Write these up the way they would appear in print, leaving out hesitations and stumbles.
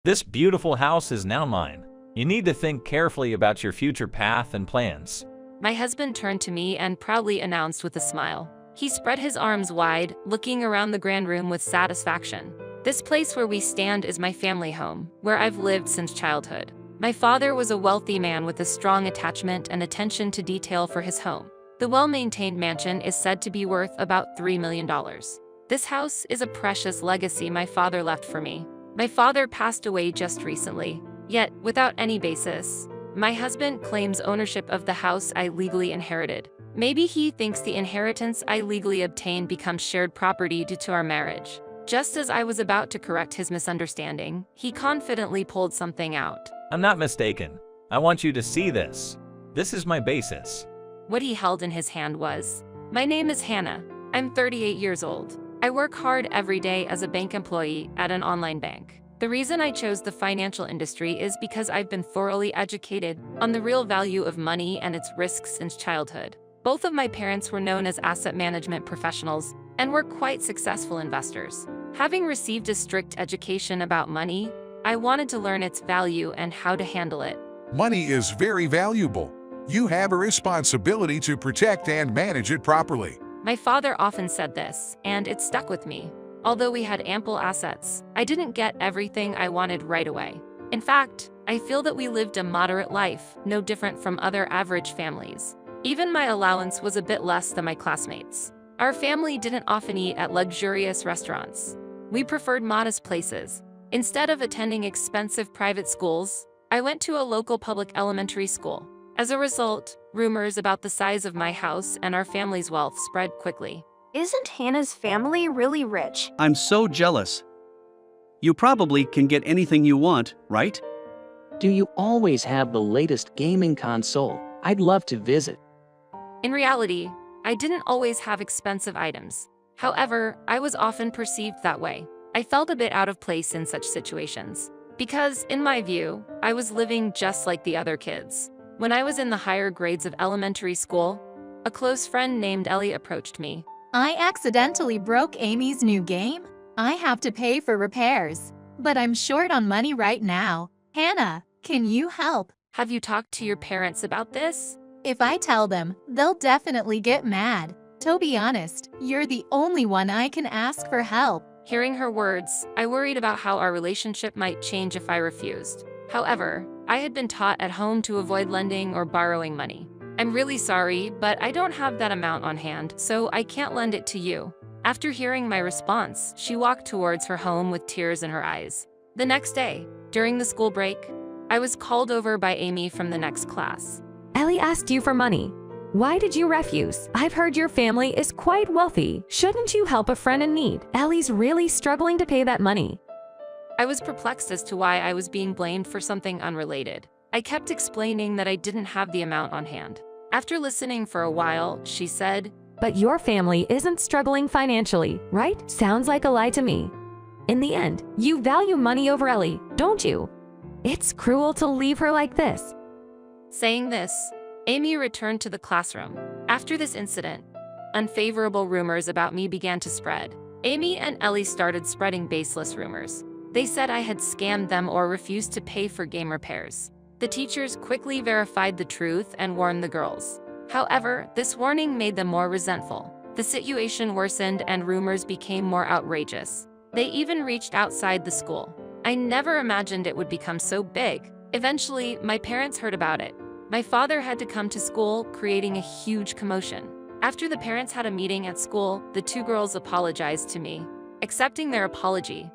This beautiful house is now mine. You need to think carefully about your future path and plans. My husband turned to me and proudly announced with a smile. He spread his arms wide, looking around the grand room with satisfaction. This place where we stand is my family home, where I've lived since childhood. My father was a wealthy man with a strong attachment and attention to detail for his home. The well-maintained mansion is said to be worth about $3 million. This house is a precious legacy my father left for me. My father passed away just recently, yet without any basis. My husband claims ownership of the house I legally inherited. Maybe he thinks the inheritance I legally obtained becomes shared property due to our marriage. Just as I was about to correct his misunderstanding, he confidently pulled something out. I'm not mistaken. I want you to see this. This is my basis. What he held in his hand was, "My name is Hannah. I'm 38 years old. I work hard every day as a bank employee at an online bank. The reason I chose the financial industry is because I've been thoroughly educated on the real value of money and its risks since childhood. Both of my parents were known as asset management professionals and were quite successful investors. Having received a strict education about money, I wanted to learn its value and how to handle it." Money is very valuable. You have a responsibility to protect and manage it properly. My father often said this, and it stuck with me. Although we had ample assets, I didn't get everything I wanted right away. In fact, I feel that we lived a moderate life, no different from other average families. Even my allowance was a bit less than my classmates. Our family didn't often eat at luxurious restaurants. We preferred modest places. Instead of attending expensive private schools, I went to a local public elementary school. As a result, rumors about the size of my house and our family's wealth spread quickly. Isn't Hannah's family really rich? I'm so jealous. You probably can get anything you want, right? Do you always have the latest gaming console? I'd love to visit. In reality, I didn't always have expensive items. However, I was often perceived that way. I felt a bit out of place in such situations, because, in my view, I was living just like the other kids. When I was in the higher grades of elementary school, a close friend named Ellie approached me. "I accidentally broke Amy's new game. I have to pay for repairs, but I'm short on money right now. Hannah, can you help?" "Have you talked to your parents about this?" "If I tell them, they'll definitely get mad. To be honest, you're the only one I can ask for help." Hearing her words, I worried about how our relationship might change if I refused. However, I had been taught at home to avoid lending or borrowing money. "I'm really sorry, but I don't have that amount on hand, so I can't lend it to you." After hearing my response, she walked towards her home with tears in her eyes. The next day, during the school break, I was called over by Amy from the next class. "Ellie asked you for money. Why did you refuse? I've heard your family is quite wealthy. Shouldn't you help a friend in need? Ellie's really struggling to pay that money." I was perplexed as to why I was being blamed for something unrelated. I kept explaining that I didn't have the amount on hand. After listening for a while, she said, "But your family isn't struggling financially, right? Sounds like a lie to me. In the end, you value money over Ellie, don't you? It's cruel to leave her like this." Saying this, Amy returned to the classroom. After this incident, unfavorable rumors about me began to spread. Amy and Ellie started spreading baseless rumors. They said I had scammed them or refused to pay for game repairs. The teachers quickly verified the truth and warned the girls. However, this warning made them more resentful. The situation worsened and rumors became more outrageous. They even reached outside the school. I never imagined it would become so big. Eventually, my parents heard about it. My father had to come to school, creating a huge commotion. After the parents had a meeting at school, the two girls apologized to me. Accepting their apology,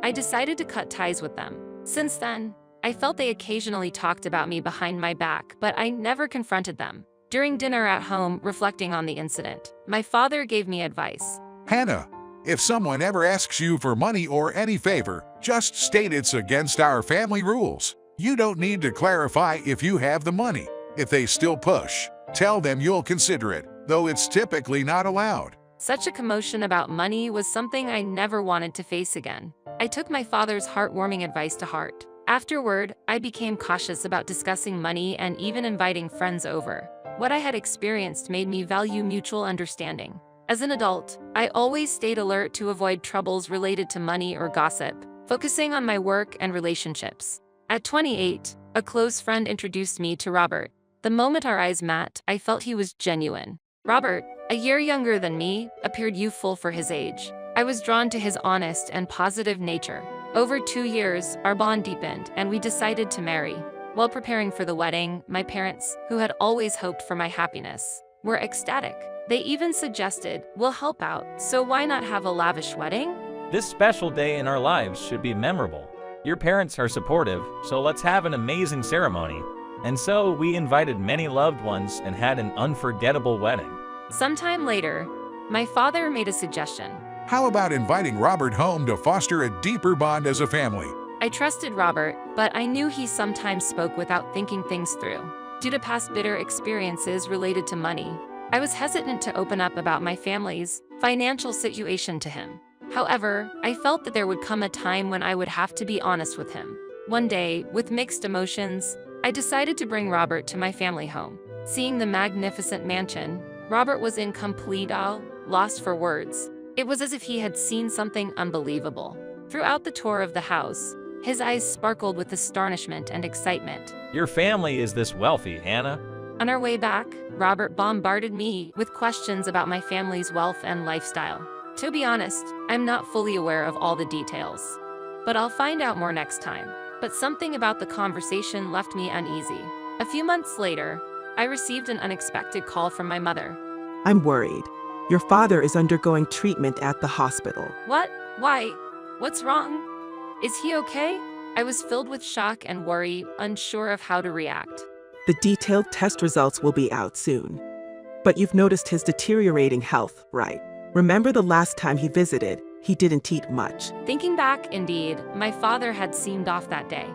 I decided to cut ties with them. Since then, I felt they occasionally talked about me behind my back, but I never confronted them. During dinner at home, reflecting on the incident, my father gave me advice. Hannah, if someone ever asks you for money or any favor, just state it's against our family rules. You don't need to clarify if you have the money. If they still push, tell them you'll consider it, though it's typically not allowed." Such a commotion about money was something I never wanted to face again. I took my father's heartwarming advice to heart. Afterward, I became cautious about discussing money and even inviting friends over. What I had experienced made me value mutual understanding. As an adult, I always stayed alert to avoid troubles related to money or gossip. focusing on my work and relationships. At 28, a close friend introduced me to Robert. The moment our eyes met, I felt he was genuine. Robert, a year younger than me, appeared youthful for his age. I was drawn to his honest and positive nature. Over 2 years, our bond deepened and we decided to marry. While preparing for the wedding, my parents, who had always hoped for my happiness, were ecstatic. They even suggested, "We'll help out, so why not have a lavish wedding?" This special day in our lives should be memorable. Your parents are supportive, so let's have an amazing ceremony. And so we invited many loved ones and had an unforgettable wedding. Sometime later, my father made a suggestion. How about inviting Robert home to foster a deeper bond as a family? I trusted Robert, but I knew he sometimes spoke without thinking things through. Due to past bitter experiences related to money, I was hesitant to open up about my family's financial situation to him. However, I felt that there would come a time when I would have to be honest with him. One day, with mixed emotions, I decided to bring Robert to my family home. Seeing the magnificent mansion, Robert was in complete awe, lost for words. It was as if he had seen something unbelievable. Throughout the tour of the house, his eyes sparkled with astonishment and excitement. Your family is this wealthy, Hannah? On our way back, Robert bombarded me with questions about my family's wealth and lifestyle. To be honest, I'm not fully aware of all the details. But I'll find out more next time. But something about the conversation left me uneasy. A few months later, I received an unexpected call from my mother. I'm worried. Your father is undergoing treatment at the hospital. What? Why? What's wrong? Is he okay? I was filled with shock and worry, unsure of how to react. The detailed test results will be out soon. But you've noticed his deteriorating health, right? Remember the last time he visited, he didn't eat much. Thinking back, indeed, my father had seemed off that day.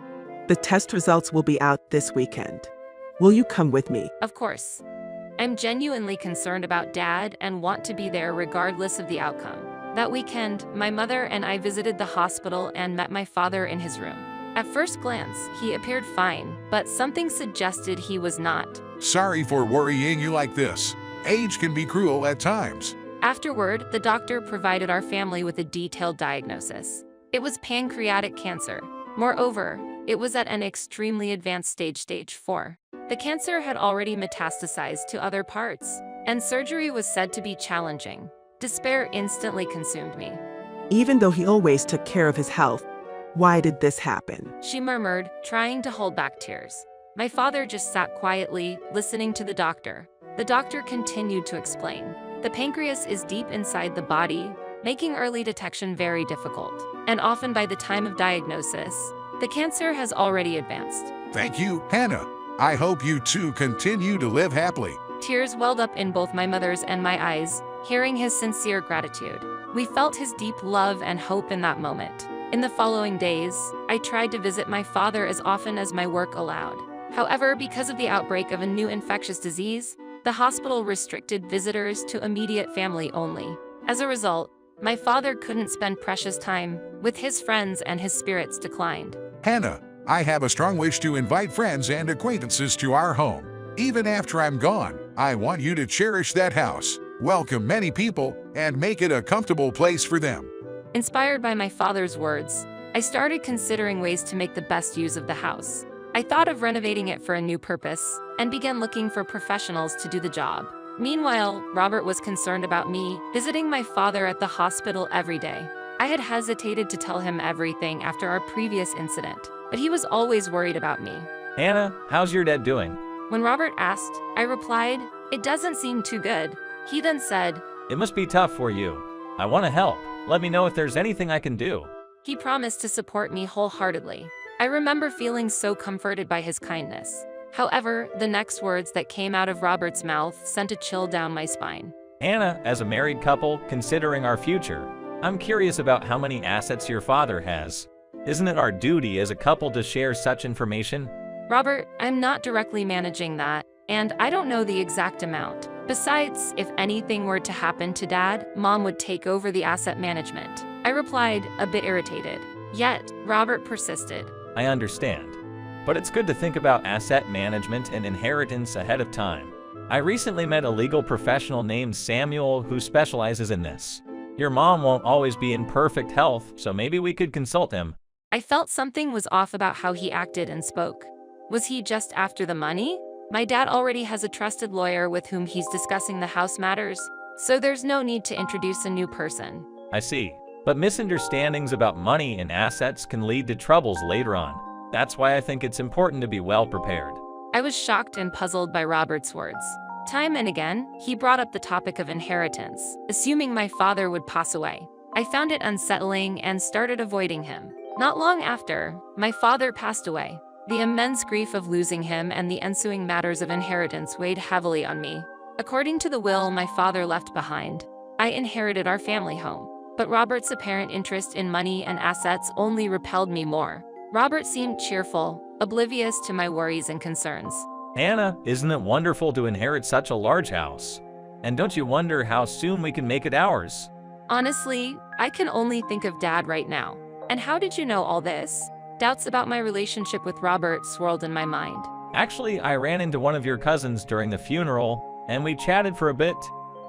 The test results will be out this weekend. Will you come with me? Of course. I'm genuinely concerned about Dad and want to be there regardless of the outcome. That weekend, my mother and I visited the hospital and met my father in his room. At first glance, he appeared fine, but something suggested he was not. Sorry for worrying you like this. Age can be cruel at times. Afterward, the doctor provided our family with a detailed diagnosis. It was pancreatic cancer. Moreover, it was at an extremely advanced stage 4. The cancer had already metastasized to other parts, and surgery was said to be challenging. Despair instantly consumed me. Even though he always took care of his health, why did this happen? She murmured, trying to hold back tears. My father just sat quietly, listening to the doctor. The doctor continued to explain. The pancreas is deep inside the body, making early detection very difficult. And often by the time of diagnosis, the cancer has already advanced. Thank you, Hannah. I hope you two continue to live happily. Tears welled up in both my mother's and my eyes, hearing his sincere gratitude. We felt his deep love and hope in that moment. In the following days, I tried to visit my father as often as my work allowed. However, because of the outbreak of a new infectious disease, the hospital restricted visitors to immediate family only. As a result, my father couldn't spend precious time with his friends and his spirits declined. Hannah, I have a strong wish to invite friends and acquaintances to our home. Even after I'm gone, I want you to cherish that house, welcome many people, and make it a comfortable place for them. Inspired by my father's words, I started considering ways to make the best use of the house. I thought of renovating it for a new purpose and began looking for professionals to do the job. Meanwhile, Robert was concerned about me visiting my father at the hospital every day. I had hesitated to tell him everything after our previous incident, but he was always worried about me. Hannah, how's your dad doing? When Robert asked, I replied, "It doesn't seem too good." He then said, It must be tough for you. I want to help. Let me know if there's anything I can do. He promised to support me wholeheartedly. I remember feeling so comforted by his kindness. However, the next words that came out of Robert's mouth sent a chill down my spine. Hannah, as a married couple, considering our future, I'm curious about how many assets your father has. Isn't it our duty as a couple to share such information? Robert, I'm not directly managing that, and I don't know the exact amount. Besides, if anything were to happen to Dad, Mom would take over the asset management. I replied, a bit irritated. Yet, Robert persisted. I understand. But it's good to think about asset management and inheritance ahead of time. I recently met a legal professional named Samuel who specializes in this. Your mom won't always be in perfect health, so maybe we could consult him. I felt something was off about how he acted and spoke. Was he just after the money? My dad already has a trusted lawyer with whom he's discussing the house matters, so there's no need to introduce a new person. I see. But misunderstandings about money and assets can lead to troubles later on. That's why I think it's important to be well prepared. I was shocked and puzzled by Robert's words. Time and again, he brought up the topic of inheritance, assuming my father would pass away. I found it unsettling and started avoiding him. Not long after, my father passed away. The immense grief of losing him and the ensuing matters of inheritance weighed heavily on me. According to the will my father left behind, I inherited our family home. But Robert's apparent interest in money and assets only repelled me more. Robert seemed cheerful, oblivious to my worries and concerns. Hannah, isn't it wonderful to inherit such a large house? And don't you wonder how soon we can make it ours? Honestly, I can only think of Dad right now. And how did you know all this? Doubts about my relationship with Robert swirled in my mind. Actually, I ran into one of your cousins during the funeral, and we chatted for a bit.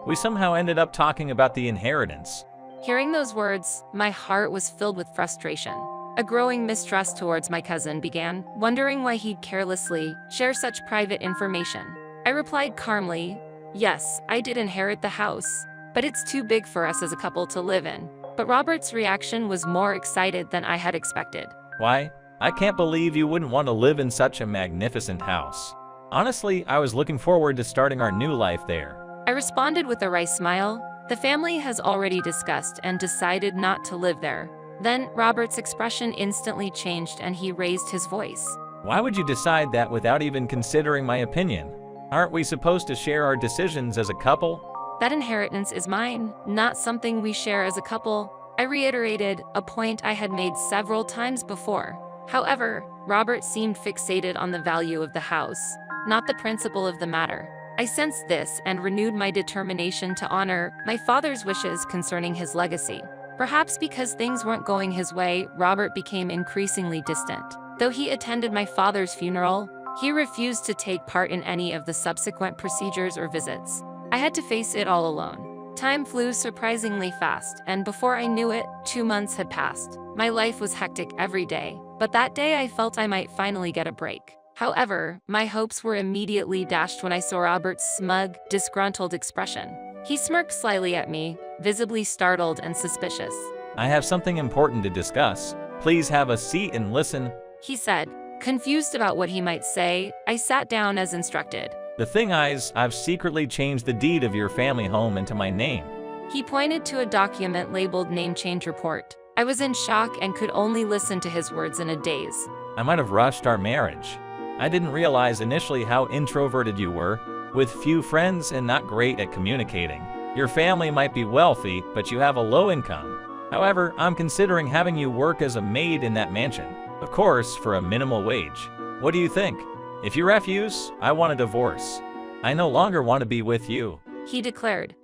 We somehow ended up talking about the inheritance. Hearing those words, my heart was filled with frustration. A growing mistrust towards my cousin began, wondering why he'd carelessly share such private information. I replied calmly, "Yes, I did inherit the house, but it's too big for us as a couple to live in." But Robert's reaction was more excited than I had expected. Why? I can't believe you wouldn't want to live in such a magnificent house. Honestly, I was looking forward to starting our new life there. I responded with a wry smile. The family has already discussed and decided not to live there. Then Robert's expression instantly changed and he raised his voice. Why would you decide that without even considering my opinion? Aren't we supposed to share our decisions as a couple? That inheritance is mine, not something we share as a couple. I reiterated, a point I had made several times before. However, Robert seemed fixated on the value of the house, not the principle of the matter. I sensed this and renewed my determination to honor my father's wishes concerning his legacy. Perhaps because things weren't going his way, Robert became increasingly distant. Though he attended my father's funeral, he refused to take part in any of the subsequent procedures or visits. I had to face it all alone. Time flew surprisingly fast, and before I knew it, 2 months had passed. My life was hectic every day, but that day I felt I might finally get a break. However, my hopes were immediately dashed when I saw Robert's smug, disgruntled expression. He smirked slyly at me, visibly startled and suspicious. I have something important to discuss. Please have a seat and listen, he said. Confused about what he might say, I sat down as instructed. The thing is, I've secretly changed the deed of your family home into my name. He pointed to a document labeled Name Change Report. I was in shock and could only listen to his words in a daze. I might have rushed our marriage. I didn't realize initially how introverted you were, with few friends and not great at communicating. Your family might be wealthy, but you have a low income. However, I'm considering having you work as a maid in that mansion. Of course, for a minimal wage. What do you think? If you refuse, I want a divorce. I no longer want to be with you, he declared.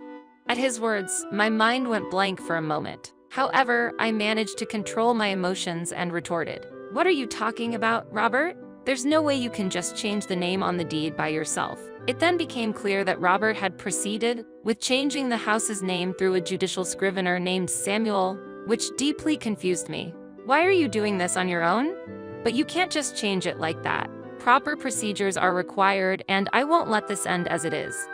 At his words, my mind went blank for a moment. However, I managed to control my emotions and retorted. What are you talking about, Robert? There's no way you can just change the name on the deed by yourself. It then became clear that Robert had proceeded with changing the house's name through a judicial scrivener named Samuel, which deeply confused me. Why are you doing this on your own? But you can't just change it like that. Proper procedures are required, and I won't let this end as it is.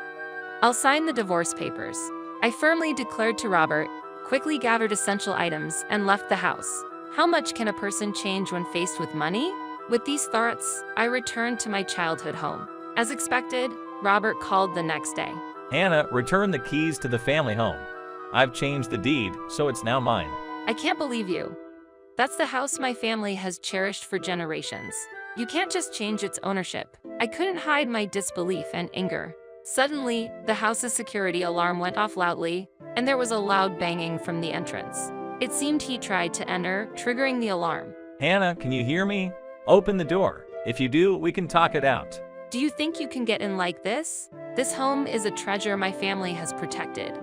I'll sign the divorce papers, I firmly declared to Robert, quickly gathered essential items, and left the house. How much can a person change when faced with money? With these thoughts, I returned to my childhood home. As expected, Robert called the next day. Hannah, return the keys to the family home. I've changed the deed, so it's now mine. I can't believe you. That's the house my family has cherished for generations. You can't just change its ownership. I couldn't hide my disbelief and anger. Suddenly, the house's security alarm went off loudly, and there was a loud banging from the entrance. It seemed he tried to enter, triggering the alarm. Hannah, can you hear me? Open the door. If you do, we can talk it out. Do you think you can get in like this? This home is a treasure my family has protected.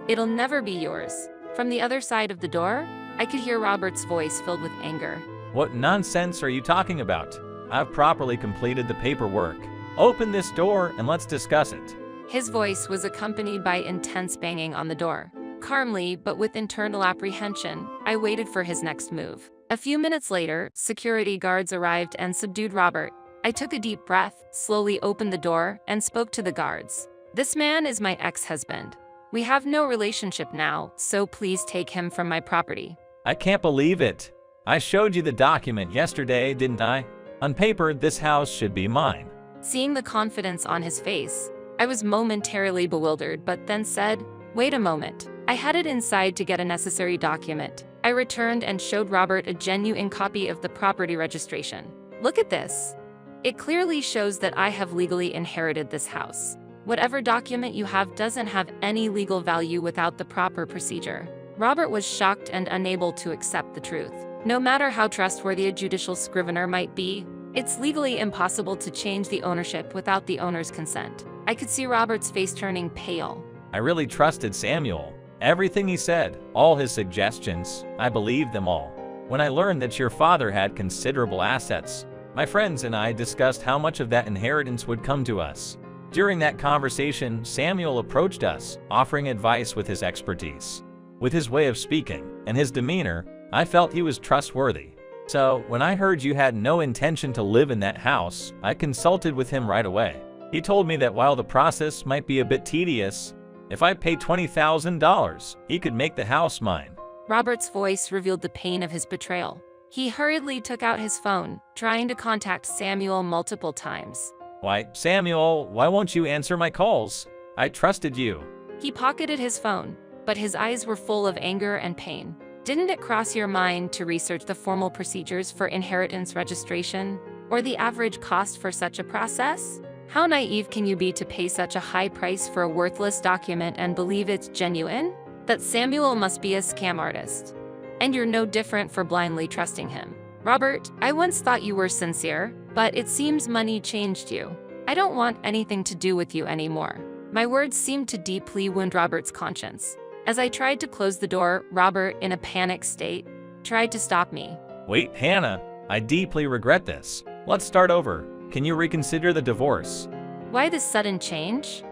It'll never be yours. From the other side of the door, I could hear Robert's voice filled with anger. What nonsense are you talking about? I've properly completed the paperwork. Open this door and let's discuss it. His voice was accompanied by intense banging on the door. Calmly, but with internal apprehension, I waited for his next move. A few minutes later, security guards arrived and subdued Robert. I took a deep breath, slowly opened the door, and spoke to the guards. This man is my ex-husband. We have no relationship now, so please take him from my property. I can't believe it. I showed you the document yesterday, didn't I? On paper, this house should be mine. Seeing the confidence on his face, I was momentarily bewildered, but then said, "Wait a moment." I headed inside to get a necessary document. I returned and showed Robert a genuine copy of the property registration. Look at this. It clearly shows that I have legally inherited this house. Whatever document you have doesn't have any legal value without the proper procedure. Robert was shocked and unable to accept the truth. No matter how trustworthy a judicial scrivener might be, it's legally impossible to change the ownership without the owner's consent. I could see Robert's face turning pale. I really trusted Samuel. Everything he said, all his suggestions, I believed them all. When I learned that your father had considerable assets, my friends and I discussed how much of that inheritance would come to us. During that conversation, Samuel approached us, offering advice with his expertise. With his way of speaking and his demeanor, I felt he was trustworthy. So, when I heard you had no intention to live in that house, I consulted with him right away. He told me that while the process might be a bit tedious, if I pay $20,000, he could make the house mine. Robert's voice revealed the pain of his betrayal. He hurriedly took out his phone, trying to contact Samuel multiple times. Why, Samuel, why won't you answer my calls? I trusted you. He pocketed his phone, but his eyes were full of anger and pain. Didn't it cross your mind to research the formal procedures for inheritance registration, or the average cost for such a process? How naive can you be to pay such a high price for a worthless document and believe it's genuine? That Samuel must be a scam artist. And you're no different for blindly trusting him. Robert, I once thought you were sincere, but it seems money changed you. I don't want anything to do with you anymore. My words seemed to deeply wound Robert's conscience. As I tried to close the door, Robert, in a panicked state, tried to stop me. Wait, Hannah, I deeply regret this. Let's start over. Can you reconsider the divorce? Why this sudden change?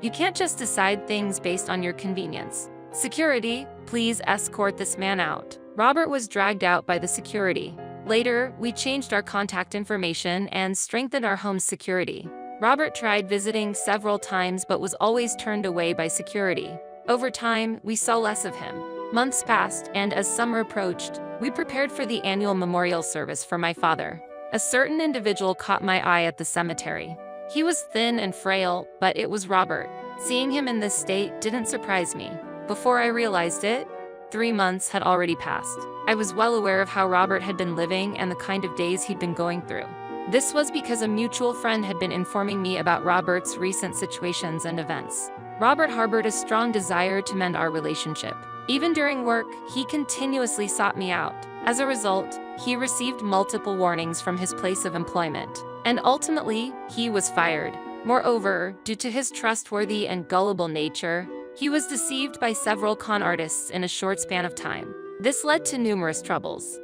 You can't just decide things based on your convenience. Security, please escort this man out. Robert was dragged out by the security. Later, we changed our contact information and strengthened our home's security. Robert tried visiting several times but was always turned away by security. Over time, we saw less of him. Months passed, and as summer approached, we prepared for the annual memorial service for my father. A certain individual caught my eye at the cemetery. He was thin and frail, but it was Robert. Seeing him in this state didn't surprise me. Before I realized it, 3 months had already passed. I was well aware of how Robert had been living and the kind of days he'd been going through. This was because a mutual friend had been informing me about Robert's recent situations and events. Robert harbored a strong desire to mend our relationship. Even during work, he continuously sought me out. As a result, he received multiple warnings from his place of employment, and ultimately, he was fired. Moreover, due to his trustworthy and gullible nature, he was deceived by several con artists in a short span of time. This led to numerous troubles.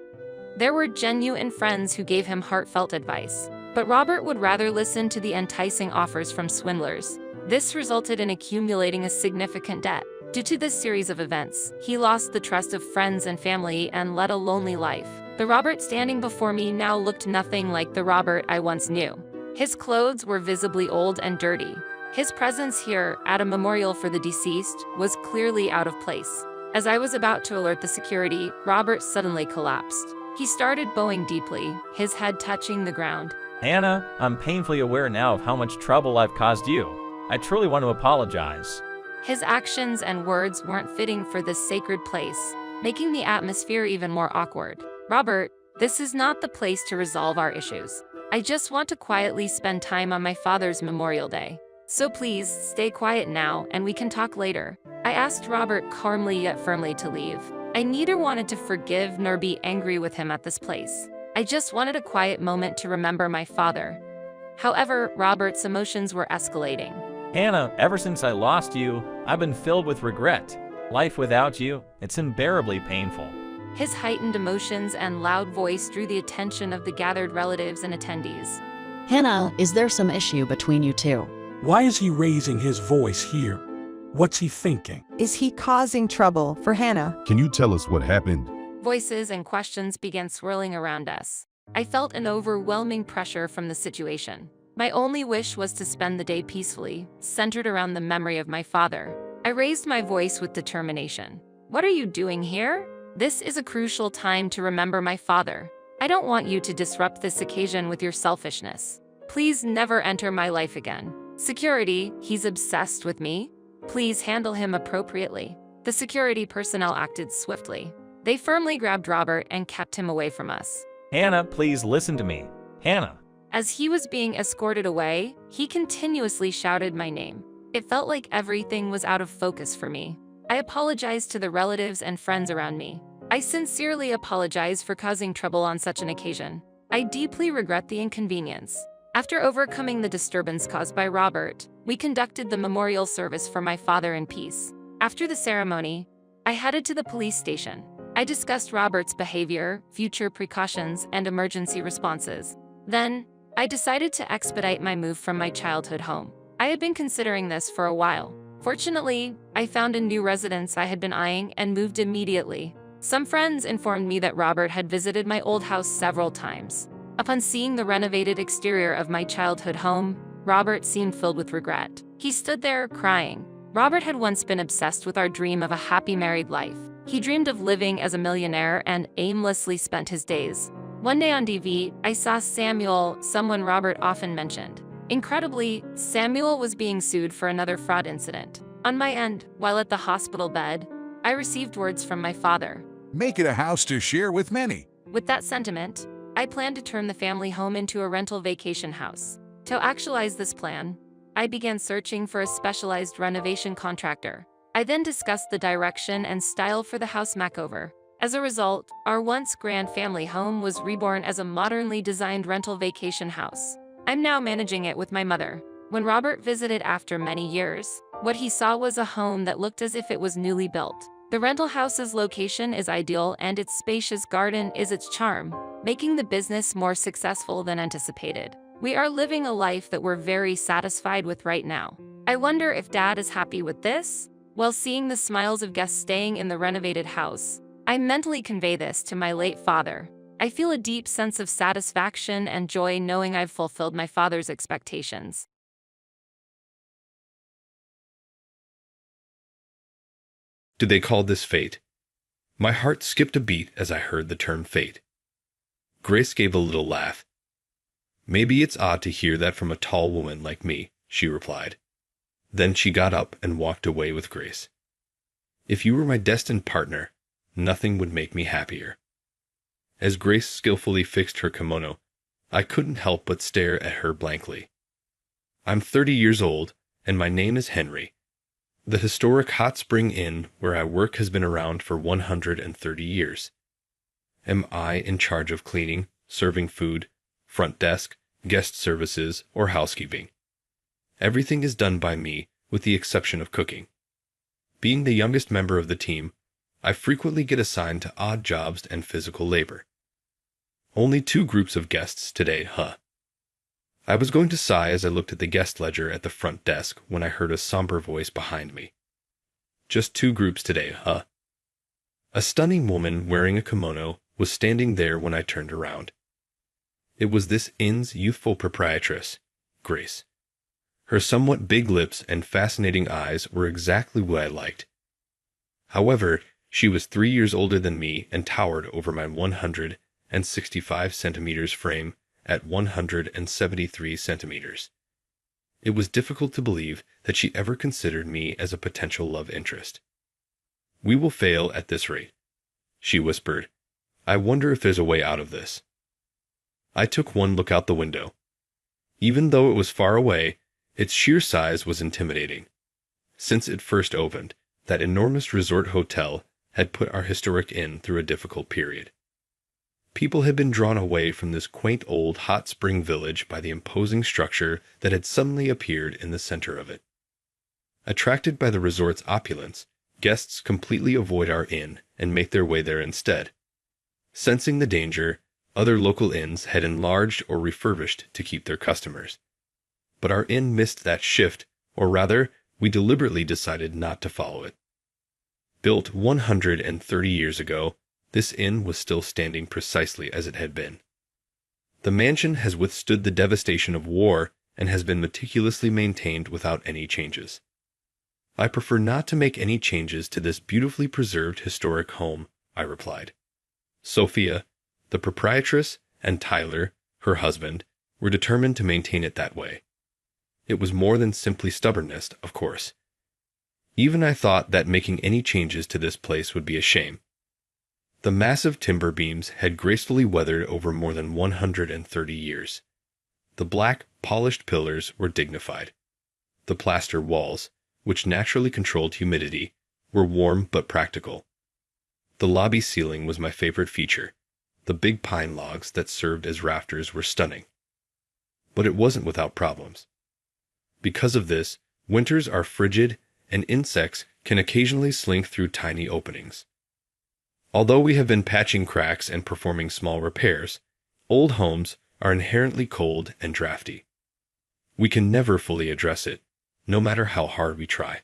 There were genuine friends who gave him heartfelt advice, but Robert would rather listen to the enticing offers from swindlers. This resulted in accumulating a significant debt. Due to this series of events, he lost the trust of friends and family and led a lonely life. The Robert standing before me now looked nothing like the Robert I once knew. His clothes were visibly old and dirty. His presence here, at a memorial for the deceased, was clearly out of place. As I was about to alert the security, Robert suddenly collapsed. He started bowing deeply, his head touching the ground. Hannah, I'm painfully aware now of how much trouble I've caused you. I truly want to apologize. His actions and words weren't fitting for this sacred place, making the atmosphere even more awkward. Robert, this is not the place to resolve our issues. I just want to quietly spend time on my father's Memorial Day. So please, stay quiet now and we can talk later. I asked Robert calmly yet firmly to leave. I neither wanted to forgive nor be angry with him at this place. I just wanted a quiet moment to remember my father. However, Robert's emotions were escalating. Hannah, ever since I lost you, I've been filled with regret. Life without you, it's unbearably painful. His heightened emotions and loud voice drew the attention of the gathered relatives and attendees. Hannah, is there some issue between you two? Why is he raising his voice here? What's he thinking? Is he causing trouble for Hannah? Can you tell us what happened? Voices and questions began swirling around us. I felt an overwhelming pressure from the situation. My only wish was to spend the day peacefully, centered around the memory of my father. I raised my voice with determination. "What are you doing here? This is a crucial time to remember my father. I don't want you to disrupt this occasion with your selfishness. Please never enter my life again. Security, he's obsessed with me. Please handle him appropriately." The security personnel acted swiftly. They firmly grabbed Robert and kept him away from us. Hannah, please listen to me. Hannah. As he was being escorted away, he continuously shouted my name. It felt like everything was out of focus for me. I apologized to the relatives and friends around me. I sincerely apologize for causing trouble on such an occasion. I deeply regret the inconvenience. After overcoming the disturbance caused by Robert, we conducted the memorial service for my father in peace. After the ceremony, I headed to the police station. I discussed Robert's behavior, future precautions, and emergency responses. Then, I decided to expedite my move from my childhood home. I had been considering this for a while. Fortunately, I found a new residence I had been eyeing and moved immediately. Some friends informed me that Robert had visited my old house several times. Upon seeing the renovated exterior of my childhood home, Robert seemed filled with regret. He stood there, crying. Robert had once been obsessed with our dream of a happy married life. He dreamed of living as a millionaire and aimlessly spent his days. One day on TV, I saw Samuel, someone Robert often mentioned. Incredibly, Samuel was being sued for another fraud incident. On my end, while at the hospital bed, I received words from my father. Make it a house to share with many. With that sentiment, I planned to turn the family home into a rental vacation house. To actualize this plan, I began searching for a specialized renovation contractor. I then discussed the direction and style for the house makeover. As a result, our once grand family home was reborn as a modernly designed rental vacation house. I'm now managing it with my mother. When Robert visited after many years, what he saw was a home that looked as if it was newly built. The rental house's location is ideal and its spacious garden is its charm, making the business more successful than anticipated. We are living a life that we're very satisfied with right now. I wonder if Dad is happy with this? While seeing the smiles of guests staying in the renovated house, I mentally convey this to my late father. I feel a deep sense of satisfaction and joy knowing I've fulfilled my father's expectations. Do they call this fate? My heart skipped a beat as I heard the term fate. Grace gave a little laugh. Maybe it's odd to hear that from a tall woman like me, she replied. Then she got up and walked away with Grace. If you were my destined partner, nothing would make me happier. As Grace skillfully fixed her kimono, I couldn't help but stare at her blankly. I'm 30 years old, and my name is Henry. The historic Hot Spring Inn where I work has been around for 130 years. Am I in charge of cleaning, serving food, front desk, guest services, or housekeeping? Everything is done by me, with the exception of cooking. Being the youngest member of the team, I frequently get assigned to odd jobs and physical labor. Only 2 groups of guests today, huh? I was going to sigh as I looked at the guest ledger at the front desk when I heard a somber voice behind me. Just 2 groups today, huh? A stunning woman wearing a kimono was standing there when I turned around. It was this inn's youthful proprietress, Grace. Her somewhat big lips and fascinating eyes were exactly what I liked. However, she was 3 years older than me and towered over my 165 centimeters frame at 173 centimeters. It was difficult to believe that she ever considered me as a potential love interest. We will fail at this rate, she whispered. I wonder if there's a way out of this. I took one look out the window. Even though it was far away, its sheer size was intimidating. Since it first opened, that enormous resort hotel had put our historic inn through a difficult period. People had been drawn away from this quaint old hot spring village by the imposing structure that had suddenly appeared in the center of it. Attracted by the resort's opulence, guests completely avoid our inn and make their way there instead. Sensing the danger, other local inns had enlarged or refurbished to keep their customers. But our inn missed that shift, or rather, we deliberately decided not to follow it. Built 130 years ago, This inn was still standing precisely as it had been. The mansion has withstood the devastation of war and has been meticulously maintained without any changes. I prefer not to make any changes to this beautifully preserved historic home, I replied. Sophia, the proprietress, and Tyler, her husband, were determined to maintain it that way. It was more than simply stubbornness, of course. Even I thought that making any changes to this place would be a shame. The massive timber beams had gracefully weathered over more than 130 years. The black, polished pillars were dignified. The plaster walls, which naturally controlled humidity, were warm but practical. The lobby ceiling was my favorite feature. The big pine logs that served as rafters were stunning. But it wasn't without problems. Because of this, winters are frigid and insects can occasionally slink through tiny openings. Although we have been patching cracks and performing small repairs, old homes are inherently cold and drafty. We can never fully address it, no matter how hard we try.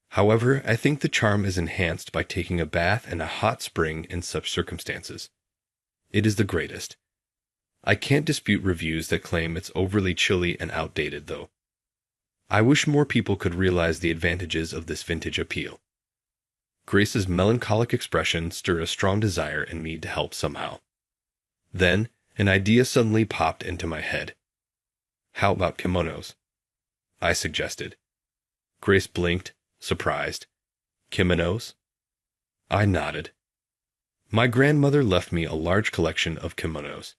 However, I think the charm is enhanced by taking a bath and a hot spring in such circumstances. It is the greatest. I can't dispute reviews that claim it's overly chilly and outdated, though. I wish more people could realize the advantages of this vintage appeal. Grace's melancholic expression stirred a strong desire in me to help somehow. Then, an idea suddenly popped into my head. How about kimonos? I suggested. Grace blinked, surprised. Kimonos? I nodded. My grandmother left me a large collection of kimonos.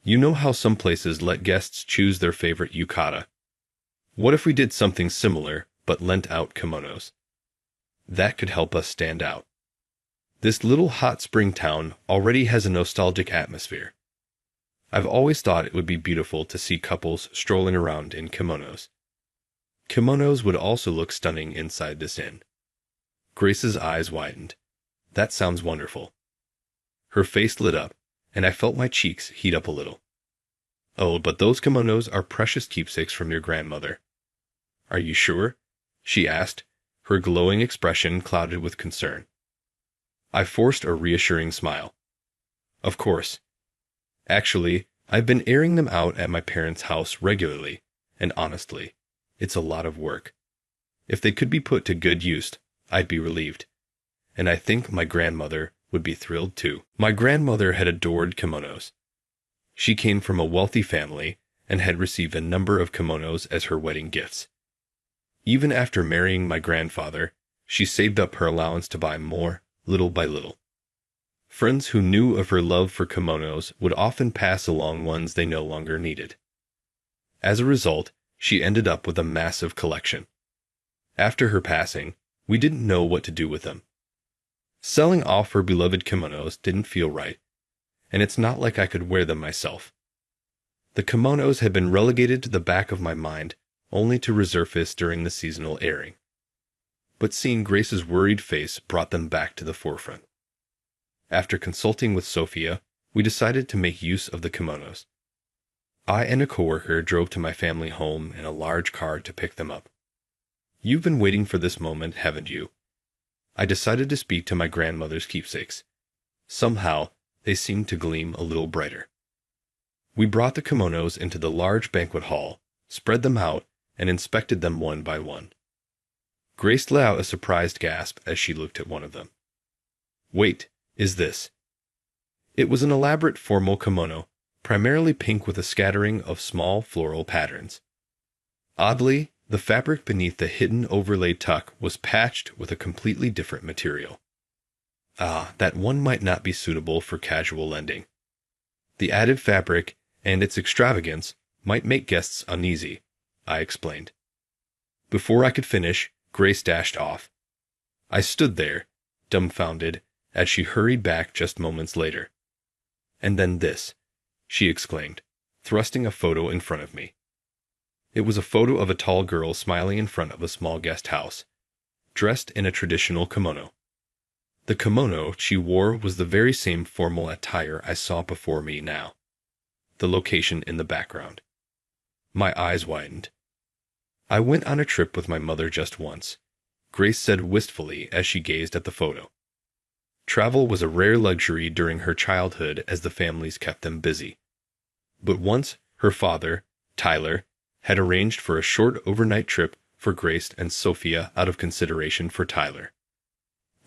You know how some places let guests choose their favorite yukata? What if we did something similar, but lent out kimonos? That could help us stand out. This little hot spring town already has a nostalgic atmosphere. I've always thought it would be beautiful to see couples strolling around in kimonos. Kimonos would also look stunning inside this inn. Grace's eyes widened. That sounds wonderful. Her face lit up, and I felt my cheeks heat up a little. Oh, but those kimonos are precious keepsakes from your grandmother. Are you sure? She asked, her glowing expression clouded with concern. I forced a reassuring smile. Of course. Actually, I've been airing them out at my parents' house regularly, and honestly, it's a lot of work. If they could be put to good use, I'd be relieved. And I think my grandmother would be thrilled too. My grandmother had adored kimonos. She came from a wealthy family and had received a number of kimonos as her wedding gifts. Even after marrying my grandfather, she saved up her allowance to buy more, little by little. Friends who knew of her love for kimonos would often pass along ones they no longer needed. As a result, she ended up with a massive collection. After her passing, we didn't know what to do with them. Selling off her beloved kimonos didn't feel right, and it's not like I could wear them myself. The kimonos had been relegated to the back of my mind, only to resurface during the seasonal airing. But seeing Grace's worried face brought them back to the forefront. After consulting with Sophia, we decided to make use of the kimonos. I and a coworker drove to my family home in a large car to pick them up. You've been waiting for this moment, haven't you? I decided to speak to my grandmother's keepsakes. Somehow, they seemed to gleam a little brighter. We brought the kimonos into the large banquet hall, spread them out, and inspected them one by one. Grace let out a surprised gasp as she looked at one of them. Wait, is this? It was an elaborate formal kimono, primarily pink with a scattering of small floral patterns. Oddly, the fabric beneath the hidden overlay tuck was patched with a completely different material. Ah, that one might not be suitable for casual lending. The added fabric and its extravagance might make guests uneasy, I explained. Before I could finish, Grace dashed off. I stood there, dumbfounded, as she hurried back just moments later. And then this, she exclaimed, thrusting a photo in front of me. It was a photo of a tall girl smiling in front of a small guest house, dressed in a traditional kimono. The kimono she wore was the very same formal attire I saw before me now. The location in the background. My eyes widened. I went on a trip with my mother just once, Grace said wistfully as she gazed at the photo. Travel was a rare luxury during her childhood as the families kept them busy. But once her father, Tyler, had arranged for a short overnight trip for Grace and Sophia out of consideration for Tyler.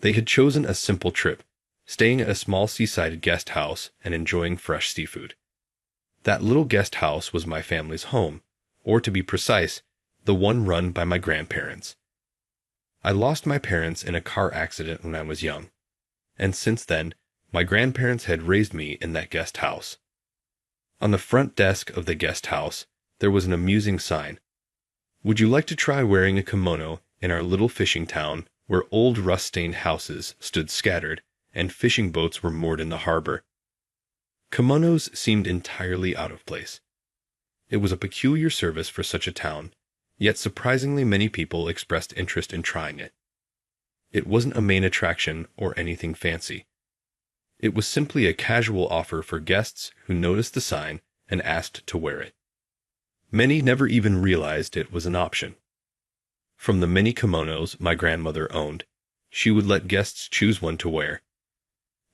They had chosen a simple trip, staying at a small seaside guest house and enjoying fresh seafood. That little guest house was my family's home, or to be precise, the one run by my grandparents. I lost my parents in a car accident when I was young, and since then, my grandparents had raised me in that guest house. On the front desk of the guest house, there was an amusing sign. Would you like to try wearing a kimono in our little fishing town where old rust-stained houses stood scattered and fishing boats were moored in the harbor? Kimonos seemed entirely out of place. It was a peculiar service for such a town, yet surprisingly many people expressed interest in trying it. It wasn't a main attraction or anything fancy. It was simply a casual offer for guests who noticed the sign and asked to wear it. Many never even realized it was an option. From the many kimonos my grandmother owned, she would let guests choose one to wear.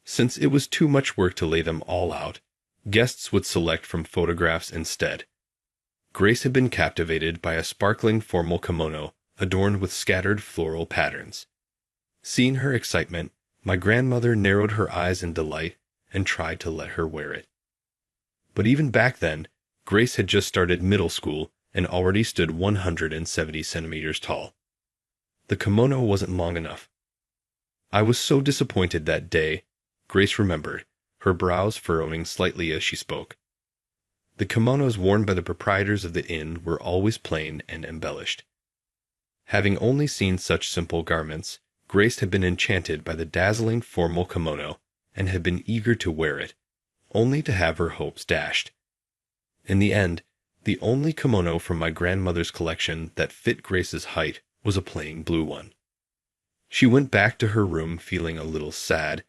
Since it was too much work to lay them all out, guests would select from photographs instead. Grace had been captivated by a sparkling formal kimono adorned with scattered floral patterns. Seeing her excitement, my grandmother narrowed her eyes in delight and tried to let her wear it. But even back then, Grace had just started middle school and already stood 170 centimeters tall. The kimono wasn't long enough. I was so disappointed that day, Grace remembered, her brows furrowing slightly as she spoke. The kimonos worn by the proprietors of the inn were always plain and embellished. Having only seen such simple garments, Grace had been enchanted by the dazzling formal kimono and had been eager to wear it, only to have her hopes dashed. In the end, the only kimono from my grandmother's collection that fit Grace's height was a plain blue one. She went back to her room feeling a little sad,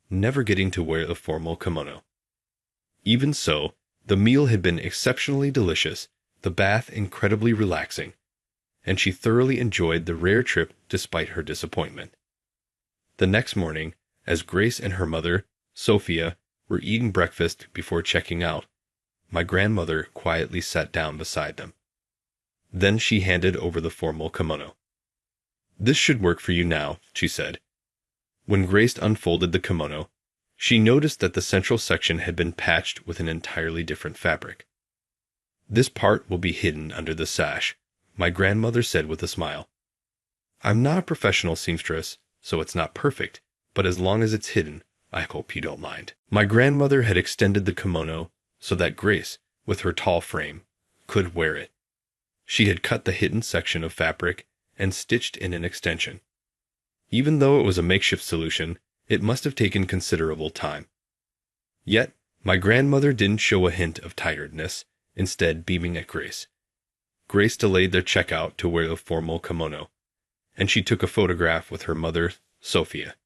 never getting to wear the formal kimono. Even so, the meal had been exceptionally delicious, the bath incredibly relaxing, and she thoroughly enjoyed the rare trip despite her disappointment. The next morning, as Grace and her mother, Sophia, were eating breakfast before checking out, my grandmother quietly sat down beside them. Then she handed over the formal kimono. "This should work for you now," she said. When Grace unfolded the kimono, she noticed that the central section had been patched with an entirely different fabric. "This part will be hidden under the sash," my grandmother said with a smile. "I'm not a professional seamstress, so it's not perfect, but as long as it's hidden, I hope you don't mind." My grandmother had extended the kimono so that Grace, with her tall frame, could wear it. She had cut the hidden section of fabric and stitched in an extension. Even though it was a makeshift solution, it must have taken considerable time. Yet, my grandmother didn't show a hint of tiredness, instead beaming at Grace. Grace delayed their checkout to wear the formal kimono, and she took a photograph with her mother, Sophia.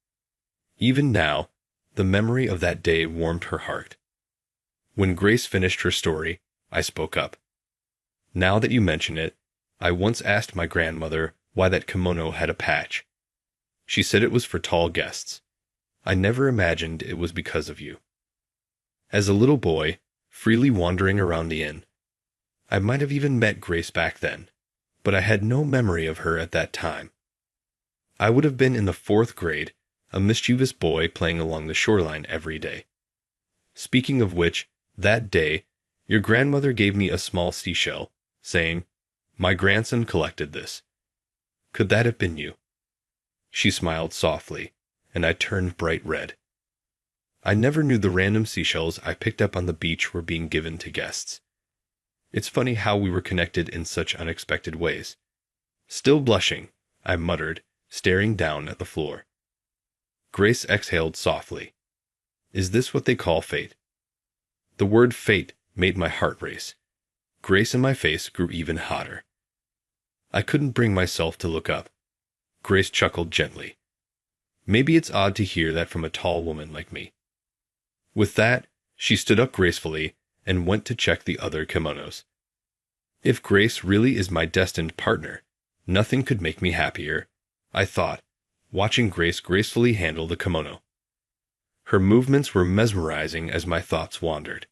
Even now, the memory of that day warmed her heart. When Grace finished her story, I spoke up. "Now that you mention it, I once asked my grandmother why that kimono had a patch. She said it was for tall guests. I never imagined it was because of you." As a little boy, freely wandering around the inn, I might have even met Grace back then, but I had no memory of her at that time. I would have been in the 4th grade, a mischievous boy playing along the shoreline every day. Speaking of which, that day, your grandmother gave me a small seashell, saying, "My grandson collected this." Could that have been you? She smiled softly, and I turned bright red. I never knew the random seashells I picked up on the beach were being given to guests. It's funny how we were connected in such unexpected ways. Still blushing, I muttered, staring down at the floor. Grace exhaled softly. "Is this what they call fate?" The word fate made my heart race. Grace and my face grew even hotter. I couldn't bring myself to look up. Grace chuckled gently. Maybe it's odd to hear that from a tall woman like me. With that, she stood up gracefully and went to check the other kimonos. If Grace really is my destined partner, nothing could make me happier, I thought, watching Grace gracefully handle the kimono. Her movements were mesmerizing as my thoughts wandered.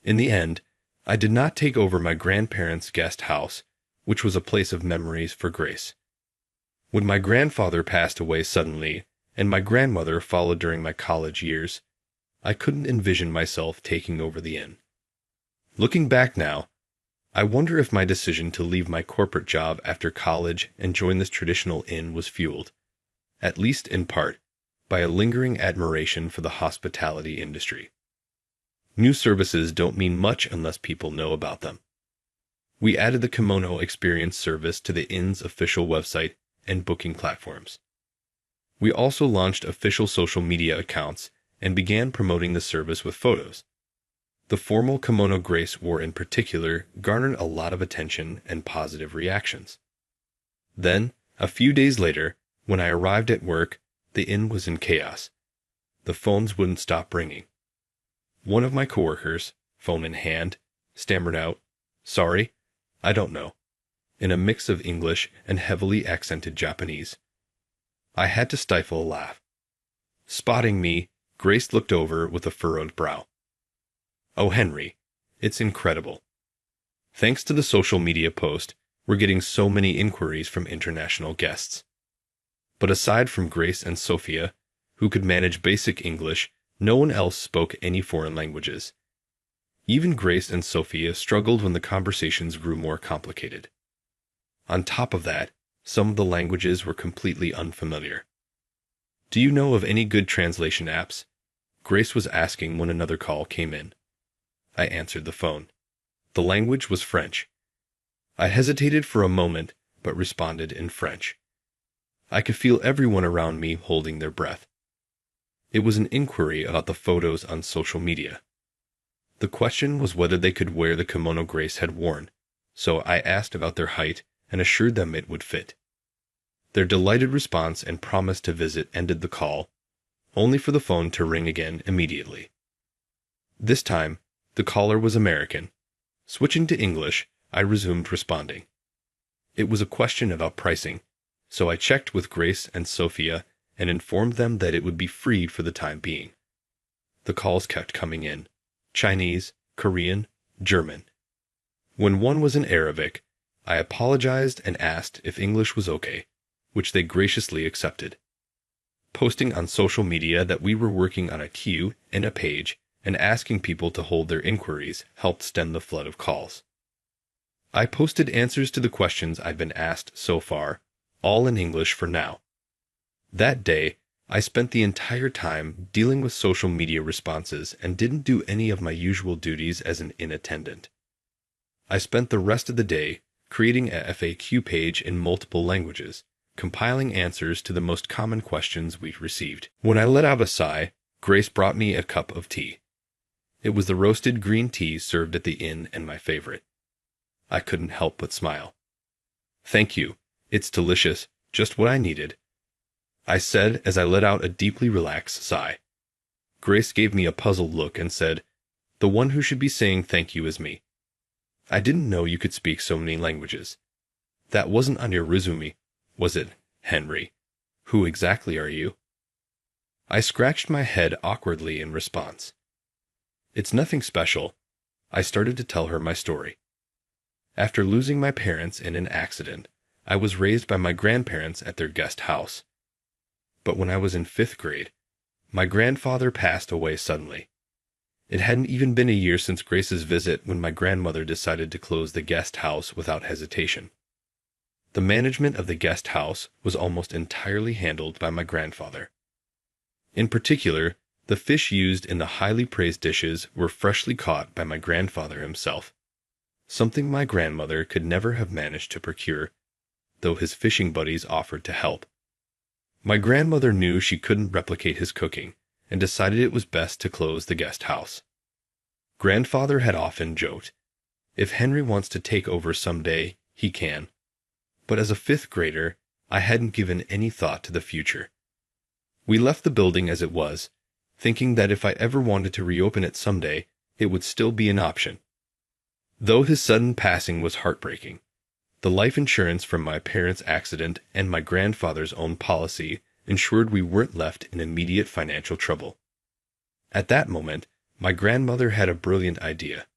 In the end, I did not take over my grandparents' guest house, which was a place of memories for Grace. When my grandfather passed away suddenly, and my grandmother followed during my college years, I couldn't envision myself taking over the inn. Looking back now, I wonder if my decision to leave my corporate job after college and join this traditional inn was fueled, at least in part, by a lingering admiration for the hospitality industry. New services don't mean much unless people know about them. We added the Kimono Experience service to the inn's official website and booking platforms. We also launched official social media accounts and began promoting the service with photos. The formal kimono Grace wore in particular garnered a lot of attention and positive reactions. Then, a few days later, when I arrived at work, the inn was in chaos. The phones wouldn't stop ringing. One of my coworkers, phone in hand, stammered out, "Sorry, I don't know," in a mix of English and heavily accented Japanese. I had to stifle a laugh. Spotting me, Grace looked over with a furrowed brow. "Oh, Henry, it's incredible. Thanks to the social media post, we're getting so many inquiries from international guests. But aside from Grace and Sophia, who could manage basic English, no one else spoke any foreign languages. Even Grace and Sophia struggled when the conversations grew more complicated. On top of that, some of the languages were completely unfamiliar. Do you know of any good translation apps?" Grace was asking when another call came in. I answered the phone. The language was French. I hesitated for a moment, but responded in French. I could feel everyone around me holding their breath. It was an inquiry about the photos on social media. The question was whether they could wear the kimono Grace had worn, so I asked about their height and assured them it would fit. Their delighted response and promise to visit ended the call, only for the phone to ring again immediately. This time, the caller was American. Switching to English, I resumed responding. It was a question about pricing, so I checked with Grace and Sophia and informed them that it would be free for the time being. The calls kept coming in: Chinese, Korean, German. When one was in Arabic, I apologized and asked if English was okay, which they graciously accepted. Posting on social media that we were working on a queue and a page and asking people to hold their inquiries helped stem the flood of calls. I posted answers to the questions I'd been asked so far, all in English for now. That day, I spent the entire time dealing with social media responses and didn't do any of my usual duties as an inn attendant. I spent the rest of the day creating a FAQ page in multiple languages, compiling answers to the most common questions we'd received. When I let out a sigh, Grace brought me a cup of tea. It was the roasted green tea served at the inn and my favorite. I couldn't help but smile. "Thank you. It's delicious, just what I needed," I said as I let out a deeply relaxed sigh. Grace gave me a puzzled look and said, "The one who should be saying thank you is me. I didn't know you could speak so many languages. That wasn't on your resume, was it, Henry? Who exactly are you?" I scratched my head awkwardly in response. "It's nothing special." I started to tell her my story. After losing my parents in an accident, I was raised by my grandparents at their guest house. But when I was in 5th grade, my grandfather passed away suddenly. It hadn't even been a year since Grace's visit when my grandmother decided to close the guest house without hesitation. The management of the guest house was almost entirely handled by my grandfather. In particular, the fish used in the highly praised dishes were freshly caught by my grandfather himself, something my grandmother could never have managed to procure, though his fishing buddies offered to help. My grandmother knew she couldn't replicate his cooking and decided it was best to close the guest house. Grandfather had often joked, "If Henry wants to take over someday, he can." But as a 5th grader, I hadn't given any thought to the future. We left the building as it was, thinking that if I ever wanted to reopen it someday, it would still be an option. Though his sudden passing was heartbreaking, the life insurance from my parents' accident and my grandfather's own policy ensured we weren't left in immediate financial trouble. At that moment, my grandmother had a brilliant idea.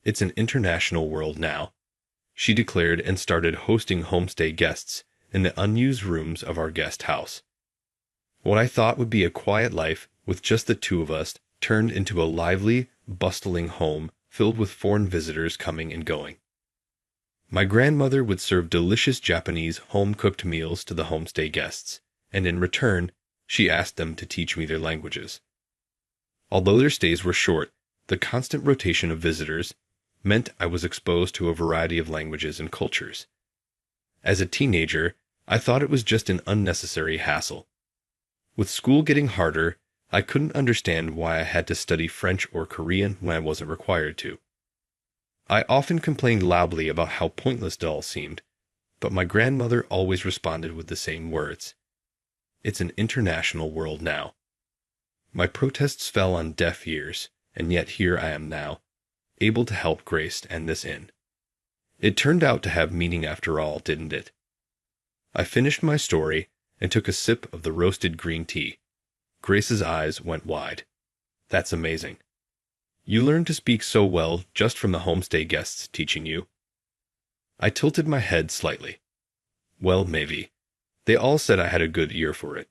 It's an international world now, she declared, and started hosting homestay guests in the unused rooms of our guest house. What I thought would be a quiet life with just the two of us turned into a lively, bustling home filled with foreign visitors coming and going. My grandmother would serve delicious Japanese home-cooked meals to the homestay guests, and in return, she asked them to teach me their languages. Although their stays were short, the constant rotation of visitors meant I was exposed to a variety of languages and cultures. As a teenager, I thought it was just an unnecessary hassle. With school getting harder, I couldn't understand why I had to study French or Korean when I wasn't required to. I often complained loudly about how pointless it all seemed, but my grandmother always responded with the same words. It's an international world now. My protests fell on deaf ears, and yet here I am now, able to help Grace end this inn. It turned out to have meaning after all, didn't it? I finished my story and took a sip of the roasted green tea. Grace's eyes went wide. That's amazing. You learned to speak so well just from the homestay guests teaching you. I tilted my head slightly. Well, maybe. They all said I had a good ear for it.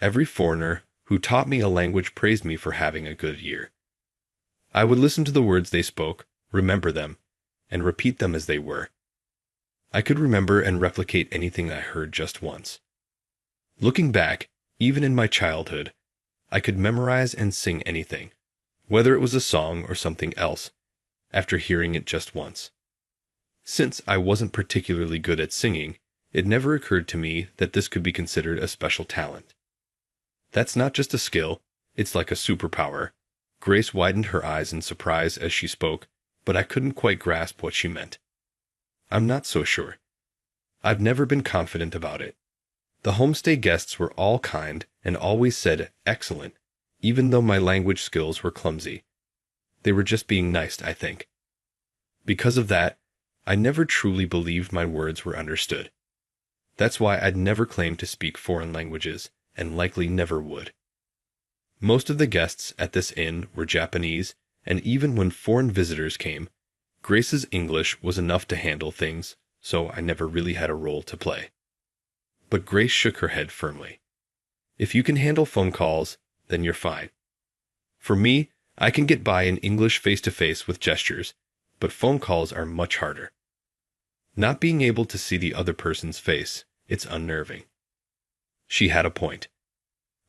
Every foreigner who taught me a language praised me for having a good ear. I would listen to the words they spoke, remember them, and repeat them as they were. I could remember and replicate anything I heard just once. Looking back, even in my childhood, I could memorize and sing anything, whether it was a song or something else, after hearing it just once. Since I wasn't particularly good at singing, it never occurred to me that this could be considered a special talent. That's not just a skill, it's like a superpower. Grace widened her eyes in surprise as she spoke, but I couldn't quite grasp what she meant. I'm not so sure. I've never been confident about it. The homestay guests were all kind and always said excellent, even though my language skills were clumsy. They were just being nice, I think. Because of that, I never truly believed my words were understood. That's why I'd never claimed to speak foreign languages, and likely never would. Most of the guests at this inn were Japanese, and even when foreign visitors came, Grace's English was enough to handle things, so I never really had a role to play. But Grace shook her head firmly. If you can handle phone calls, then you're fine. For me, I can get by in English face-to-face with gestures, but phone calls are much harder. Not being able to see the other person's face, it's unnerving. She had a point.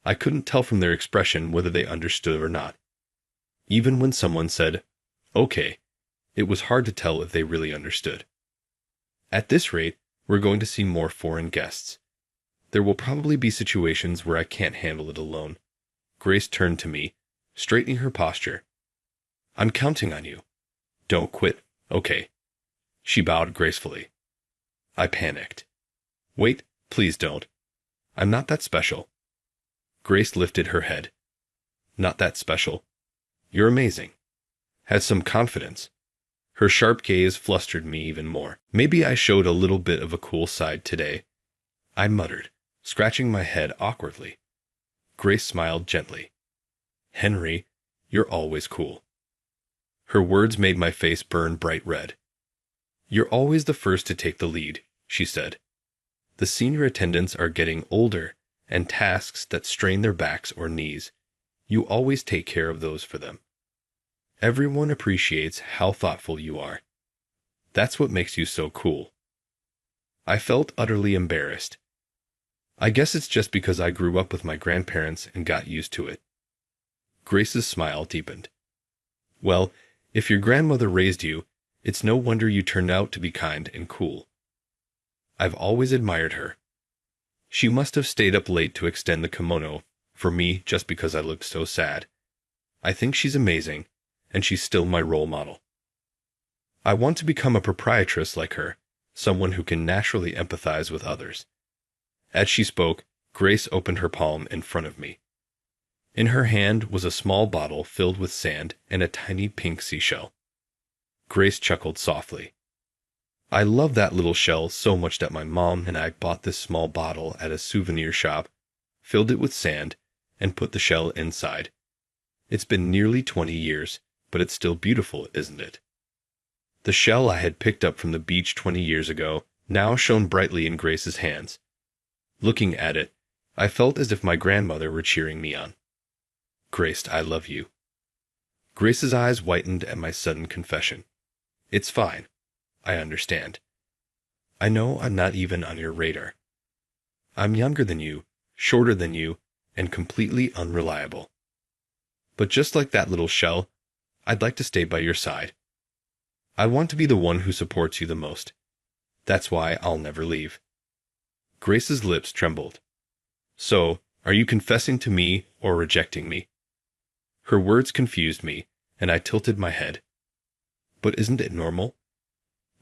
I couldn't tell from their expression whether they understood or not. Even when someone said, "Okay," it was hard to tell if they really understood. At this rate, we're going to see more foreign guests. There will probably be situations where I can't handle it alone. Grace turned to me, straightening her posture. I'm counting on you. Don't quit, okay? She bowed gracefully. I panicked. Wait, please don't. I'm not that special. Grace lifted her head. Not that special. You're amazing. Have some confidence. Her sharp gaze flustered me even more. Maybe I showed a little bit of a cool side today. I muttered, scratching my head awkwardly. Grace smiled gently. Henry, you're always cool. Her words made my face burn bright red. You're always the first to take the lead, she said. The senior attendants are getting older, and tasks that strain their backs or knees, you always take care of those for them. Everyone appreciates how thoughtful you are. That's what makes you so cool. I felt utterly embarrassed. I guess it's just because I grew up with my grandparents and got used to it. Grace's smile deepened. Well, if your grandmother raised you, it's no wonder you turned out to be kind and cool. I've always admired her. She must have stayed up late to extend the kimono for me just because I looked so sad. I think she's amazing, and she's still my role model. I want to become a proprietress like her, someone who can naturally empathize with others. As she spoke, Grace opened her palm in front of me. In her hand was a small bottle filled with sand and a tiny pink seashell. Grace chuckled softly. I love that little shell so much that my mom and I bought this small bottle at a souvenir shop, filled it with sand, and put the shell inside. It's been nearly 20 years, but it's still beautiful, isn't it? The shell I had picked up from the beach 20 years ago now shone brightly in Grace's hands. Looking at it, I felt as if my grandmother were cheering me on. Grace, I love you. Grace's eyes whitened at my sudden confession. It's fine. I understand. I know I'm not even on your radar. I'm younger than you, shorter than you, and completely unreliable. But just like that little shell, I'd like to stay by your side. I want to be the one who supports you the most. That's why I'll never leave. Grace's lips trembled. So, are you confessing to me or rejecting me? Her words confused me, and I tilted my head. But isn't it normal?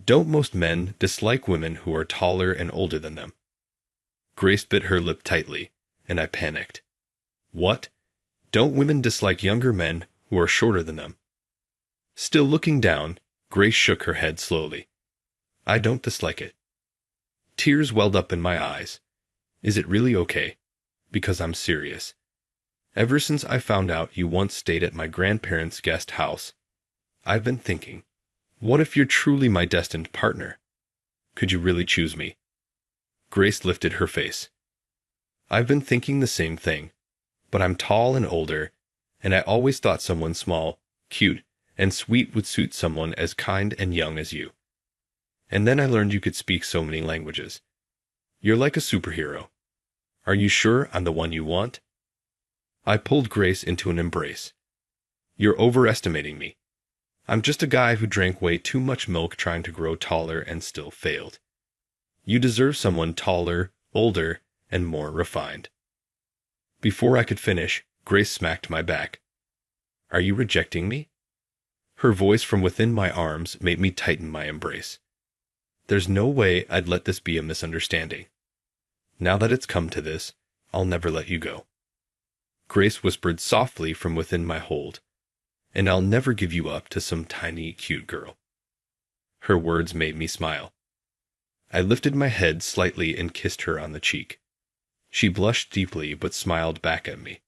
Don't most men dislike women who are taller and older than them? Grace bit her lip tightly, and I panicked. What? Don't women dislike younger men who are shorter than them? Still looking down, Grace shook her head slowly. I don't dislike it. Tears welled up in my eyes. Is it really okay? Because I'm serious. Ever since I found out you once stayed at my grandparents' guest house, I've been thinking, what if you're truly my destined partner? Could you really choose me? Grace lifted her face. I've been thinking the same thing, but I'm tall and older, and I always thought someone small, cute, and sweet would suit someone as kind and young as you. And then I learned you could speak so many languages. You're like a superhero. Are you sure I'm the one you want? I pulled Grace into an embrace. You're overestimating me. I'm just a guy who drank way too much milk trying to grow taller and still failed. You deserve someone taller, older, and more refined. Before I could finish, Grace smacked my back. Are you rejecting me? Her voice from within my arms made me tighten my embrace. There's no way I'd let this be a misunderstanding. Now that it's come to this, I'll never let you go. Grace whispered softly from within my hold, and I'll never give you up to some tiny, cute girl. Her words made me smile. I lifted my head slightly and kissed her on the cheek. She blushed deeply but smiled back at me.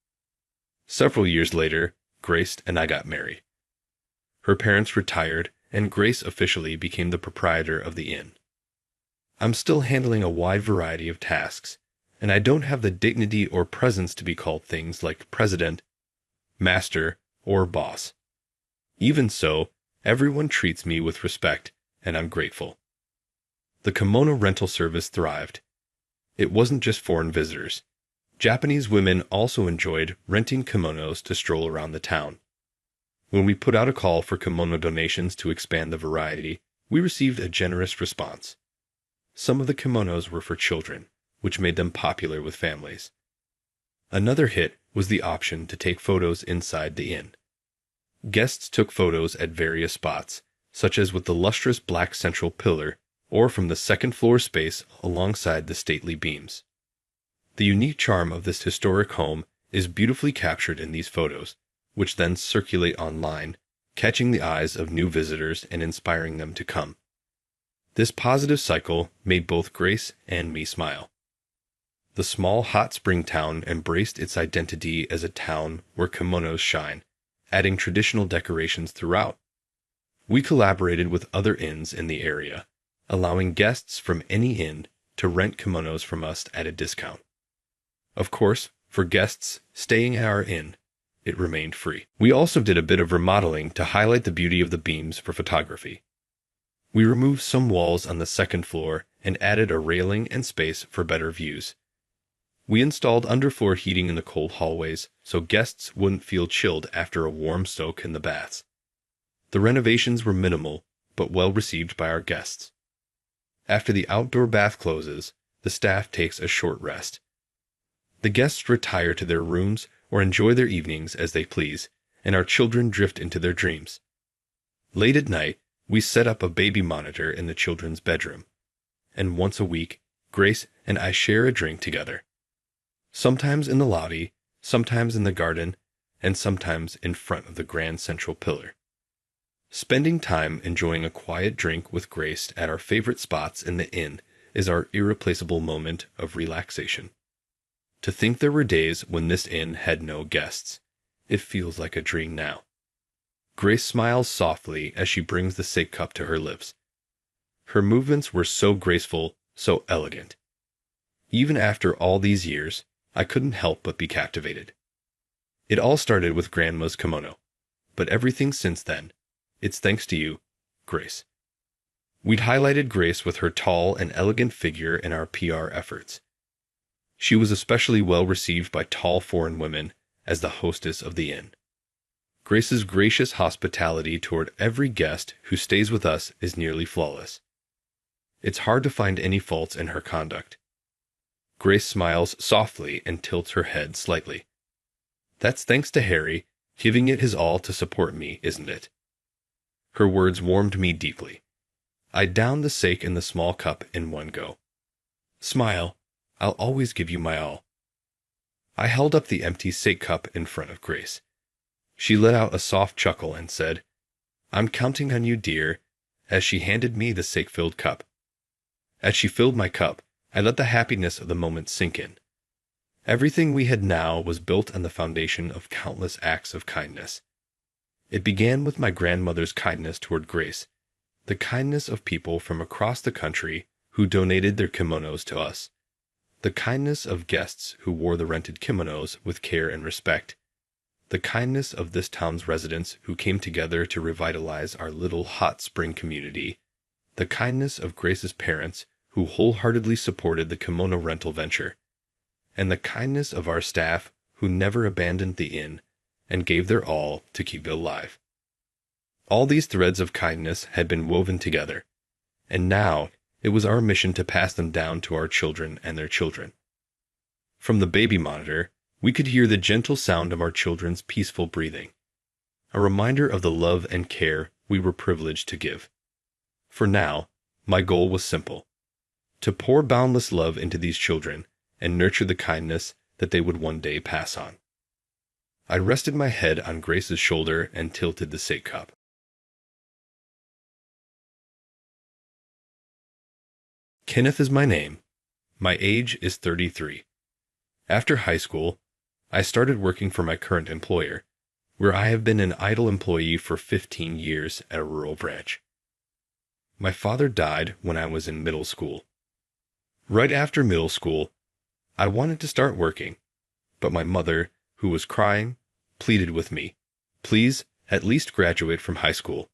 Several years later, Grace and I got married. Her parents retired, and Grace officially became the proprietor of the inn. I'm still handling a wide variety of tasks, and I don't have the dignity or presence to be called things like president, master, or boss. Even so, everyone treats me with respect, and I'm grateful. The kimono rental service thrived. It wasn't just foreign visitors. Japanese women also enjoyed renting kimonos to stroll around the town. When we put out a call for kimono donations to expand the variety, we received a generous response. Some of the kimonos were for children, which made them popular with families. Another hit was the option to take photos inside the inn. Guests took photos at various spots, such as with the lustrous black central pillar, or from the second-floor space alongside the stately beams. The unique charm of this historic home is beautifully captured in these photos, which then circulate online, catching the eyes of new visitors and inspiring them to come. This positive cycle made both Grace and me smile. The small hot spring town embraced its identity as a town where kimonos shine, adding traditional decorations throughout. We collaborated with other inns in the area, allowing guests from any inn to rent kimonos from us at a discount. Of course, for guests staying at our inn, it remained free. We also did a bit of remodeling to highlight the beauty of the beams for photography. We removed some walls on the second floor and added a railing and space for better views. We installed underfloor heating in the cold hallways so guests wouldn't feel chilled after a warm soak in the baths. The renovations were minimal, but well received by our guests. After the outdoor bath closes, the staff takes a short rest. The guests retire to their rooms or enjoy their evenings as they please, and our children drift into their dreams. Late at night, we set up a baby monitor in the children's bedroom, and once a week, Grace and I share a drink together. Sometimes in the lobby, sometimes in the garden, and sometimes in front of the grand central pillar. Spending time enjoying a quiet drink with Grace at our favorite spots in the inn is our irreplaceable moment of relaxation. To think there were days when this inn had no guests, It feels like a dream now. Grace smiles softly as she brings the sake cup to her lips. Her movements were so graceful, so elegant. Even after all these years, I couldn't help but be captivated. It all started with Grandma's kimono, but everything since then, it's thanks to you, Grace. We'd highlighted Grace with her tall and elegant figure in our PR efforts. She was especially well received by tall foreign women as the hostess of the inn. Grace's gracious hospitality toward every guest who stays with us is nearly flawless. It's hard to find any faults in her conduct. Grace smiles softly and tilts her head slightly. That's thanks to Harry, giving it his all to support me, isn't it? Her words warmed me deeply. I downed the sake in the small cup in one go. Smile, I'll always give you my all. I held up the empty sake cup in front of Grace. She let out a soft chuckle and said, I'm counting on you, dear, as she handed me the sake-filled cup. As she filled my cup, I let the happiness of the moment sink in. Everything we had now was built on the foundation of countless acts of kindness. It began with my grandmother's kindness toward Grace, the kindness of people from across the country who donated their kimonos to us, the kindness of guests who wore the rented kimonos with care and respect, the kindness of this town's residents who came together to revitalize our little hot spring community, the kindness of Grace's parents who wholeheartedly supported the kimono rental venture, and the kindness of our staff who never abandoned the inn and gave their all to keep it alive. All these threads of kindness had been woven together, and now it was our mission to pass them down to our children and their children. From the baby monitor, we could hear the gentle sound of our children's peaceful breathing, a reminder of the love and care we were privileged to give. For now, my goal was simple: to pour boundless love into these children and nurture the kindness that they would one day pass on. I rested my head on Grace's shoulder and tilted the sake cup. Kenneth is my name. My age is 33. After high school, I started working for my current employer, where I have been an idle employee for 15 years at a rural branch. My father died when I was in middle school. Right after middle school, I wanted to start working, but my mother, who was crying, pleaded with me, please at least graduate from high school.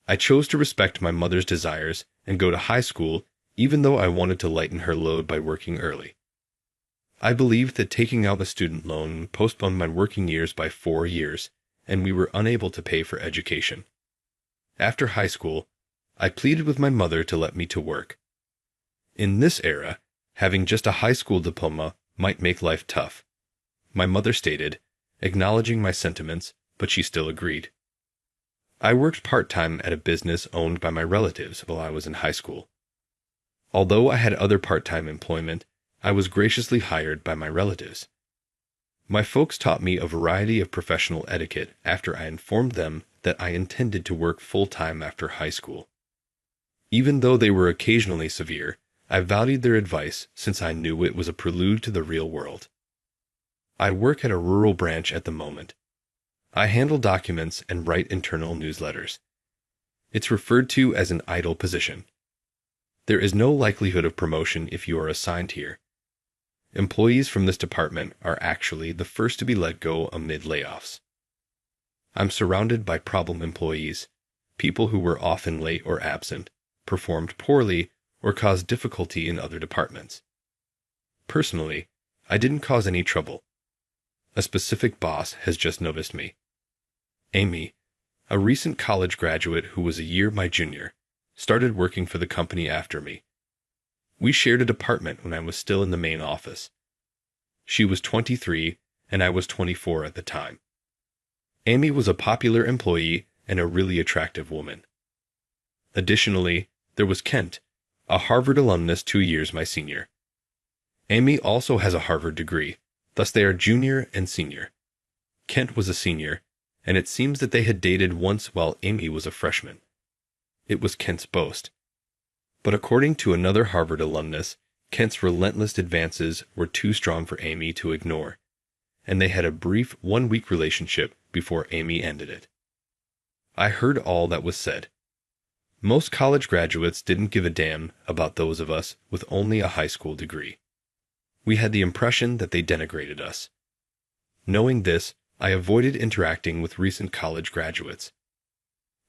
I chose to respect my mother's desires and go to high school even though I wanted to lighten her load by working early. I believed that taking out a student loan postponed my working years by 4 years, and we were unable to pay for education. After high school, I pleaded with my mother to let me to work. In this era, having just a high school diploma might make life tough. My mother stated, acknowledging my sentiments, but she still agreed. I worked part-time at a business owned by my relatives while I was in high school. Although I had other part-time employment, I was graciously hired by my relatives. My folks taught me a variety of professional etiquette after I informed them that I intended to work full-time after high school. Even though they were occasionally severe, I valued their advice since I knew it was a prelude to the real world. I work at a rural branch at the moment. I handle documents and write internal newsletters. It's referred to as an idle position. There is no likelihood of promotion if you are assigned here. Employees from this department are actually the first to be let go amid layoffs. I'm surrounded by problem employees, people who were often late or absent, performed poorly, or caused difficulty in other departments. Personally, I didn't cause any trouble. A specific boss has just noticed me. Amy, a recent college graduate who was a year my junior, started working for the company after me. We shared a department when I was still in the main office. She was 23 and I was 24 at the time. Amy was a popular employee and a really attractive woman. Additionally, there was Kent, a Harvard alumnus 2 years my senior. Amy also has a Harvard degree, thus they are junior and senior. Kent was a senior, and it seems that they had dated once while Amy was a freshman. It was Kent's boast. But according to another Harvard alumnus, Kent's relentless advances were too strong for Amy to ignore, and they had a brief 1-week relationship before Amy ended it. I heard all that was said. Most college graduates didn't give a damn about those of us with only a high school degree. We had the impression that they denigrated us. Knowing this, I avoided interacting with recent college graduates.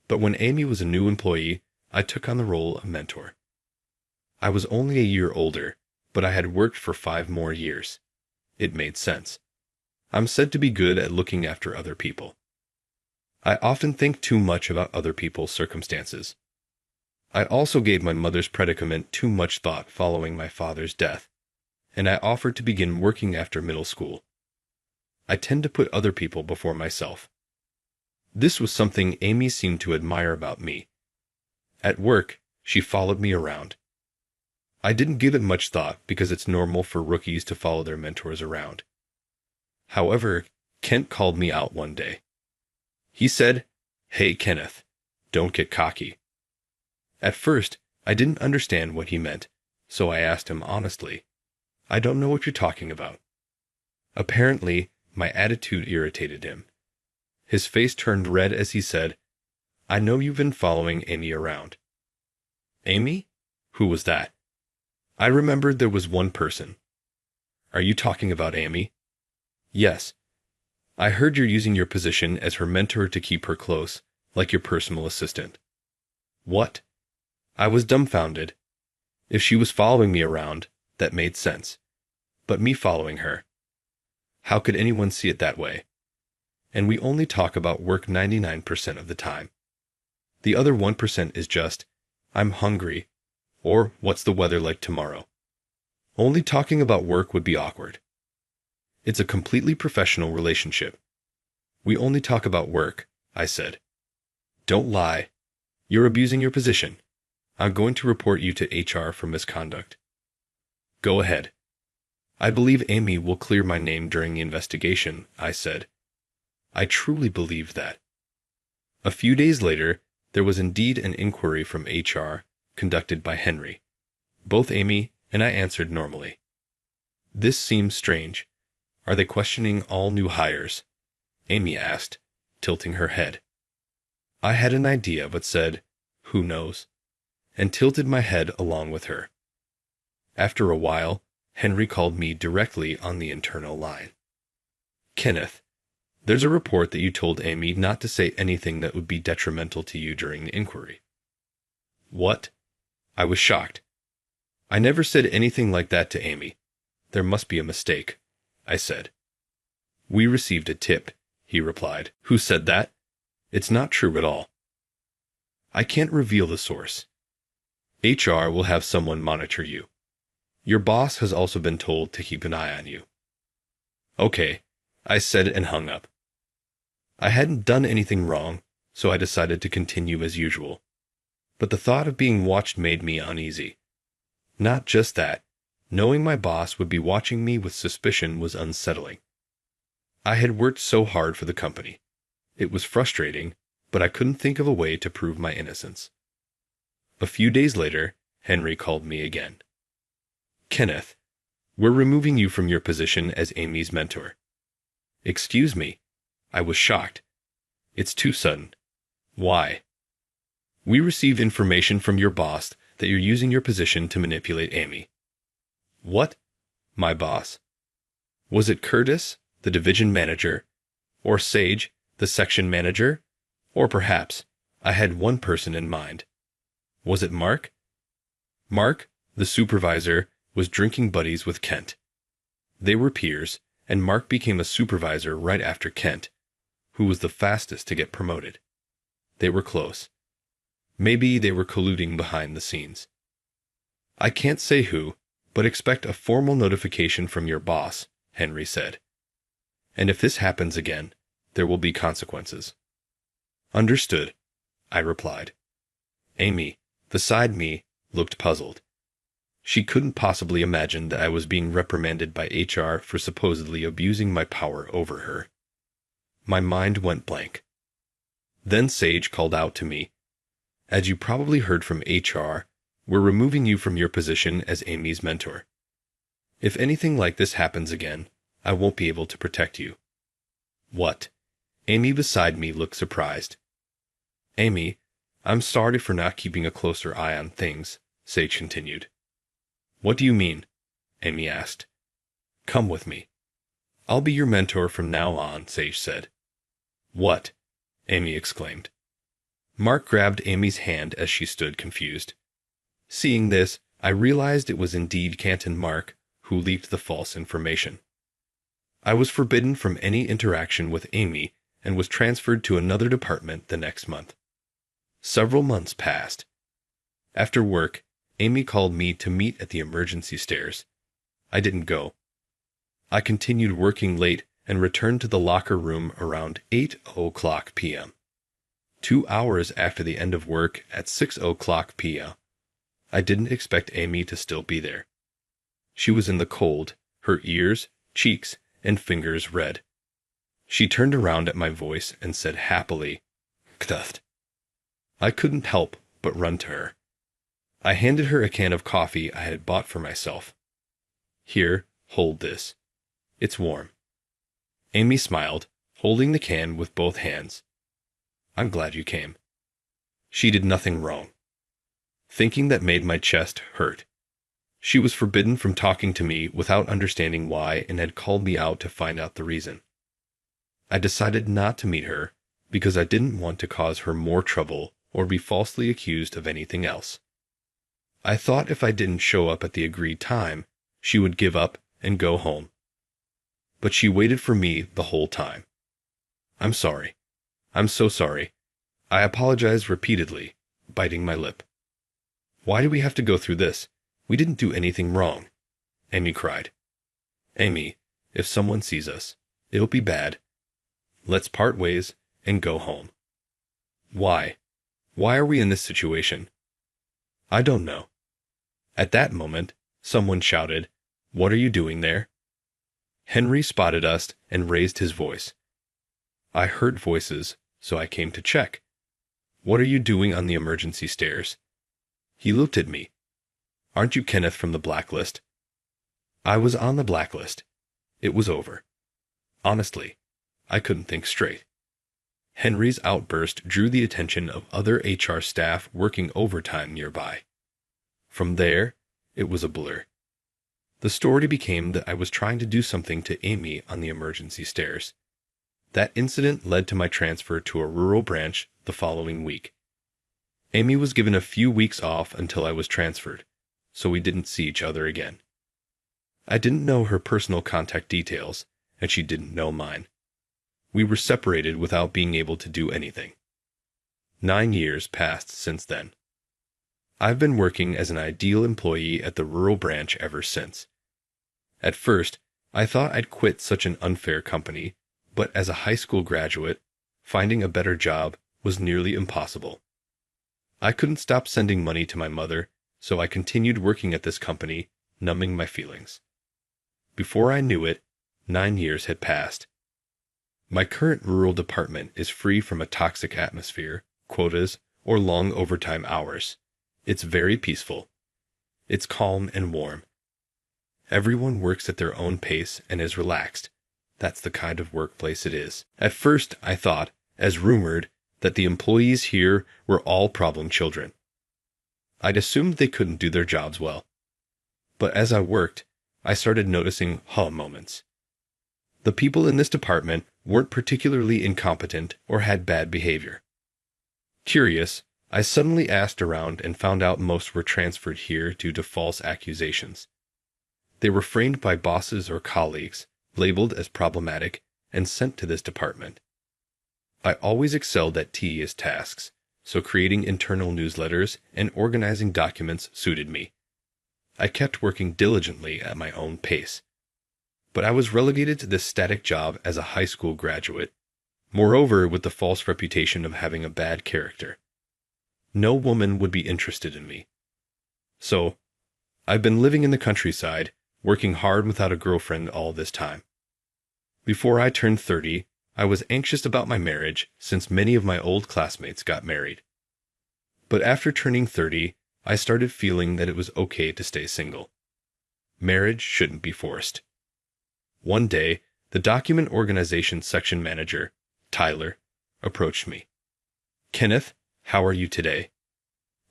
But when Amy was a new employee, I took on the role of mentor. I was only a year older, but I had worked for 5 more years. It made sense. I'm said to be good at looking after other people. I often think too much about other people's circumstances. I also gave my mother's predicament too much thought following my father's death, and I offered to begin working after middle school. I tend to put other people before myself. This was something Amy seemed to admire about me. At work, she followed me around. I didn't give it much thought because it's normal for rookies to follow their mentors around. However, Kent called me out one day. He said, "Hey, Kenneth, don't get cocky." At first, I didn't understand what he meant, so I asked him honestly, "I don't know what you're talking about." Apparently, my attitude irritated him. His face turned red as he said, "I know you've been following Amy around." Amy? Who was that? I remembered there was one person. Are you talking about Amy? Yes. I heard you're using your position as her mentor to keep her close, like your personal assistant. What? I was dumbfounded. If she was following me around, that made sense. But me following her? How could anyone see it that way? And we only talk about work 99% of the time. The other 1% is just, "I'm hungry," or "What's the weather like tomorrow?" Only talking about work would be awkward. It's a completely professional relationship. We only talk about work, I said. Don't lie. You're abusing your position. I'm going to report you to HR for misconduct. Go ahead. I believe Amy will clear my name during the investigation, I said. I truly believed that. A few days later, there was indeed an inquiry from HR conducted by Henry. Both Amy and I answered normally. This seems strange. Are they questioning all new hires? Amy asked, tilting her head. I had an idea but said, who knows, and tilted my head along with her. After a while, Henry called me directly on the internal line. Kenneth, there's a report that you told Amy not to say anything that would be detrimental to you during the inquiry. What? I was shocked. I never said anything like that to Amy. There must be a mistake, I said. We received a tip, he replied. Who said that? It's not true at all. I can't reveal the source. HR will have someone monitor you. Your boss has also been told to keep an eye on you. Okay, I said and hung up. I hadn't done anything wrong, so I decided to continue as usual. But the thought of being watched made me uneasy. Not just that, knowing my boss would be watching me with suspicion was unsettling. I had worked so hard for the company. It was frustrating, but I couldn't think of a way to prove my innocence. A few days later, Henry called me again. Kenneth, we're removing you from your position as Amy's mentor. Excuse me. I was shocked. It's too sudden. Why? We received information from your boss that you're using your position to manipulate Amy. What? My boss? Was it Curtis, the division manager, or Sage, the section manager? Or perhaps I had one person in mind. Was it Mark? Mark, the supervisor, was drinking buddies with Kent. They were peers, and Mark became a supervisor right after Kent, who was the fastest to get promoted. They were close. Maybe they were colluding behind the scenes. I can't say who, but expect a formal notification from your boss, Henry said. And if this happens again, there will be consequences. Understood, I replied. Amy, beside me, looked puzzled. She couldn't possibly imagine that I was being reprimanded by HR for supposedly abusing my power over her. My mind went blank. Then Sage called out to me. As you probably heard from HR, we're removing you from your position as Amy's mentor. If anything like this happens again, I won't be able to protect you. What? Amy beside me looked surprised. Amy, I'm sorry for not keeping a closer eye on things, Sage continued. What do you mean? Amy asked. Come with me. I'll be your mentor from now on, Sage said. What? Amy exclaimed. Mark grabbed Amy's hand as she stood confused. Seeing this, I realized it was indeed Canton Mark who leaked the false information. I was forbidden from any interaction with Amy and was transferred to another department the next month. Several months passed. After work, Amy called me to meet at the emergency stairs. I didn't go. I continued working late and returned to the locker room around 8:00 p.m. 2 hours after the end of work at 6:00 p.m. I didn't expect Amy to still be there. She was in the cold, her ears, cheeks, and fingers red. She turned around at my voice and said happily, "Ktuft." I couldn't help but run to her. I handed her a can of coffee I had bought for myself. Here, hold this. It's warm. Amy smiled, holding the can with both hands. I'm glad you came. She did nothing wrong. Thinking that made my chest hurt. She was forbidden from talking to me without understanding why and had called me out to find out the reason. I decided not to meet her because I didn't want to cause her more trouble or be falsely accused of anything else. I thought if I didn't show up at the agreed time, she would give up and go home. But she waited for me the whole time. I'm sorry. I'm so sorry. I apologized repeatedly, biting my lip. Why do we have to go through this? We didn't do anything wrong. Amy cried. Amy, if someone sees us, it'll be bad. Let's part ways and go home. Why? Why are we in this situation? I don't know. At that moment, someone shouted, "What are you doing there?" Henry spotted us and raised his voice. I heard voices, so I came to check. What are you doing on the emergency stairs? He looked at me. Aren't you Kenneth from the blacklist? I was on the blacklist. It was over. Honestly, I couldn't think straight. Henry's outburst drew the attention of other HR staff working overtime nearby. From there, it was a blur. The story became that I was trying to do something to Amy on the emergency stairs. That incident led to my transfer to a rural branch the following week. Amy was given a few weeks off until I was transferred, so we didn't see each other again. I didn't know her personal contact details, and she didn't know mine. We were separated without being able to do anything. 9 years passed since then. I've been working as an ideal employee at the rural branch ever since. At first, I thought I'd quit such an unfair company, but as a high school graduate, finding a better job was nearly impossible. I couldn't stop sending money to my mother, so I continued working at this company, numbing my feelings. Before I knew it, 9 years had passed. My current rural department is free from a toxic atmosphere, quotas, or long overtime hours. It's very peaceful. It's calm and warm. Everyone works at their own pace and is relaxed. That's the kind of workplace it is. At first, I thought, as rumored, that the employees here were all problem children. I'd assumed they couldn't do their jobs well. But as I worked, I started noticing moments. The people in this department weren't particularly incompetent or had bad behavior. Curious, I suddenly asked around and found out most were transferred here due to false accusations. They were framed by bosses or colleagues, labeled as problematic, and sent to this department. I always excelled at tedious tasks, so creating internal newsletters and organizing documents suited me. I kept working diligently at my own pace. But I was relegated to this static job as a high school graduate, moreover with the false reputation of having a bad character. No woman would be interested in me. So, I've been living in the countryside, working hard without a girlfriend all this time. Before I turned 30, I was anxious about my marriage since many of my old classmates got married. But after turning 30, I started feeling that it was okay to stay single. Marriage shouldn't be forced. One day, the document organization section manager, Tyler, approached me. "Kenneth, how are you today?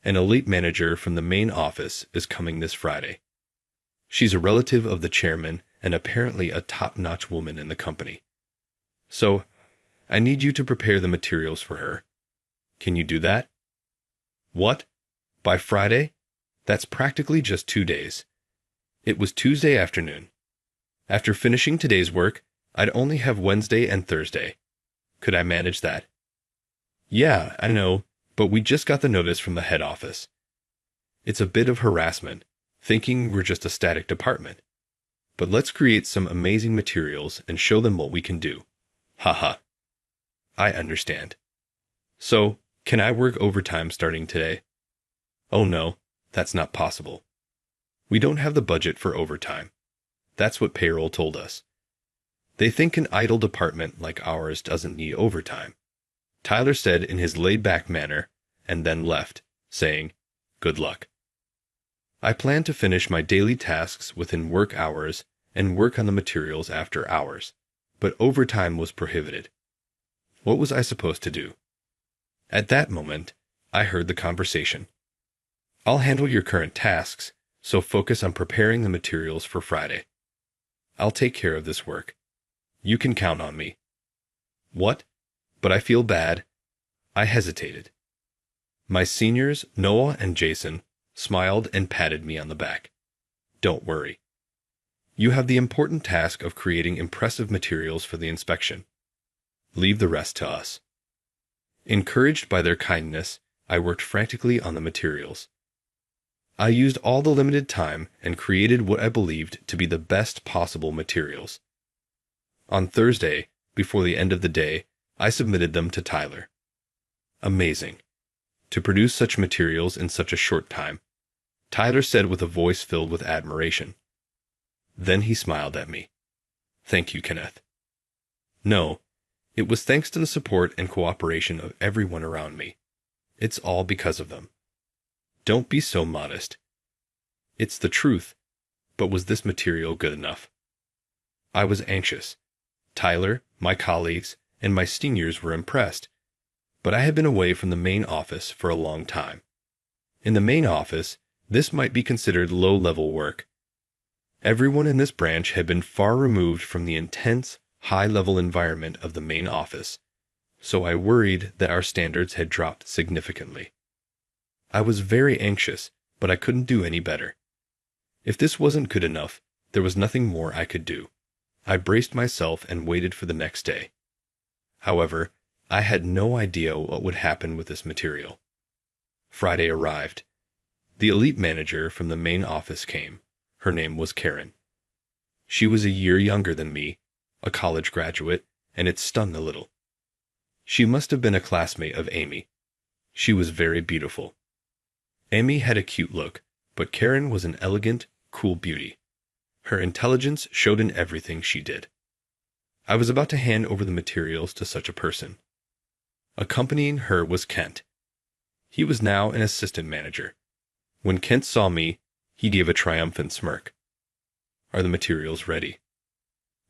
An elite manager from the main office is coming this Friday. She's a relative of the chairman and apparently a top-notch woman in the company. So, I need you to prepare the materials for her. Can you do that?" "What? By Friday? That's practically just 2 days." It was Tuesday afternoon. After finishing today's work, I'd only have Wednesday and Thursday. Could I manage that? "Yeah, I know, but we just got the notice from the head office. It's a bit of harassment, thinking we're just a static department. But let's create some amazing materials and show them what we can do. Haha. I understand. So, can I work overtime starting today?" "Oh no, that's not possible. We don't have the budget for overtime. That's what payroll told us. They think an idle department like ours doesn't need overtime," Tyler said in his laid-back manner, and then left, saying, "Good luck." I planned to finish my daily tasks within work hours and work on the materials after hours, but overtime was prohibited. What was I supposed to do? At that moment, I heard the conversation. "I'll handle your current tasks, so focus on preparing the materials for Friday. I'll take care of this work. You can count on me." "What? But I feel bad." I hesitated. My seniors, Noah and Jason, smiled and patted me on the back. "Don't worry. You have the important task of creating impressive materials for the inspection. Leave the rest to us." Encouraged by their kindness, I worked frantically on the materials. I used all the limited time and created what I believed to be the best possible materials. On Thursday, before the end of the day, I submitted them to Tyler. Amazing. To produce such materials in such a short time, Tyler said with a voice filled with admiration. Then he smiled at me. "Thank you, Kenneth." No, it was thanks to the support and cooperation of everyone around me. It's all because of them. Don't be so modest. It's the truth, but was this material good enough? I was anxious. Tyler, my colleagues, and my seniors were impressed, but I had been away from the main office for a long time. In the main office, this might be considered low-level work. Everyone in this branch had been far removed from the intense, high-level environment of the main office, so I worried that our standards had dropped significantly. I was very anxious, but I couldn't do any better. If this wasn't good enough, there was nothing more I could do. I braced myself and waited for the next day. However, I had no idea what would happen with this material. Friday arrived. The elite manager from the main office came. Her name was Karen. She was a year younger than me, a college graduate, and it stung a little. She must have been a classmate of Amy. She was very beautiful. Amy had a cute look, but Karen was an elegant, cool beauty. Her intelligence showed in everything she did. I was about to hand over the materials to such a person. Accompanying her was Kent. He was now an assistant manager. When Kent saw me, he gave a triumphant smirk. "Are the materials ready?"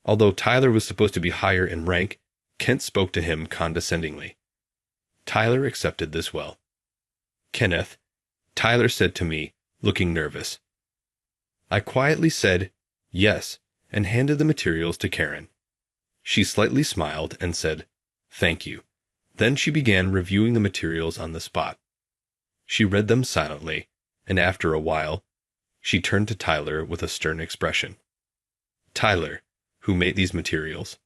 Although Tyler was supposed to be higher in rank, Kent spoke to him condescendingly. Tyler accepted this well. "Kenneth," Tyler said to me, looking nervous. I quietly said, "Yes," and handed the materials to Karen. She slightly smiled and said, "Thank you." Then she began reviewing the materials on the spot. She read them silently, and after a while, she turned to Tyler with a stern expression. Tyler, who made these materials?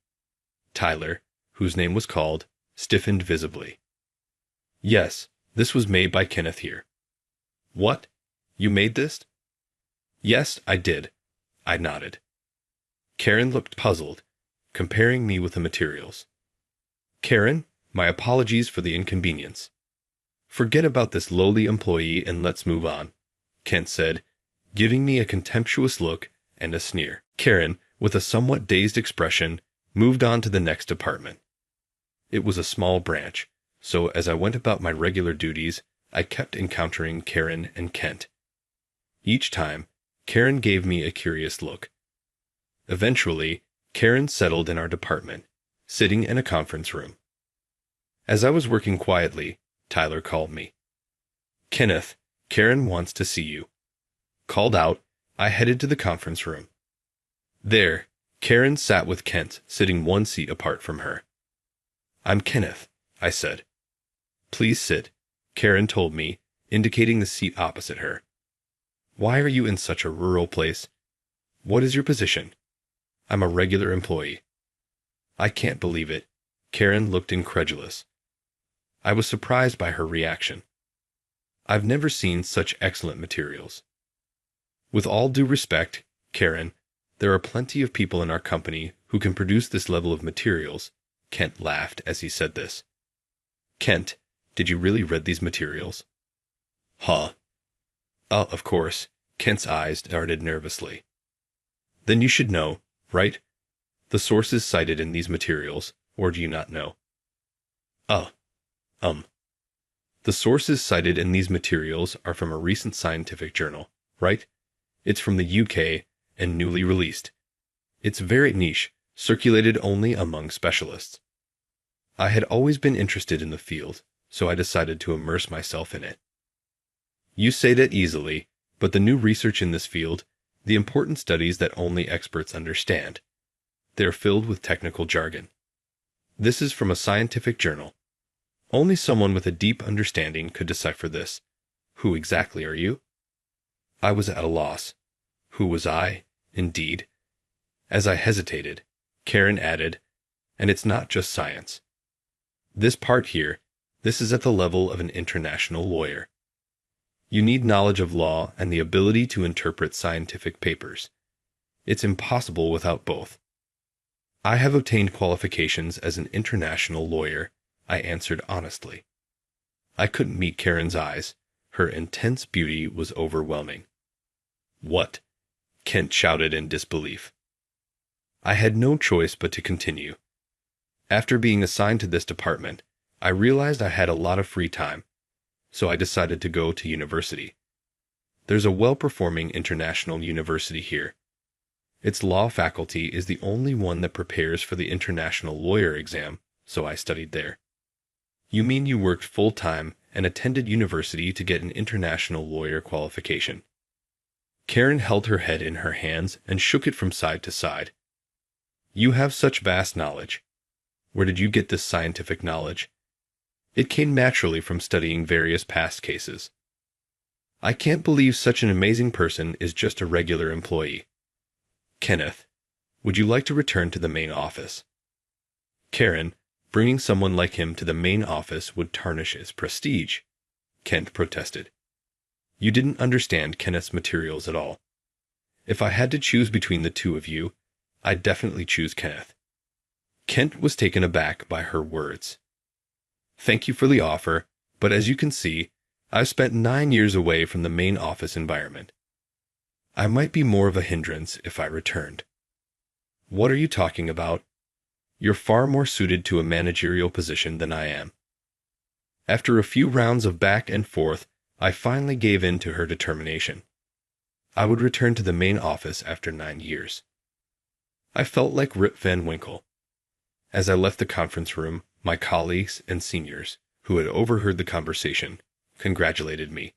Tyler, whose name was called, stiffened visibly. "Yes, this was made by Kenneth here." "What? You made this?" "Yes, I did." I nodded. Karen looked puzzled, comparing me with the materials. "Karen, my apologies for the inconvenience. Forget about this lowly employee and let's move on," Kent said, giving me a contemptuous look and a sneer. Karen, with a somewhat dazed expression, moved on to the next department. It was a small branch, so as I went about my regular duties, I kept encountering Karen and Kent. Each time, Karen gave me a curious look. Eventually, Karen settled in our department, sitting in a conference room. As I was working quietly, Tyler called me. "Kenneth, Karen wants to see you." Called out, I headed to the conference room. There, Karen sat with Kent sitting one seat apart from her. "I'm Kenneth," I said. "Please sit," Karen told me, indicating the seat opposite her. "Why are you in such a rural place? What is your position?" "I'm a regular employee." "I can't believe it." Karen looked incredulous. I was surprised by her reaction. I've never seen such excellent materials. "With all due respect, Karen, there are plenty of people in our company who can produce this level of materials," Kent laughed as he said this. "Kent, did you really read these materials?" "Huh." "Oh, of course." Kent's eyes darted nervously. "Then you should know, right? The sources cited in these materials, or do you not know?" The sources cited in these materials are from a recent scientific journal, right? It's from the UK and newly released. It's very niche, circulated only among specialists. I had always been interested in the field, so I decided to immerse myself in it. You say that easily, but the new research in this field, the important studies that only experts understand, they're filled with technical jargon. This is from a scientific journal. Only someone with a deep understanding could decipher this. Who exactly are you? I was at a loss. Who was I, indeed? As I hesitated, Karen added, "And it's not just science. This part here, this is at the level of an international lawyer. You need knowledge of law and the ability to interpret scientific papers. It's impossible without both." "I have obtained qualifications as an international lawyer," I answered honestly. I couldn't meet Karen's eyes. Her intense beauty was overwhelming. "What?" Kent shouted in disbelief. I had no choice but to continue. After being assigned to this department, I realized I had a lot of free time, so I decided to go to university. There's a well-performing international university here. Its law faculty is the only one that prepares for the international lawyer exam, so I studied there. "You mean you worked full-time and attended university to get an international lawyer qualification?" Karen held her head in her hands and shook it from side to side. "You have such vast knowledge. Where did you get this scientific knowledge?" "It came naturally from studying various past cases." "I can't believe such an amazing person is just a regular employee." "Kenneth, would you like to return to the main office?" "Karen, bringing someone like him to the main office would tarnish his prestige," Kent protested. "You didn't understand Kenneth's materials at all. If I had to choose between the two of you, I'd definitely choose Kenneth." Kent was taken aback by her words. "Thank you for the offer, but as you can see, I've spent 9 years away from the main office environment. I might be more of a hindrance if I returned." "What are you talking about? You're far more suited to a managerial position than I am." After a few rounds of back and forth, I finally gave in to her determination. I would return to the main office after 9 years. I felt like Rip Van Winkle. As I left the conference room, my colleagues and seniors, who had overheard the conversation, congratulated me.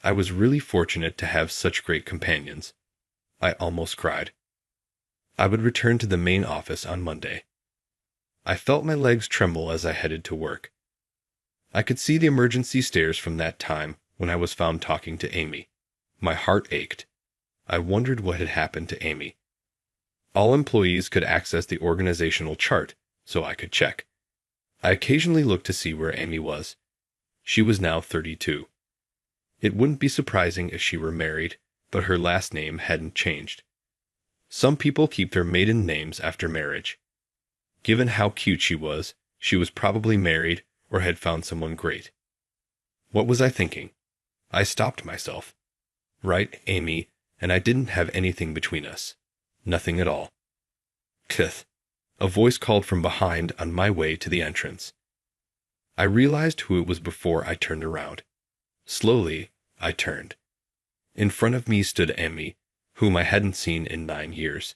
I was really fortunate to have such great companions. I almost cried. I would return to the main office on Monday. I felt my legs tremble as I headed to work. I could see the emergency stairs from that time when I was found talking to Amy. My heart ached. I wondered what had happened to Amy. All employees could access the organizational chart, so I could check. I occasionally looked to see where Amy was. She was now 32. It wouldn't be surprising if she were married, but her last name hadn't changed. Some people keep their maiden names after marriage. Given how cute she was probably married or had found someone great. What was I thinking? I stopped myself. Right, Amy, and I didn't have anything between us. Nothing at all. "Kith," a voice called from behind on my way to the entrance. I realized who it was before I turned around. Slowly, I turned. In front of me stood Amy, whom I hadn't seen in 9 years.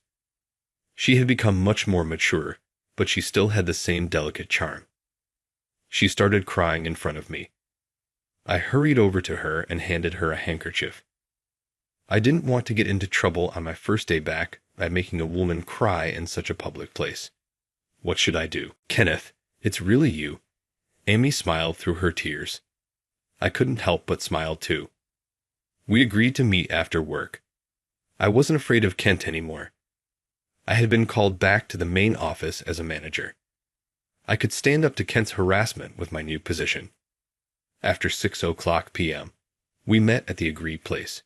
She had become much more mature, but she still had the same delicate charm. She started crying in front of me. I hurried over to her and handed her a handkerchief. I didn't want to get into trouble on my first day back by making a woman cry in such a public place. What should I do? Kenneth, it's really you. Amy smiled through her tears. I couldn't help but smile too. We agreed to meet after work. I wasn't afraid of Kent anymore. I had been called back to the main office as a manager. I could stand up to Kent's harassment with my new position. After 6:00 p.m., we met at the agreed place.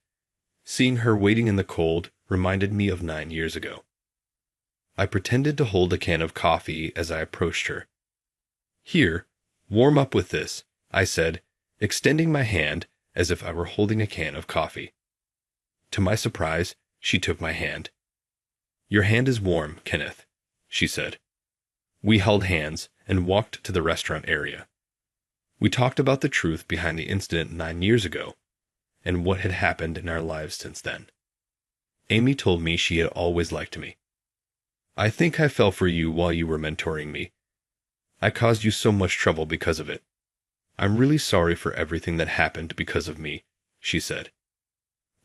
Seeing her waiting in the cold reminded me of 9 years ago. I pretended to hold a can of coffee as I approached her. "Here, warm up with this," I said, extending my hand as if I were holding a can of coffee. To my surprise, she took my hand. "Your hand is warm, Kenneth," she said. We held hands and walked to the restaurant area. We talked about the truth behind the incident 9 years ago and what had happened in our lives since then. Amy told me she had always liked me. "I think I fell for you while you were mentoring me. I caused you so much trouble because of it. I'm really sorry for everything that happened because of me," she said.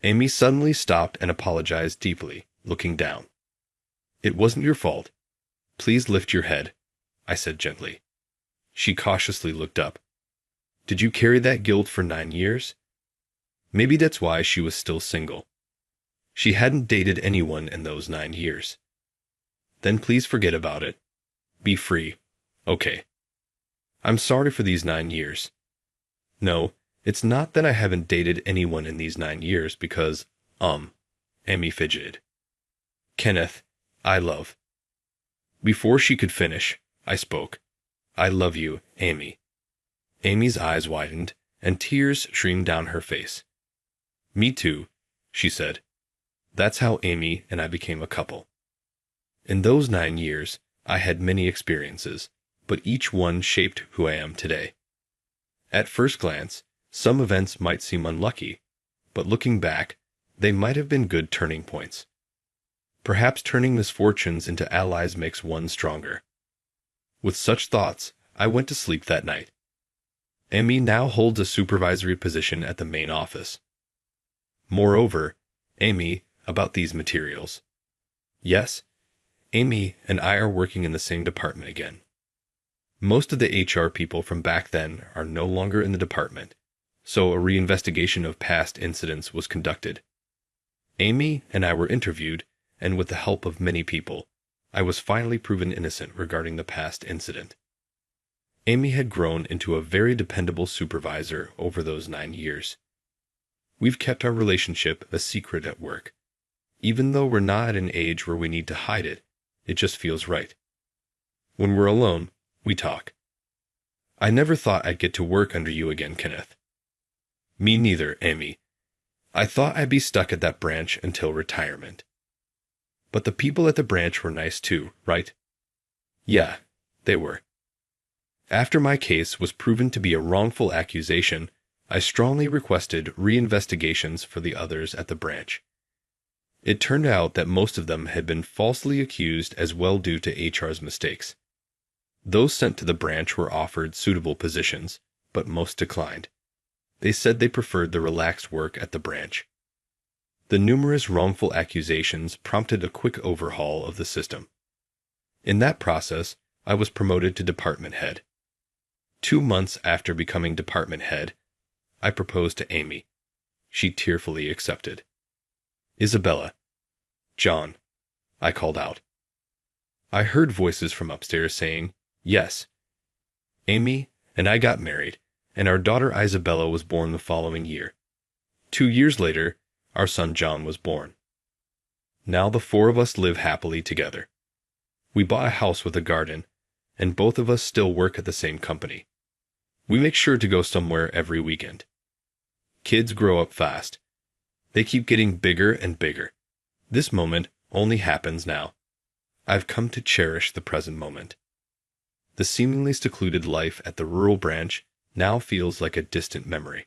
Amy suddenly stopped and apologized deeply, looking down. "It wasn't your fault. Please lift your head," I said gently. She cautiously looked up. "Did you carry that guilt for 9 years?" Maybe that's why she was still single. She hadn't dated anyone in those 9 years. "Then please forget about it. Be free. Okay. I'm sorry for these 9 years. No, it's not that I haven't dated anyone in these 9 years because, Amy fidgeted. "Kenneth, I love." Before she could finish, I spoke. "I love you, Amy." Amy's eyes widened, and tears streamed down her face. "Me too," she said. That's how Amy and I became a couple. In those 9 years, I had many experiences, but each one shaped who I am today. At first glance, some events might seem unlucky, but looking back, they might have been good turning points. Perhaps turning misfortunes into allies makes one stronger. With such thoughts, I went to sleep that night. Amy now holds a supervisory position at the main office. Moreover, Amy, about these materials. Yes, Amy and I are working in the same department again. Most of the HR people from back then are no longer in the department, so a reinvestigation of past incidents was conducted. Amy and I were interviewed, and with the help of many people, I was finally proven innocent regarding the past incident. Amy had grown into a very dependable supervisor over those 9 years. We've kept our relationship a secret at work. Even though we're not at an age where we need to hide it, it just feels right. When we're alone, we talk. "I never thought I'd get to work under you again, Kenneth." "Me neither, Amy. I thought I'd be stuck at that branch until retirement." "But the people at the branch were nice too, right?" "Yeah, they were." After my case was proven to be a wrongful accusation, I strongly requested reinvestigations for the others at the branch. It turned out that most of them had been falsely accused as well due to HR's mistakes. Those sent to the branch were offered suitable positions, but most declined. They said they preferred the relaxed work at the branch. The numerous wrongful accusations prompted a quick overhaul of the system. In that process, I was promoted to department head. 2 months after becoming department head, I proposed to Amy. She tearfully accepted. "Isabella." "John," I called out. I heard voices from upstairs saying, "Yes." Amy and I got married, and our daughter Isabella was born the following year. 2 years later, our son John was born. Now the 4 of us live happily together. We bought a house with a garden, and both of us still work at the same company. We make sure to go somewhere every weekend. Kids grow up fast. They keep getting bigger and bigger. This moment only happens now. I've come to cherish the present moment. The seemingly secluded life at the rural branch now feels like a distant memory.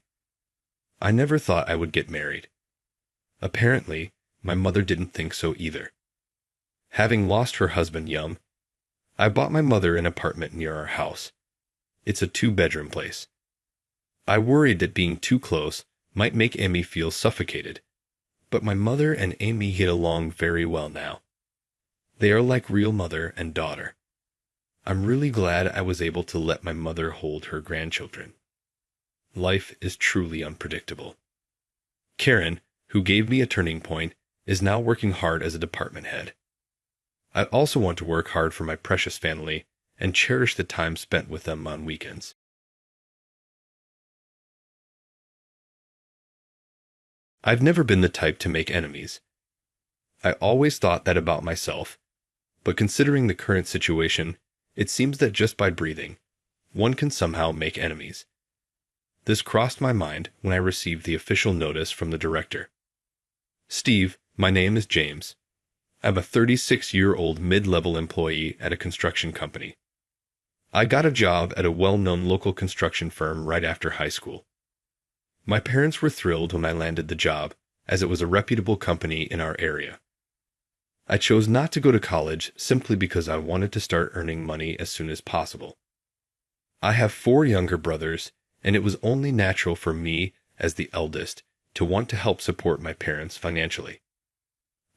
I never thought I would get married. Apparently, my mother didn't think so either. Having lost her husband Yum, I bought my mother an apartment near our house. It's a 2-bedroom place. I worried that being too close might make Amy feel suffocated, but my mother and Amy get along very well now. They are like real mother and daughter. I'm really glad I was able to let my mother hold her grandchildren. Life is truly unpredictable. Karen, who gave me a turning point, is now working hard as a department head. I also want to work hard for my precious family and cherish the time spent with them on weekends. I've never been the type to make enemies. I always thought that about myself, but considering the current situation, it seems that just by breathing, one can somehow make enemies. This crossed my mind when I received the official notice from the director. Steve, my name is James. I'm a 36-year-old mid-level employee at a construction company. I got a job at a well-known local construction firm right after high school. My parents were thrilled when I landed the job, as it was a reputable company in our area. I chose not to go to college simply because I wanted to start earning money as soon as possible. I have 4 younger brothers, and it was only natural for me, as the eldest, to want to help support my parents financially.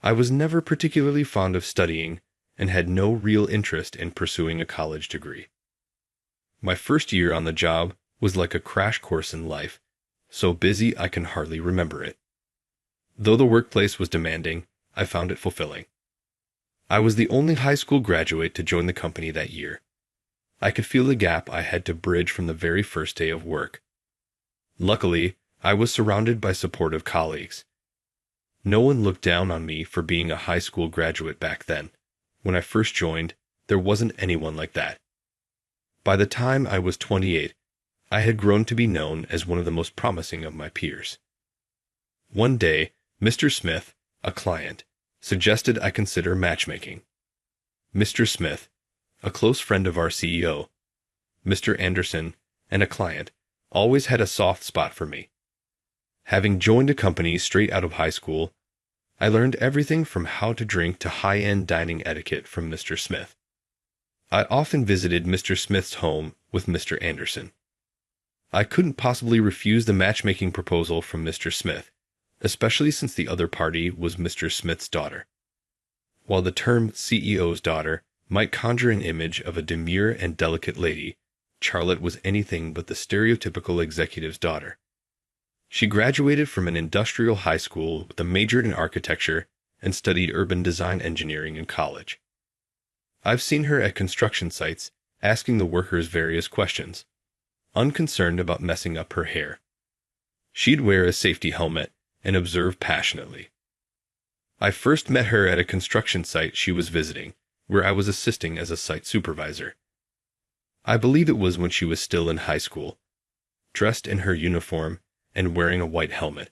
I was never particularly fond of studying and had no real interest in pursuing a college degree. My first year on the job was like a crash course in life, so busy I can hardly remember it. Though the workplace was demanding, I found it fulfilling. I was the only high school graduate to join the company that year. I could feel the gap I had to bridge from the very first day of work. Luckily, I was surrounded by supportive colleagues. No one looked down on me for being a high school graduate back then. When I first joined, there wasn't anyone like that. By the time I was 28, I had grown to be known as one of the most promising of my peers. One day, Mr. Smith, a client, suggested I consider matchmaking. Mr. Smith, a close friend of our CEO, Mr. Anderson, and a client, always had a soft spot for me. Having joined a company straight out of high school, I learned everything from how to drink to high-end dining etiquette from Mr. Smith. I often visited Mr. Smith's home with Mr. Anderson. I couldn't possibly refuse the matchmaking proposal from Mr. Smith, especially since the other party was Mr. Smith's daughter. While the term CEO's daughter might conjure an image of a demure and delicate lady, Charlotte was anything but the stereotypical executive's daughter. She graduated from an industrial high school with a major in architecture and studied urban design engineering in college. I've seen her at construction sites asking the workers various questions, unconcerned about messing up her hair. She'd wear a safety helmet and observe passionately. I first met her at a construction site she was visiting, where I was assisting as a site supervisor. I believe it was when she was still in high school, dressed in her uniform and wearing a white helmet.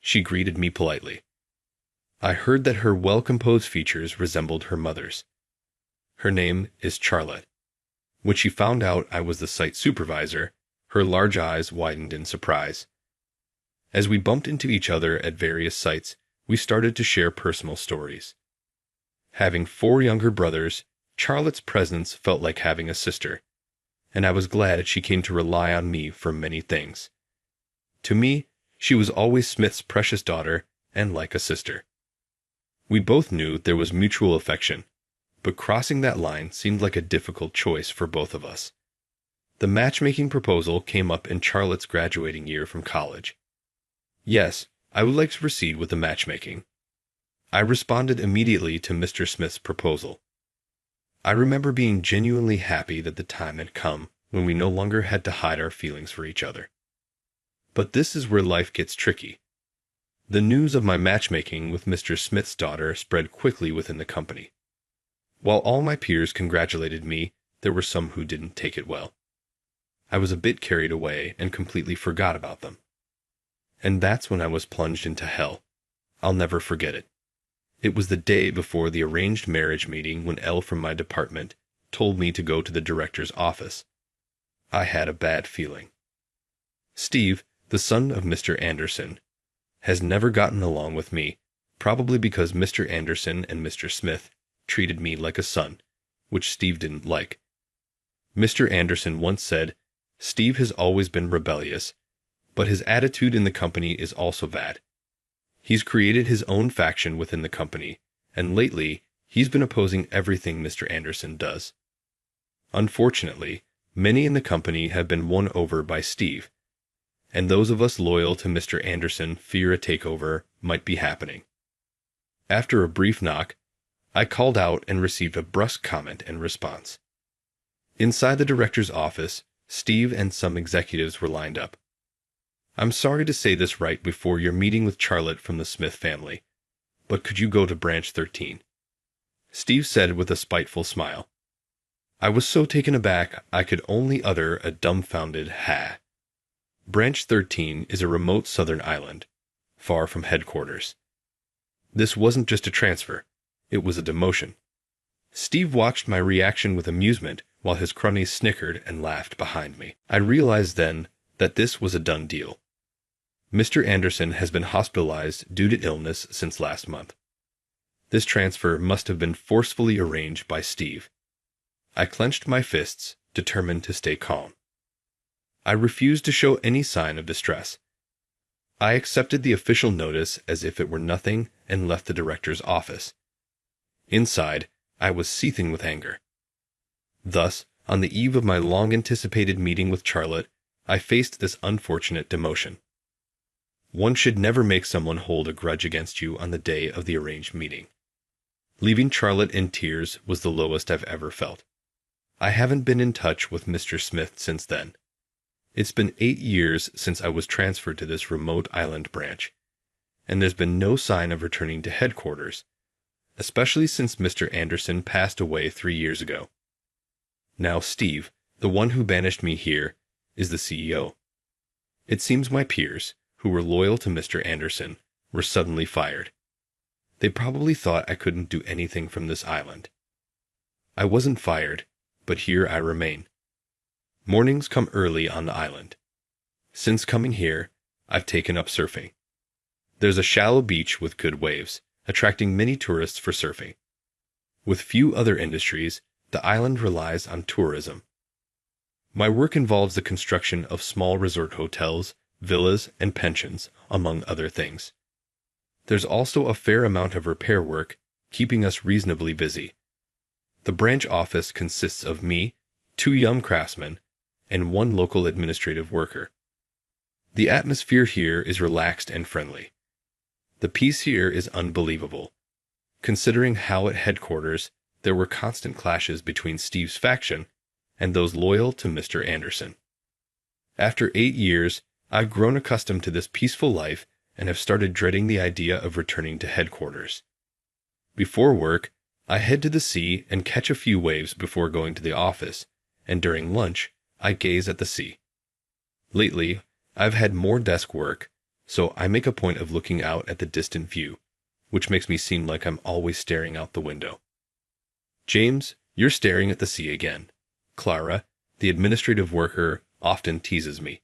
She greeted me politely. I heard that her well-composed features resembled her mother's. Her name is Charlotte. When she found out I was the site supervisor, her large eyes widened in surprise. As we bumped into each other at various sites, we started to share personal stories. Having 4 younger brothers, Charlotte's presence felt like having a sister, and I was glad she came to rely on me for many things. To me, she was always Smith's precious daughter and like a sister. We both knew there was mutual affection, but crossing that line seemed like a difficult choice for both of us. The matchmaking proposal came up in Charlotte's graduating year from college. Yes, I would like to proceed with the matchmaking. I responded immediately to Mr. Smith's proposal. I remember being genuinely happy that the time had come when we no longer had to hide our feelings for each other. But this is where life gets tricky. The news of my matchmaking with Mr. Smith's daughter spread quickly within the company. While all my peers congratulated me, there were some who didn't take it well. I was a bit carried away and completely forgot about them. And that's when I was plunged into hell. I'll never forget it. It was the day before the arranged marriage meeting when Elle from my department told me to go to the director's office. I had a bad feeling. Steve, the son of Mr. Anderson, has never gotten along with me, probably because Mr. Anderson and Mr. Smith treated me like a son, which Steve didn't like. Mr. Anderson once said, "Steve has always been rebellious, but his attitude in the company is also bad. He's created his own faction within the company, and lately, he's been opposing everything Mr. Anderson does. Unfortunately, many in the company have been won over by Steve, and those of us loyal to Mr. Anderson fear a takeover might be happening." After a brief knock, I called out and received a brusque comment in response. Inside the director's office, Steve and some executives were lined up. "I'm sorry to say this right before your meeting with Charlotte from the Smith family, but could you go to branch 13? Steve said with a spiteful smile. I was so taken aback I could only utter a dumbfounded "ha." Branch 13 is a remote southern island, far from headquarters. This wasn't just a transfer, it was a demotion. Steve watched my reaction with amusement while his cronies snickered and laughed behind me. I realized then that this was a done deal. Mr. Anderson has been hospitalized due to illness since last month. This transfer must have been forcefully arranged by Steve. I clenched my fists, determined to stay calm. I refused to show any sign of distress. I accepted the official notice as if it were nothing and left the director's office. Inside, I was seething with anger. Thus, on the eve of my long-anticipated meeting with Charlotte, I faced this unfortunate demotion. One should never make someone hold a grudge against you on the day of the arranged meeting. Leaving Charlotte in tears was the lowest I've ever felt. I haven't been in touch with Mr. Smith since then. It's been 8 years since I was transferred to this remote island branch, and there's been no sign of returning to headquarters, especially since Mr. Anderson passed away 3 years ago. Now Steve, the one who banished me here, is the CEO. It seems my peers, who were loyal to Mr. Anderson, were suddenly fired. They probably thought I couldn't do anything from this island. I wasn't fired, but here I remain. Mornings come early on the island. Since coming here, I've taken up surfing. There's a shallow beach with good waves, attracting many tourists for surfing. With few other industries, the island relies on tourism. My work involves the construction of small resort hotels, villas, and pensions, among other things. There's also a fair amount of repair work, keeping us reasonably busy. The branch office consists of me, 2 young craftsmen, and 1 local administrative worker. The atmosphere here is relaxed and friendly. The peace here is unbelievable, considering how at headquarters there were constant clashes between Steve's faction and those loyal to Mr. Anderson. After 8 years, I've grown accustomed to this peaceful life and have started dreading the idea of returning to headquarters. Before work, I head to the sea and catch a few waves before going to the office, and during lunch, I gaze at the sea. Lately, I've had more desk work, so I make a point of looking out at the distant view, which makes me seem like I'm always staring out the window. James, you're staring at the sea again. Clara, the administrative worker, often teases me.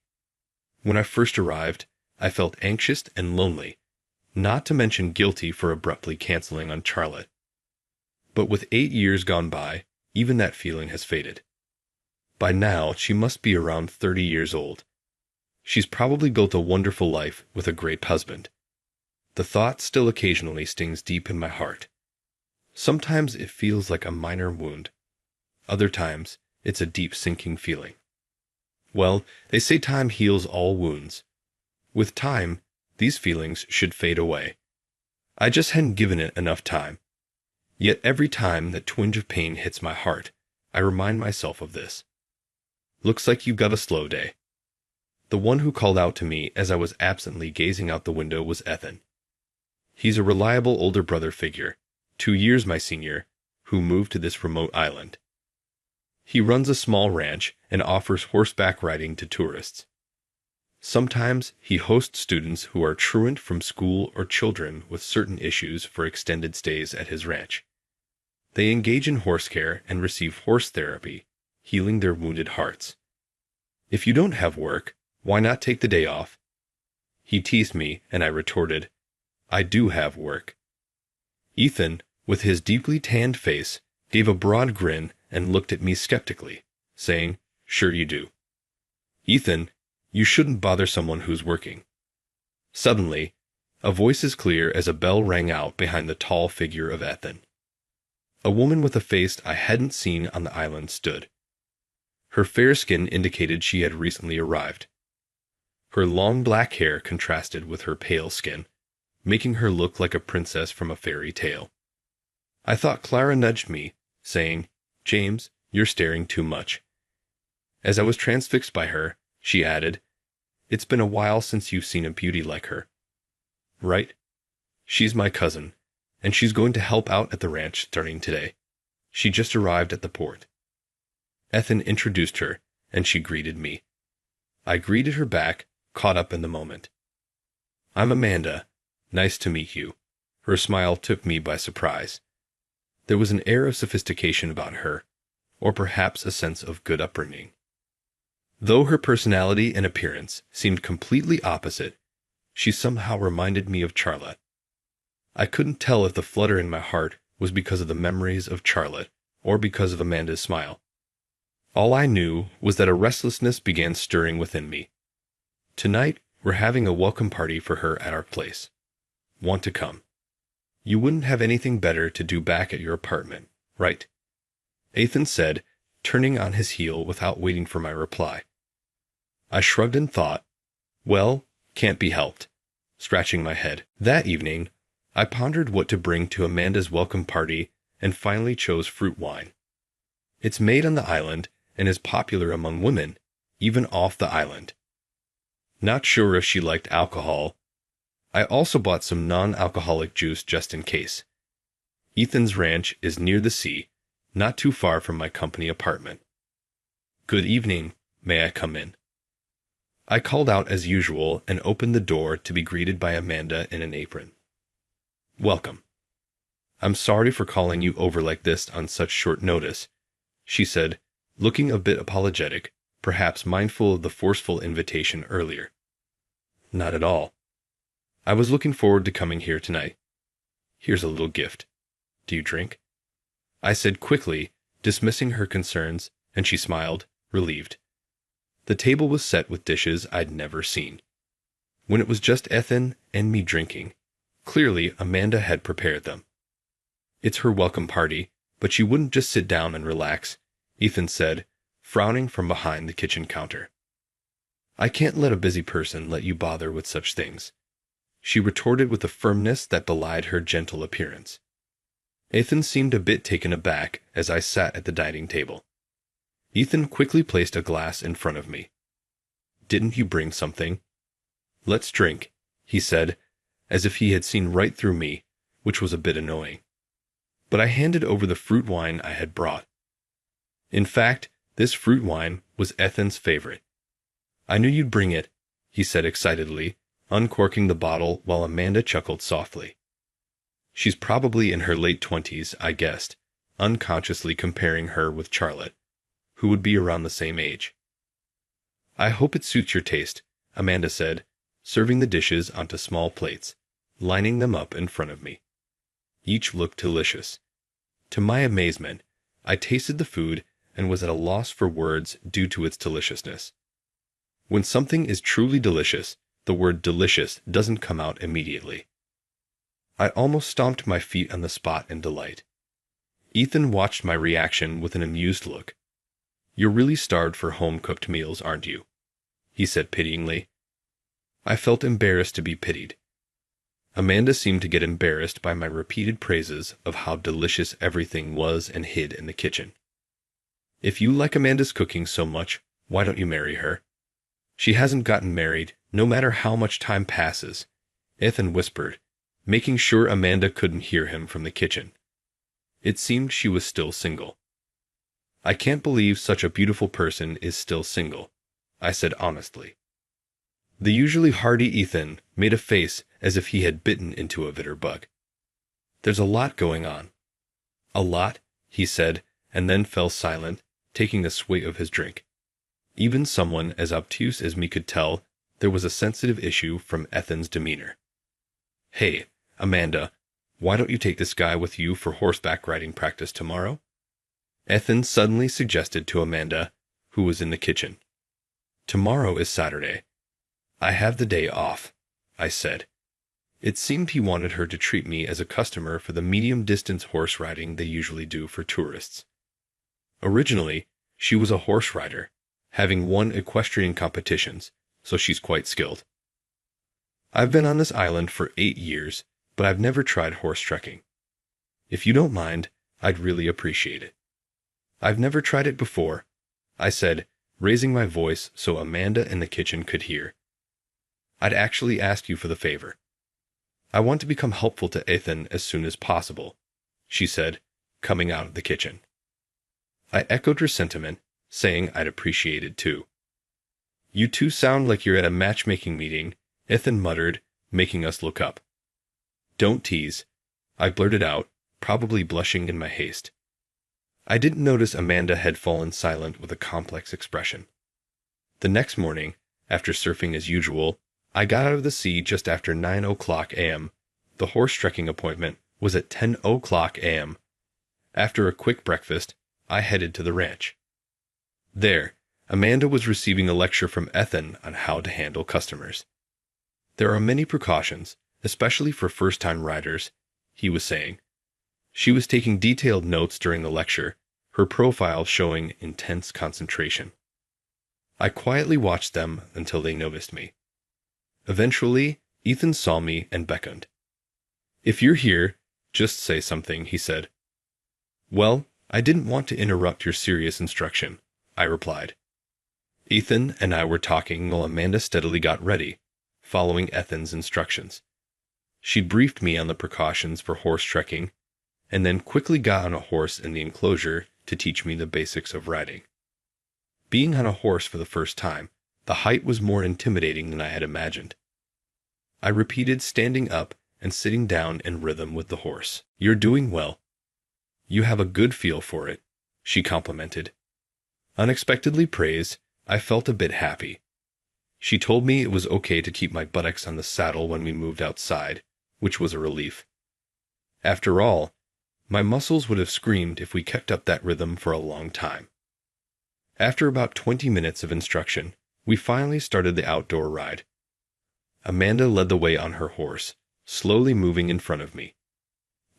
When I first arrived, I felt anxious and lonely, not to mention guilty for abruptly canceling on Charlotte. But with 8 years gone by, even that feeling has faded. By now, she must be around 30 years old. She's probably built a wonderful life with a great husband. The thought still occasionally stings deep in my heart. Sometimes it feels like a minor wound. Other times, it's a deep sinking feeling. Well, they say time heals all wounds. With time, these feelings should fade away. I just hadn't given it enough time. Yet every time that twinge of pain hits my heart, I remind myself of this. Looks like you've got a slow day. The one who called out to me as I was absently gazing out the window was Ethan. He's a reliable older brother figure, 2 years my senior, who moved to this remote island. He runs a small ranch and offers horseback riding to tourists. Sometimes he hosts students who are truant from school or children with certain issues for extended stays at his ranch. They engage in horse care and receive horse therapy, healing their wounded hearts. If you don't have work, why not take the day off? He teased me, and I retorted, I do have work. Ethan, with his deeply tanned face, gave a broad grin and looked at me skeptically, saying, "Sure you do. Ethan, you shouldn't bother someone who's working." Suddenly, a voice as clear as a bell rang out behind the tall figure of Ethan. A woman with a face I hadn't seen on the island stood. Her fair skin indicated she had recently arrived. Her long black hair contrasted with her pale skin, making her look like a princess from a fairy tale. I thought Clara nudged me, saying, "James, you're staring too much." As I was transfixed by her, she added, "It's been a while since you've seen a beauty like her." "Right? She's my cousin, and she's going to help out at the ranch starting today. She just arrived at the port." Ethan introduced her, and she greeted me. I greeted her back, caught up in the moment. "I'm Amanda. Nice to meet you." Her smile took me by surprise. There was an air of sophistication about her, or perhaps a sense of good upbringing. Though her personality and appearance seemed completely opposite, she somehow reminded me of Charlotte. I couldn't tell if the flutter in my heart was because of the memories of Charlotte or because of Amanda's smile. All I knew was that a restlessness began stirring within me. "Tonight, we're having a welcome party for her at our place. Want to come? You wouldn't have anything better to do back at your apartment, right?" Ethan said, turning on his heel without waiting for my reply. I shrugged and thought, well, can't be helped, scratching my head. That evening, I pondered what to bring to Amanda's welcome party and finally chose fruit wine. It's made on the island and is popular among women, even off the island. Not sure if she liked alcohol. I also bought some non-alcoholic juice just in case. Ethan's ranch is near the sea, not too far from my company apartment. "Good evening, may I come in?" I called out as usual and opened the door to be greeted by Amanda in an apron. "Welcome. I'm sorry for calling you over like this on such short notice," she said, looking a bit apologetic, perhaps mindful of the forceful invitation earlier. "Not at all. I was looking forward to coming here tonight. Here's a little gift. Do you drink?" I said quickly, dismissing her concerns, and she smiled, relieved. The table was set with dishes I'd never seen. When it was just Ethan and me drinking, clearly Amanda had prepared them. "It's her welcome party, but she wouldn't just sit down and relax," Ethan said, frowning from behind the kitchen counter. "I can't let a busy person let you bother with such things," she retorted with a firmness that belied her gentle appearance. Ethan seemed a bit taken aback as I sat at the dining table. Ethan quickly placed a glass in front of me. "Didn't you bring something?" "Let's drink," he said, as if he had seen right through me, which was a bit annoying. But I handed over the fruit wine I had brought. In fact, this fruit wine was Ethan's favorite. "I knew you'd bring it," he said excitedly, uncorking the bottle while Amanda chuckled softly. She's probably in her late 20s, I guessed, unconsciously comparing her with Charlotte, who would be around the same age. "I hope it suits your taste," Amanda said, serving the dishes onto small plates, lining them up in front of me. Each looked delicious. To my amazement, I tasted the food and was at a loss for words due to its deliciousness. When something is truly delicious, the word delicious doesn't come out immediately. I almost stomped my feet on the spot in delight. Ethan watched my reaction with an amused look. "You're really starved for home-cooked meals, aren't you?" he said pityingly. I felt embarrassed to be pitied. Amanda seemed to get embarrassed by my repeated praises of how delicious everything was and hid in the kitchen. "If you like Amanda's cooking so much, why don't you marry her? She hasn't gotten married, no matter how much time passes," Ethan whispered, making sure Amanda couldn't hear him from the kitchen. It seemed she was still single. "I can't believe such a beautiful person is still single," I said honestly. The usually hearty Ethan made a face as if he had bitten into a bitter bug. "There's a lot going on." "A lot?" he said, and then fell silent, taking a swig of his drink. Even someone as obtuse as me could tell there was a sensitive issue from Ethan's demeanor. "Hey, Amanda, Why don't you take this guy with you for horseback riding practice tomorrow? Ethan suddenly suggested to Amanda, who was in the kitchen. Tomorrow is Saturday. I have the day off, I said. It seemed he wanted her to treat me as a customer for the medium-distance horse riding they usually do for tourists. Originally, she was a horse rider, having won equestrian competitions, so she's quite skilled. I've been on this island for 8 years, but I've never tried horse trekking. If you don't mind, I'd really appreciate it. I've never tried it before, I said, raising my voice so Amanda in the kitchen could hear. I'd actually ask you for the favor. I want to become helpful to Ethan as soon as possible, she said, coming out of the kitchen. I echoed her sentiment, saying I'd appreciate it too. You two sound like you're at a matchmaking meeting, Ethan muttered, making us look up. Don't tease, I blurted out, probably blushing in my haste. I didn't notice Amanda had fallen silent with a complex expression. The next morning, after surfing as usual, I got out of the sea just after 9 o'clock a.m. The horse trekking appointment was at 10 o'clock a.m. After a quick breakfast, I headed to the ranch. There, Amanda was receiving a lecture from Ethan on how to handle customers. There are many precautions, especially for first-time riders, he was saying. She was taking detailed notes during the lecture, her profile showing intense concentration. I quietly watched them until they noticed me. Eventually, Ethan saw me and beckoned. If you're here, just say something, he said. Well, I didn't want to interrupt your serious instruction, I replied. Ethan and I were talking while Amanda steadily got ready, following Ethan's instructions. She briefed me on the precautions for horse trekking, and then quickly got on a horse in the enclosure to teach me the basics of riding. Being on a horse for the first time, the height was more intimidating than I had imagined. I repeated standing up and sitting down in rhythm with the horse. You're doing well. You have a good feel for it, she complimented. Unexpectedly praised, I felt a bit happy. She told me it was okay to keep my buttocks on the saddle when we moved outside, which was a relief. After all, my muscles would have screamed if we kept up that rhythm for a long time. After about 20 minutes of instruction, we finally started the outdoor ride. Amanda led the way on her horse, slowly moving in front of me.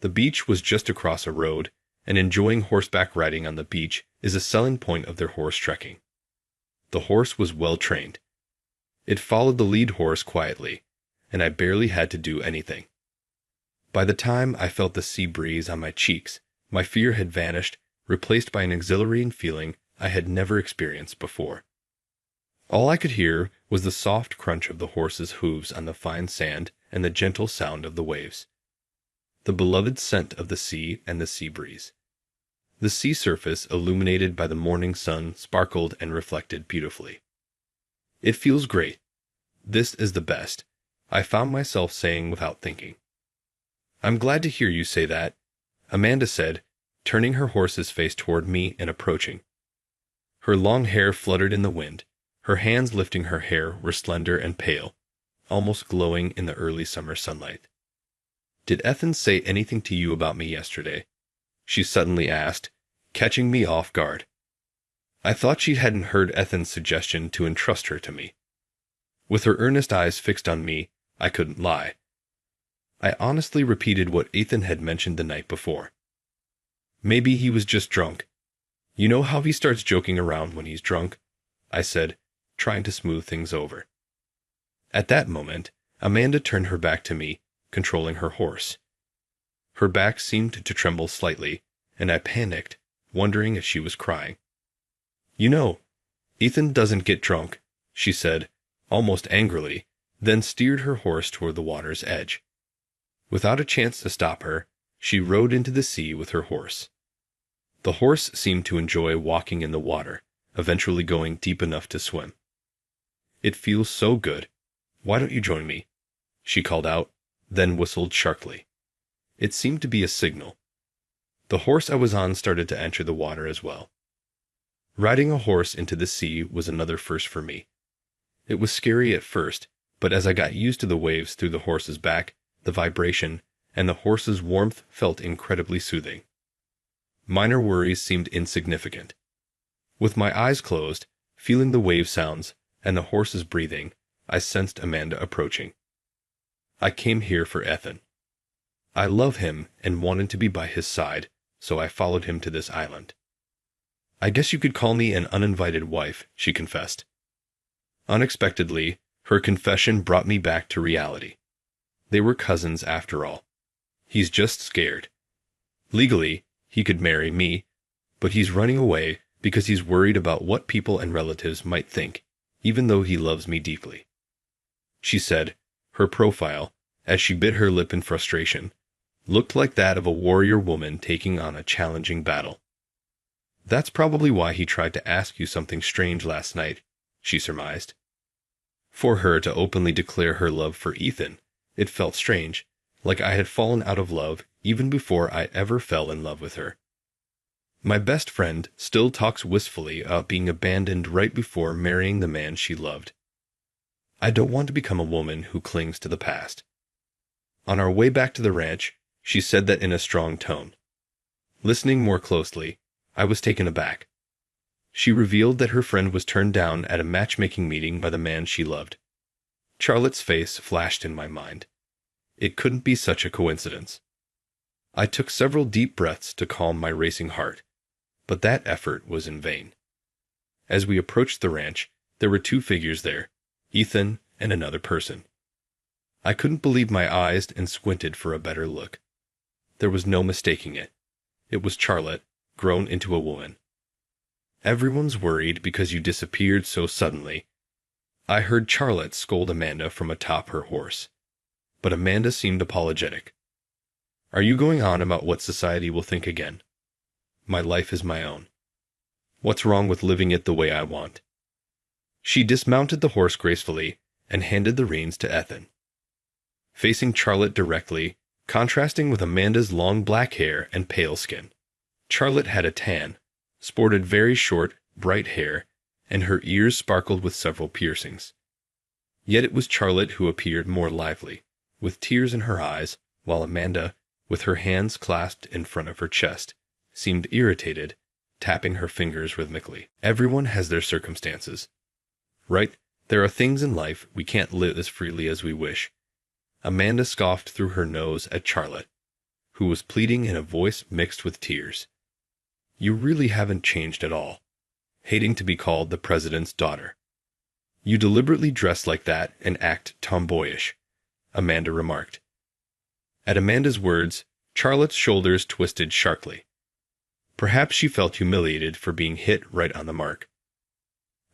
The beach was just across a road, and enjoying horseback riding on the beach is a selling point of their horse trekking. The horse was well trained. It followed the lead horse quietly, and I barely had to do anything. By the time I felt the sea breeze on my cheeks, my fear had vanished, replaced by an exhilarating feeling I had never experienced before. All I could hear was the soft crunch of the horse's hooves on the fine sand and the gentle sound of the waves. The beloved scent of the sea and the sea breeze. The sea surface, illuminated by the morning sun, sparkled and reflected beautifully. It feels great. This is the best, I found myself saying without thinking. I'm glad to hear you say that, Amanda said, turning her horse's face toward me and approaching. Her long hair fluttered in the wind. Her hands lifting her hair were slender and pale, almost glowing in the early summer sunlight. Did Ethan say anything to you about me yesterday? She suddenly asked, catching me off guard. I thought she hadn't heard Ethan's suggestion to entrust her to me. With her earnest eyes fixed on me, I couldn't lie. I honestly repeated what Ethan had mentioned the night before. Maybe he was just drunk. You know how he starts joking around when he's drunk? I said, trying to smooth things over. At that moment, Amanda turned her back to me, controlling her horse. Her back seemed to tremble slightly, and I panicked, wondering if she was crying. You know, Ethan doesn't get drunk, she said, almost angrily, then steered her horse toward the water's edge. Without a chance to stop her, she rode into the sea with her horse. The horse seemed to enjoy walking in the water, eventually going deep enough to swim. It feels so good. Why don't you join me? She called out, then whistled sharply. It seemed to be a signal. The horse I was on started to enter the water as well. Riding a horse into the sea was another first for me. It was scary at first, but as I got used to the waves through the horse's back, the vibration, and the horse's warmth felt incredibly soothing. Minor worries seemed insignificant. With my eyes closed, feeling the wave sounds and the horse's breathing, I sensed Amanda approaching. I came here for Ethan. I love him and wanted to be by his side, so I followed him to this island. I guess you could call me an uninvited wife, she confessed. Unexpectedly, her confession brought me back to reality. They were cousins after all. He's just scared. Legally, he could marry me, but he's running away because he's worried about what people and relatives might think, even though he loves me deeply. She said, her profile, as she bit her lip in frustration, looked like that of a warrior woman taking on a challenging battle. That's probably why he tried to ask you something strange last night, she surmised. For her to openly declare her love for Ethan, it felt strange, like I had fallen out of love even before I ever fell in love with her. My best friend still talks wistfully about being abandoned right before marrying the man she loved. I don't want to become a woman who clings to the past. On our way back to the ranch, she said that in a strong tone. Listening more closely, I was taken aback. She revealed that her friend was turned down at a matchmaking meeting by the man she loved. Charlotte's face flashed in my mind. It couldn't be such a coincidence. I took several deep breaths to calm my racing heart, but that effort was in vain. As we approached the ranch, there were two figures there, Ethan and another person. I couldn't believe my eyes and squinted for a better look. There was no mistaking it. It was Charlotte, grown into a woman. Everyone's worried because you disappeared so suddenly. I heard Charlotte scold Amanda from atop her horse. But Amanda seemed apologetic. Are you going on about what society will think again? My life is my own. What's wrong with living it the way I want? She dismounted the horse gracefully and handed the reins to Ethan. Facing Charlotte directly, contrasting with Amanda's long black hair and pale skin. Charlotte had a tan, sported very short, bright hair, and her ears sparkled with several piercings. Yet it was Charlotte who appeared more lively, with tears in her eyes, while Amanda, with her hands clasped in front of her chest, seemed irritated, tapping her fingers rhythmically. Everyone has their circumstances. Right? There are things in life we can't live as freely as we wish. Amanda scoffed through her nose at Charlotte, who was pleading in a voice mixed with tears. You really haven't changed at all, hating to be called the president's daughter. You deliberately dress like that and act tomboyish, Amanda remarked. At Amanda's words, Charlotte's shoulders twisted sharply. Perhaps she felt humiliated for being hit right on the mark.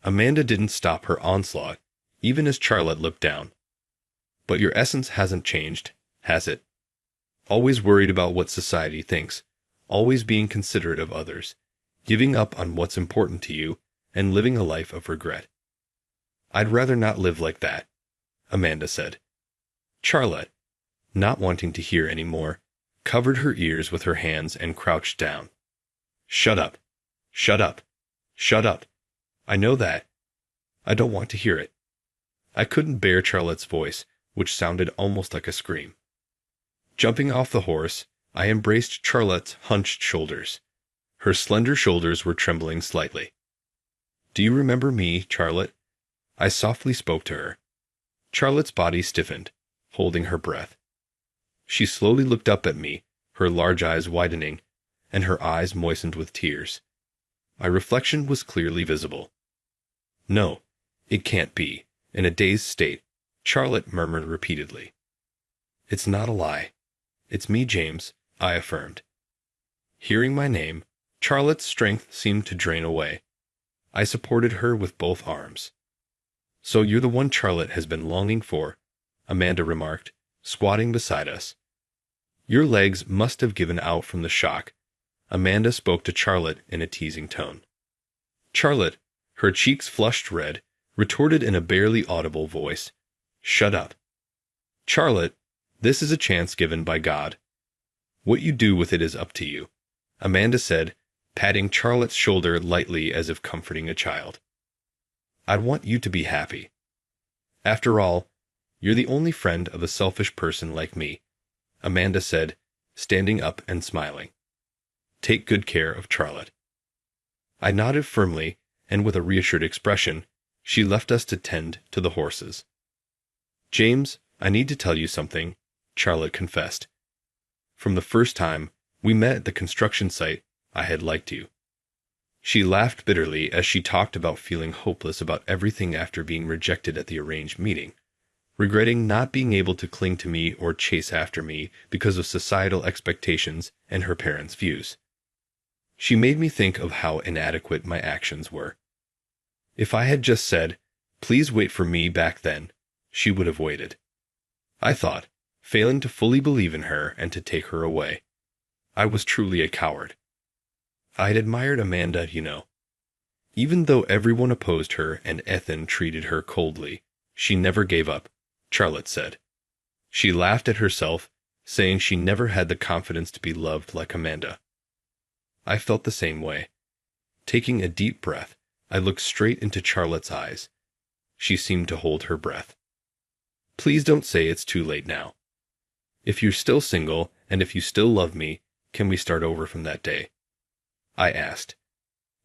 Amanda didn't stop her onslaught, even as Charlotte looked down. But your essence hasn't changed, has it? Always worried about what society thinks, always being considerate of others, giving up on what's important to you, and living a life of regret. I'd rather not live like that, Amanda said. Charlotte, not wanting to hear any more, covered her ears with her hands and crouched down. Shut up. Shut up. Shut up. I know that. I don't want to hear it. I couldn't bear Charlotte's voice, which sounded almost like a scream. Jumping off the horse, I embraced Charlotte's hunched shoulders. Her slender shoulders were trembling slightly. Do you remember me, Charlotte? I softly spoke to her. Charlotte's body stiffened, holding her breath. She slowly looked up at me, her large eyes widening, and her eyes moistened with tears. My reflection was clearly visible. No, it can't be. In a dazed state, Charlotte murmured repeatedly. It's not a lie. It's me, James, I affirmed. Hearing my name, Charlotte's strength seemed to drain away. I supported her with both arms. So you're the one Charlotte has been longing for, Amanda remarked, squatting beside us. Your legs must have given out from the shock. Amanda spoke to Charlotte in a teasing tone. Charlotte, her cheeks flushed red, retorted in a barely audible voice, Shut up. Charlotte, this is a chance given by God. What you do with it is up to you, Amanda said, patting Charlotte's shoulder lightly as if comforting a child. I'd want you to be happy. After all, you're the only friend of a selfish person like me. Amanda said, standing up and smiling. Take good care of Charlotte. I nodded firmly, and with a reassured expression, she left us to tend to the horses. James, I need to tell you something, Charlotte confessed. From the first time we met at the construction site, I had liked you. She laughed bitterly as she talked about feeling hopeless about everything after being rejected at the arranged meeting, regretting not being able to cling to me or chase after me because of societal expectations and her parents' views. She made me think of how inadequate my actions were. If I had just said, "Please wait for me," back then, she would have waited. I thought, failing to fully believe in her and to take her away. I was truly a coward. I'd admired Amanda, you know. Even though everyone opposed her and Ethan treated her coldly, she never gave up, Charlotte said. She laughed at herself, saying she never had the confidence to be loved like Amanda. I felt the same way. Taking a deep breath, I looked straight into Charlotte's eyes. She seemed to hold her breath. Please don't say it's too late now. If you're still single, and if you still love me, can we start over from that day? I asked.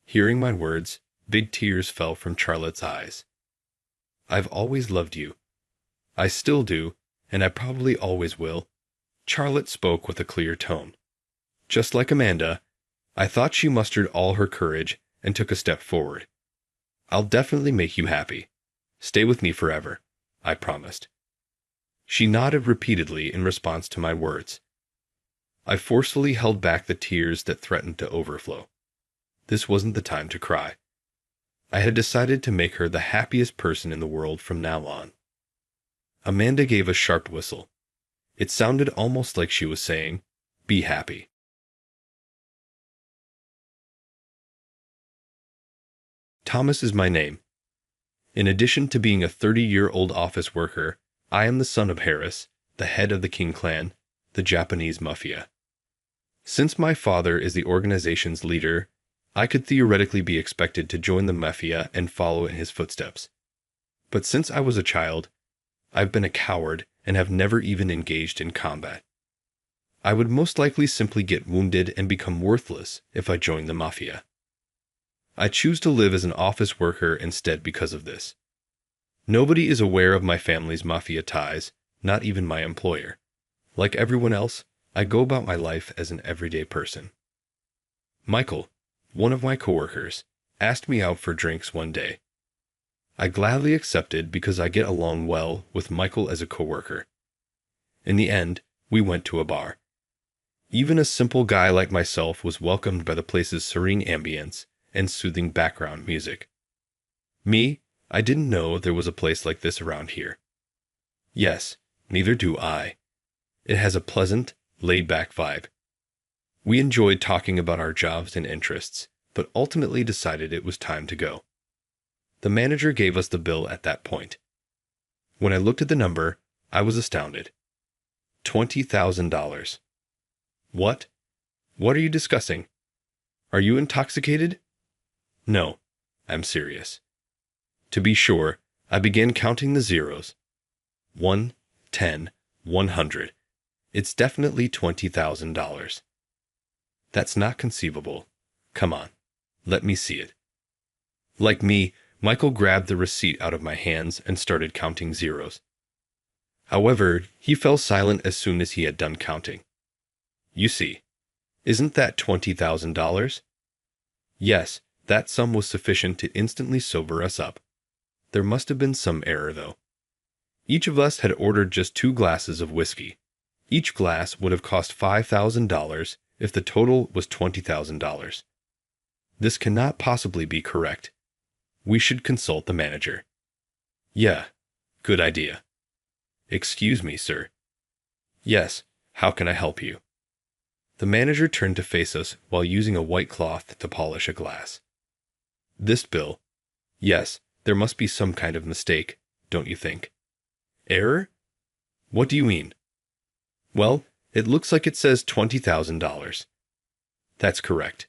Hearing my words, big tears fell from Charlotte's eyes. I've always loved you. I still do, and I probably always will. Charlotte spoke with a clear tone. Just like Amanda, I thought she mustered all her courage and took a step forward. I'll definitely make you happy. Stay with me forever, I promised. She nodded repeatedly in response to my words. I forcefully held back the tears that threatened to overflow. This wasn't the time to cry. I had decided to make her the happiest person in the world from now on. Amanda gave a sharp whistle. It sounded almost like she was saying, "Be happy." Thomas is my name. In addition to being a 30-year-old office worker, I am the son of Harris, the head of the King clan, the Japanese mafia. Since my father is the organization's leader, I could theoretically be expected to join the mafia and follow in his footsteps. But since I was a child, I've been a coward and have never even engaged in combat. I would most likely simply get wounded and become worthless if I joined the mafia. I choose to live as an office worker instead because of this. Nobody is aware of my family's mafia ties, not even my employer. Like everyone else, I go about my life as an everyday person. Michael, one of my coworkers, asked me out for drinks one day. I gladly accepted because I get along well with Michael as a coworker. In the end, we went to a bar. Even a simple guy like myself was welcomed by the place's serene ambience and soothing background music. Me, I didn't know there was a place like this around here. Yes, neither do I. It has a pleasant, laid-back vibe. We enjoyed talking about our jobs and interests, but ultimately decided it was time to go. The manager gave us the bill at that point. When I looked at the number, I was astounded. $20,000. What? What are you discussing? Are you intoxicated? No, I'm serious. To be sure, I began counting the zeros. 1, 10, 100. It's definitely $20,000. That's not conceivable. Come on, let me see it. Like me, Michael grabbed the receipt out of my hands and started counting zeros. However, he fell silent as soon as he had done counting. You see, isn't that $20,000? Yes, that sum was sufficient to instantly sober us up. There must have been some error, though. Each of us had ordered just 2 glasses of whiskey. Each glass would have cost $5,000 if the total was $20,000. This cannot possibly be correct. We should consult the manager. Yeah, good idea. Excuse me, sir. Yes, how can I help you? The manager turned to face us while using a white cloth to polish a glass. This bill? Yes, there must be some kind of mistake, don't you think? Error? What do you mean? Well, it looks like it says $20,000. That's correct.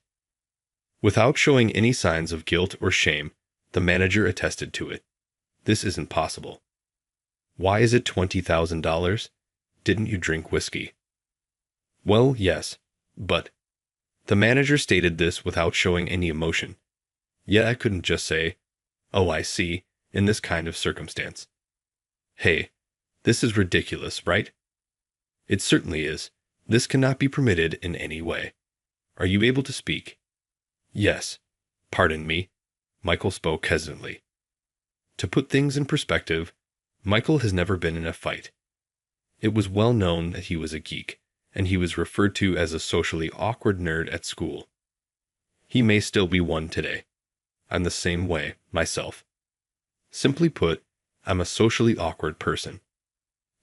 Without showing any signs of guilt or shame, the manager attested to it. This isn't possible. Why is it $20,000? Didn't you drink whiskey? Well, yes, but the manager stated this without showing any emotion. Yet I couldn't just say, "Oh, I see," in this kind of circumstance. Hey, this is ridiculous, right? It certainly is. This cannot be permitted in any way. Are you able to speak? Yes. Pardon me. Michael spoke hesitantly. To put things in perspective, Michael has never been in a fight. It was well known that he was a geek, and he was referred to as a socially awkward nerd at school. He may still be one today. I'm the same way, myself. Simply put, I'm a socially awkward person.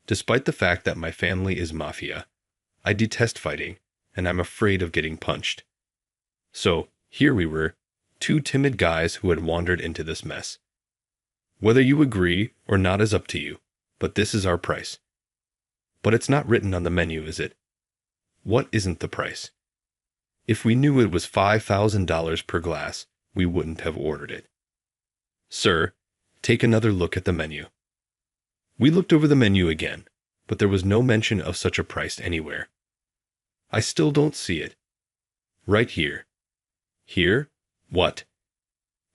Despite the fact that my family is mafia, I detest fighting, and I'm afraid of getting punched. So, here we were, two timid guys who had wandered into this mess. Whether you agree or not is up to you, but this is our price. But it's not written on the menu, is it? What isn't the price? If we knew it was $5,000 per glass, we wouldn't have ordered it. Sir, take another look at the menu. We looked over the menu again, but there was no mention of such a price anywhere. I still don't see it. Right here. Here? What?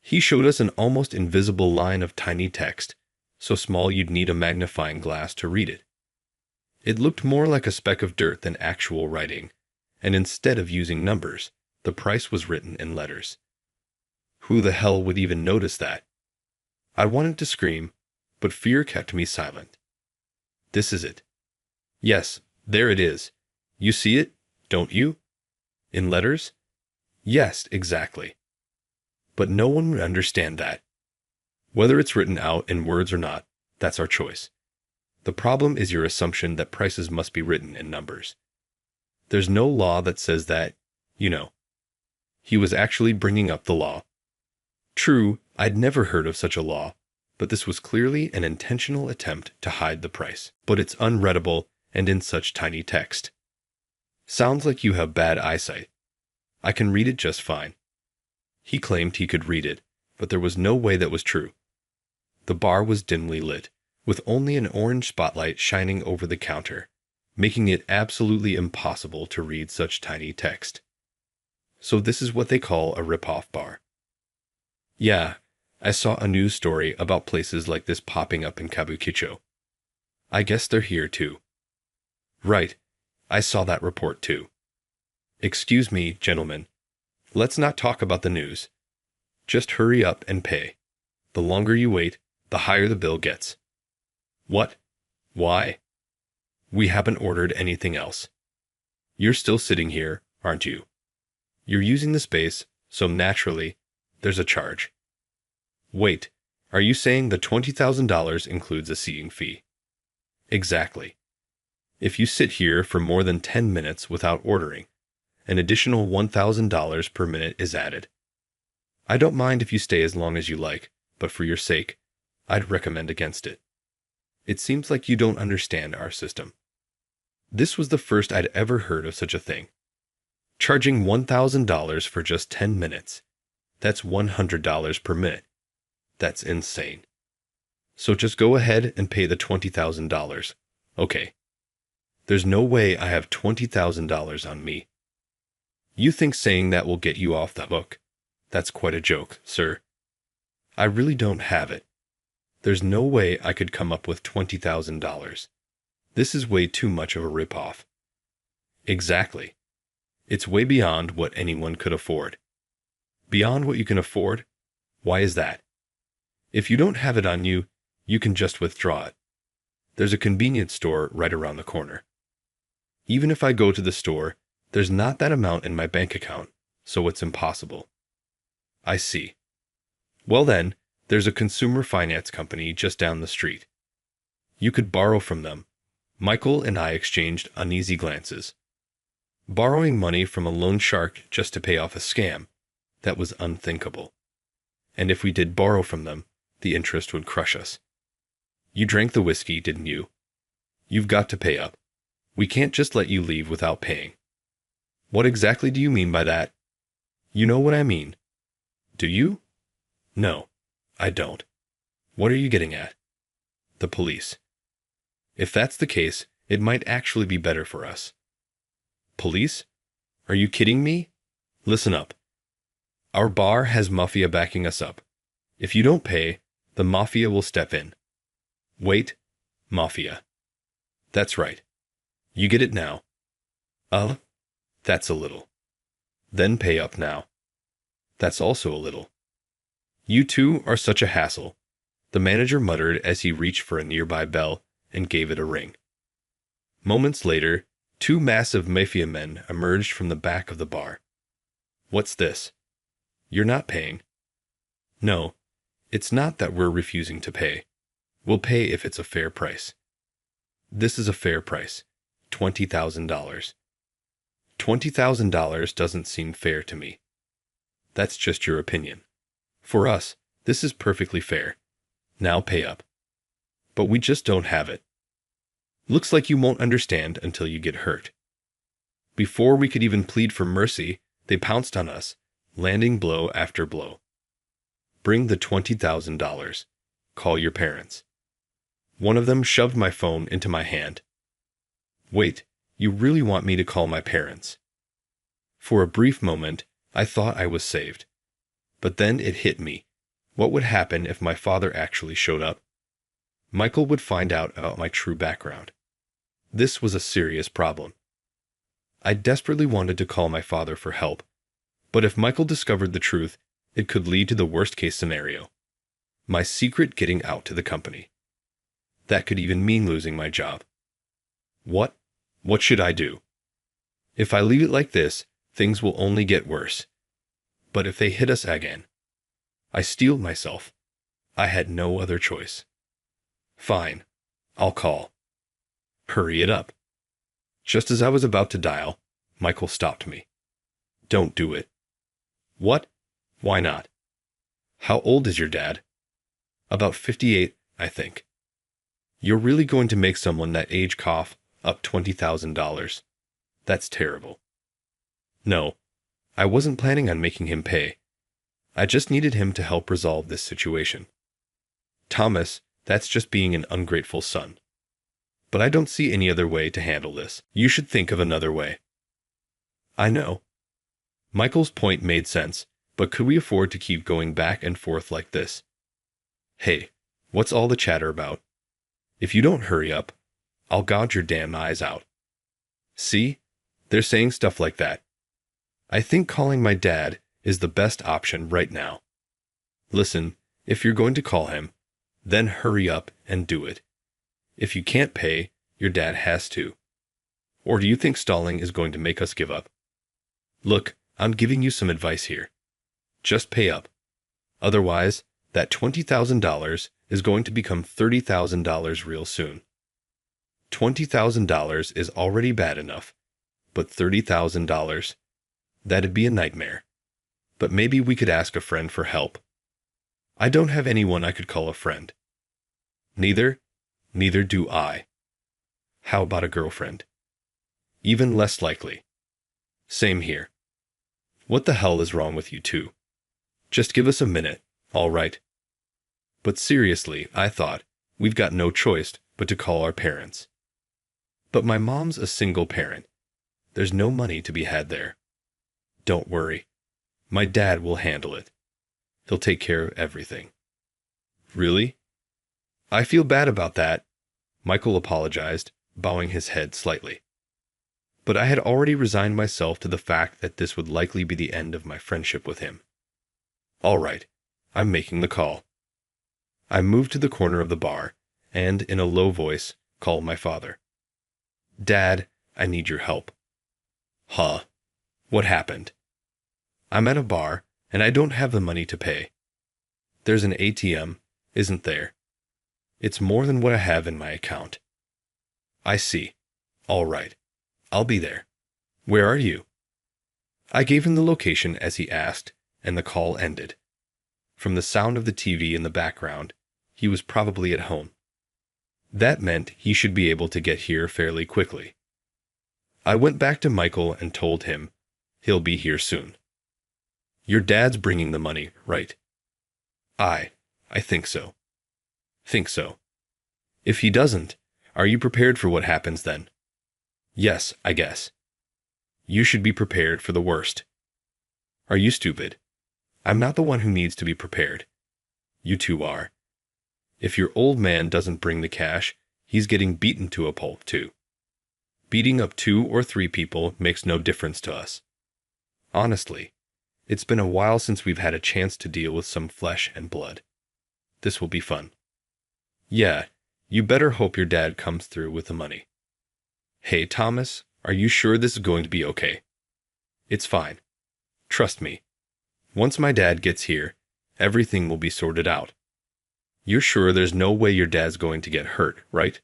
He showed us an almost invisible line of tiny text, so small you'd need a magnifying glass to read it. It looked more like a speck of dirt than actual writing, and instead of using numbers, the price was written in letters. Who the hell would even notice that? I wanted to scream, but fear kept me silent. This is it. Yes, there it is. You see it, don't you? In letters? Yes, exactly. But no one would understand that. Whether it's written out in words or not, that's our choice. The problem is your assumption that prices must be written in numbers. There's no law that says that, you know. He was actually bringing up the law. True, I'd never heard of such a law, but this was clearly an intentional attempt to hide the price. But it's unreadable and in such tiny text. Sounds like you have bad eyesight. I can read it just fine. He claimed he could read it, but there was no way that was true. The bar was dimly lit, with only an orange spotlight shining over the counter, making it absolutely impossible to read such tiny text. So this is what they call a rip-off bar. Yeah, I saw a news story about places like this popping up in Kabukicho. I guess they're here too. Right, I saw that report too. Excuse me, gentlemen. Let's not talk about the news. Just hurry up and pay. The longer you wait, the higher the bill gets. What? Why? We haven't ordered anything else. You're still sitting here, aren't you? You're using the space, so naturally, there's a charge. Wait, are you saying the $20,000 includes a seating fee? Exactly. If you sit here for more than 10 minutes without ordering, an additional $1,000 per minute is added. I don't mind if you stay as long as you like, but for your sake, I'd recommend against it. It seems like you don't understand our system. This was the first I'd ever heard of such a thing. Charging $1,000 for just 10 minutes. That's $100 per minute. That's insane. So just go ahead and pay the $20,000. Okay. There's no way I have $20,000 on me. You think saying that will get you off the hook? That's quite a joke, sir. I really don't have it. There's no way I could come up with $20,000. This is way too much of a rip-off. Exactly. It's way beyond what anyone could afford. Beyond what you can afford? Why is that? If you don't have it on you, you can just withdraw it. There's a convenience store right around the corner. Even if I go to the store, there's not that amount in my bank account, so it's impossible. I see. Well then, there's a consumer finance company just down the street. You could borrow from them. Michael and I exchanged uneasy glances. Borrowing money from a loan shark just to pay off a scam, that was unthinkable. And if we did borrow from them, the interest would crush us. You drank the whiskey, didn't you? You've got to pay up. We can't just let you leave without paying. What exactly do you mean by that? You know what I mean. Do you? No, I don't. What are you getting at? The police. If that's the case, it might actually be better for us. Police? Are you kidding me? Listen up. Our bar has mafia backing us up. If you don't pay, the mafia will step in. Wait, mafia. That's right. You get it now. That's a little. Then pay up now. That's also a little. You two are such a hassle, the manager muttered as he reached for a nearby bell and gave it a ring. Moments later, two massive mafia men emerged from the back of the bar. What's this? You're not paying. No, it's not that we're refusing to pay. We'll pay if it's a fair price. This is a fair price, $20,000. $20,000 doesn't seem fair to me. That's just your opinion. For us, this is perfectly fair. Now pay up. But we just don't have it. Looks like you won't understand until you get hurt. Before we could even plead for mercy, they pounced on us, landing blow after blow. Bring the $20,000. Call your parents. One of them shoved my phone into my hand. Wait, you really want me to call my parents? For a brief moment, I thought I was saved. But then it hit me. What would happen if my father actually showed up? Michael would find out about my true background. This was a serious problem. I desperately wanted to call my father for help, but if Michael discovered the truth, it could lead to the worst-case scenario. My secret getting out to the company. That could even mean losing my job. What should I do? If I leave it like this, things will only get worse. But if they hit us again, I steeled myself. I had no other choice. Fine, I'll call. Hurry it up. Just as I was about to dial, Michael stopped me. Don't do it. What? Why not? How old is your dad? About 58, I think. You're really going to make someone that age cough up $20,000. That's terrible. No, I wasn't planning on making him pay. I just needed him to help resolve this situation. Thomas, that's just being an ungrateful son. But I don't see any other way to handle this. You should think of another way. I know. Michael's point made sense, but could we afford to keep going back and forth like this? Hey, what's all the chatter about? If you don't hurry up, I'll gouge your damn eyes out. See? They're saying stuff like that. I think calling my dad is the best option right now. Listen, if you're going to call him, then hurry up and do it. If you can't pay, your dad has to. Or do you think stalling is going to make us give up? Look, I'm giving you some advice here. Just pay up. Otherwise, that $20,000 is going to become $30,000 real soon. $20,000 is already bad enough, but $30,000, that'd be a nightmare. But maybe we could ask a friend for help. I don't have anyone I could call a friend. Neither do I. How about a girlfriend? Even less likely. Same here. What the hell is wrong with you two? Just give us a minute, all right? But seriously, I thought, we've got no choice but to call our parents. But my mom's a single parent. There's no money to be had there. Don't worry. My dad will handle it. He'll take care of everything. Really? I feel bad about that, Michael apologized, bowing his head slightly. But I had already resigned myself to the fact that this would likely be the end of my friendship with him. All right, I'm making the call. I moved to the corner of the bar and, in a low voice, called my father. Dad, I need your help. Huh? What happened? I'm at a bar, and I don't have the money to pay. There's an ATM, isn't there? It's more than what I have in my account. I see. All right. I'll be there. Where are you? I gave him the location as he asked, and the call ended. From the sound of the TV in the background, he was probably at home. That meant he should be able to get here fairly quickly. I went back to Michael and told him he'll be here soon. Your dad's bringing the money, right? I think so. Think so. If he doesn't, are you prepared for what happens then? Yes, I guess. You should be prepared for the worst. Are you stupid? I'm not the one who needs to be prepared. You two are. If your old man doesn't bring the cash, he's getting beaten to a pulp too. Beating up 2 or 3 people makes no difference to us. Honestly, it's been a while since we've had a chance to deal with some flesh and blood. This will be fun. Yeah, you better hope your dad comes through with the money. Hey, Thomas, are you sure this is going to be okay? It's fine. Trust me. Once my dad gets here, everything will be sorted out. You're sure there's no way your dad's going to get hurt, right?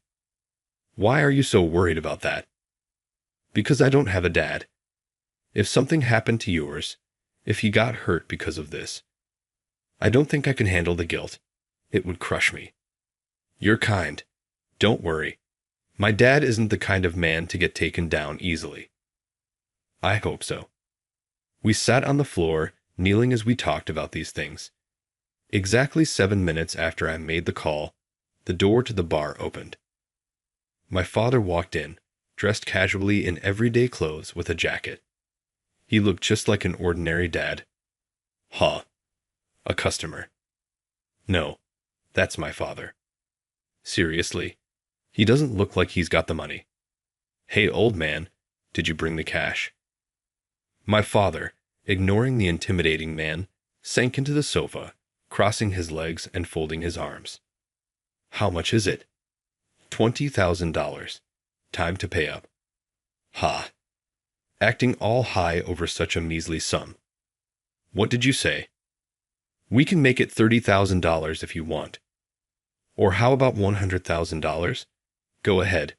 Why are you so worried about that? Because I don't have a dad. If something happened to yours, if he got hurt because of this, I don't think I can handle the guilt. It would crush me. You're kind. Don't worry. My dad isn't the kind of man to get taken down easily. I hope so. We sat on the floor, kneeling as we talked about these things. Exactly 7 minutes after I made the call, the door to the bar opened. My father walked in, dressed casually in everyday clothes with a jacket. He looked just like an ordinary dad. Huh. A customer. No, that's my father. Seriously, he doesn't look like he's got the money. Hey, old man, did you bring the cash? My father, ignoring the intimidating man, sank into the sofa, crossing his legs and folding his arms. How much is it? $20,000. Time to pay up. Ha. Acting all high over such a measly sum. What did you say? We can make it $30,000 if you want. Or how about $100,000? Go ahead.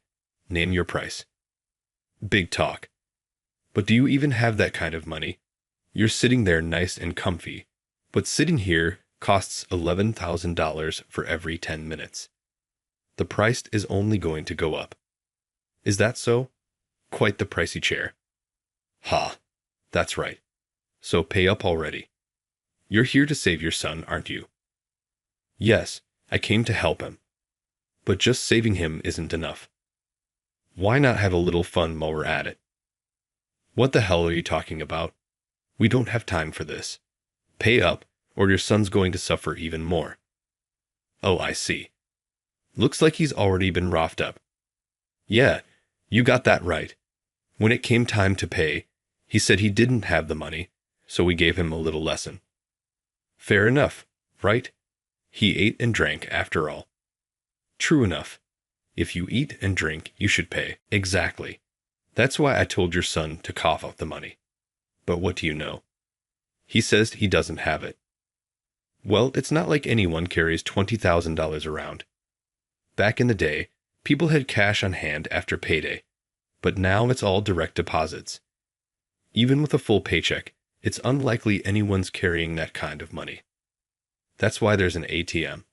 Name your price. Big talk. But do you even have that kind of money? You're sitting there nice and comfy, but sitting here costs $11,000 for every 10 minutes. The price is only going to go up. Is that so? Quite the pricey chair. Ha, that's right. So pay up already. You're here to save your son, aren't you? Yes, I came to help him. But just saving him isn't enough. Why not have a little fun while we're at it? What the hell are you talking about? We don't have time for this. Pay up, or your son's going to suffer even more. Oh, I see. Looks like he's already been roughed up. Yeah, you got that right. When it came time to pay, he said he didn't have the money, so we gave him a little lesson. Fair enough, right? He ate and drank after all. True enough. If you eat and drink, you should pay. Exactly. That's why I told your son to cough up the money. But what do you know? He says he doesn't have it. Well, it's not like anyone carries $20,000 around. Back in the day, people had cash on hand after payday, but now it's all direct deposits. Even with a full paycheck, it's unlikely anyone's carrying that kind of money. That's why there's an ATM.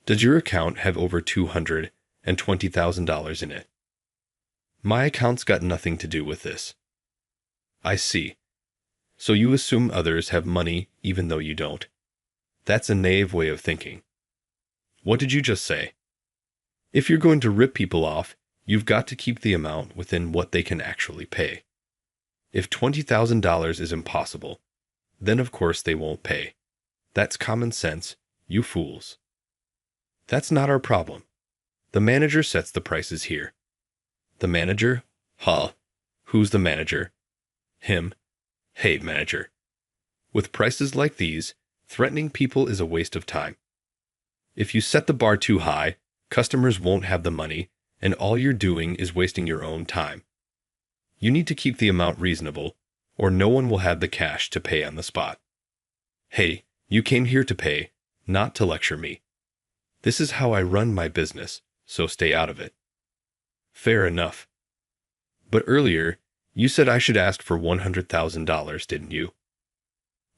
Does your account have over $220,000 in it? My account's got nothing to do with this. I see. So you assume others have money even though you don't. That's a naive way of thinking. What did you just say? If you're going to rip people off, you've got to keep the amount within what they can actually pay. If $20,000 is impossible, then of course they won't pay. That's common sense, you fools. That's not our problem. The manager sets the prices here. The manager? Huh. Who's the manager? Him. Hey, manager. With prices like these, threatening people is a waste of time. If you set the bar too high, customers won't have the money, and all you're doing is wasting your own time. You need to keep the amount reasonable, or no one will have the cash to pay on the spot. Hey, you came here to pay, not to lecture me. This is how I run my business, so stay out of it. Fair enough. But earlier, you said I should ask for $100,000, didn't you?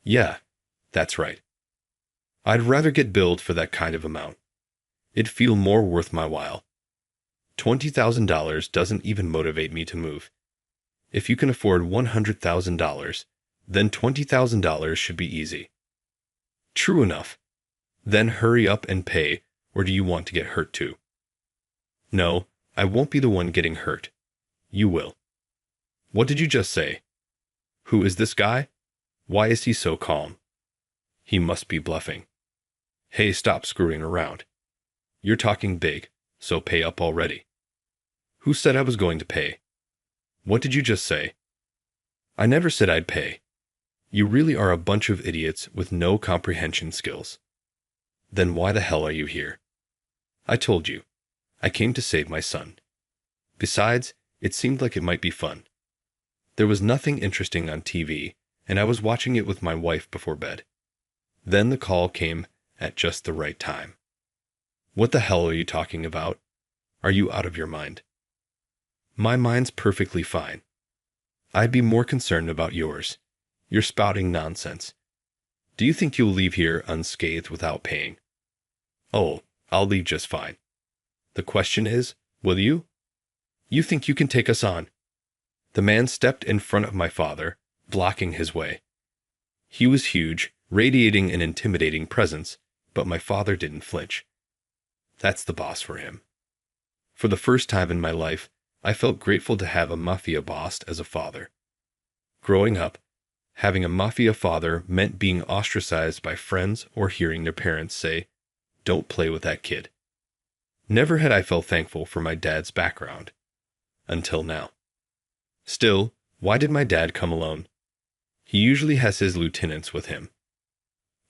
Yeah, that's right. I'd rather get billed for that kind of amount. It'd feel more worth my while. $20,000 doesn't even motivate me to move. If you can afford $100,000, then $20,000 should be easy. True enough. Then hurry up and pay, or do you want to get hurt too? No, I won't be the one getting hurt. You will. What did you just say? Who is this guy? Why is he so calm? He must be bluffing. Hey, stop screwing around. You're talking big, so pay up already. Who said I was going to pay? What did you just say? I never said I'd pay. You really are a bunch of idiots with no comprehension skills. Then why the hell are you here? I told you. I came to save my son. Besides, it seemed like it might be fun. There was nothing interesting on TV, and I was watching it with my wife before bed. Then the call came at just the right time. What the hell are you talking about? Are you out of your mind? My mind's perfectly fine. I'd be more concerned about yours. You're spouting nonsense. Do you think you'll leave here unscathed without paying? Oh, I'll leave just fine. The question is, will you? You think you can take us on? The man stepped in front of my father, blocking his way. He was huge, radiating an intimidating presence, but my father didn't flinch. That's the boss for him. For the first time in my life, I felt grateful to have a mafia boss as a father. Growing up, having a mafia father meant being ostracized by friends or hearing their parents say, "Don't play with that kid." Never had I felt thankful for my dad's background. Until now. Still, why did my dad come alone? He usually has his lieutenants with him.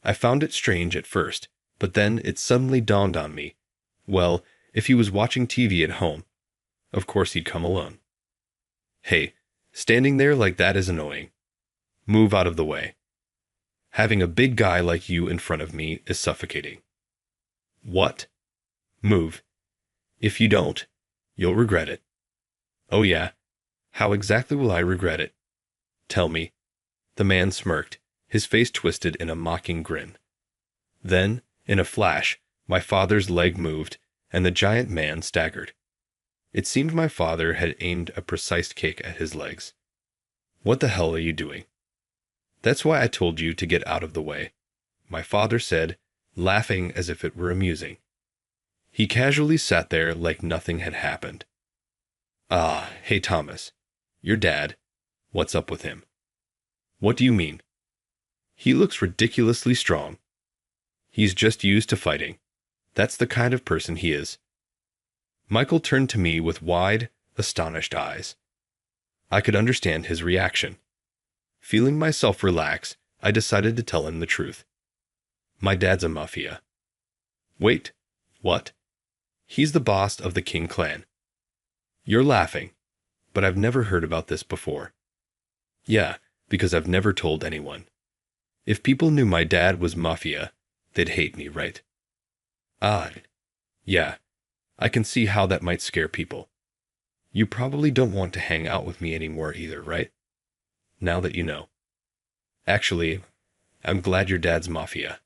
I found it strange at first, but then it suddenly dawned on me. Well, if he was watching TV at home, of course he'd come alone. Hey, standing there like that is annoying. Move out of the way. Having a big guy like you in front of me is suffocating. What? Move. If you don't, you'll regret it. Oh yeah? How exactly will I regret it? Tell me. The man smirked, his face twisted in a mocking grin. Then, in a flash, my father's leg moved, and the giant man staggered. It seemed my father had aimed a precise kick at his legs. What the hell are you doing? That's why I told you to get out of the way, my father said, laughing as if it were amusing. He casually sat there like nothing had happened. Ah, hey Thomas. Your dad. What's up with him? What do you mean? He looks ridiculously strong. He's just used to fighting. That's the kind of person he is. Michael turned to me with wide, astonished eyes. I could understand his reaction. Feeling myself relax, I decided to tell him the truth. My dad's a mafia. Wait, what? He's the boss of the King clan. You're laughing, but I've never heard about this before. Yeah, because I've never told anyone. If people knew my dad was mafia, they'd hate me, right? Ah, yeah, I can see how that might scare people. You probably don't want to hang out with me anymore either, right? Now that you know. Actually, I'm glad your dad's mafia.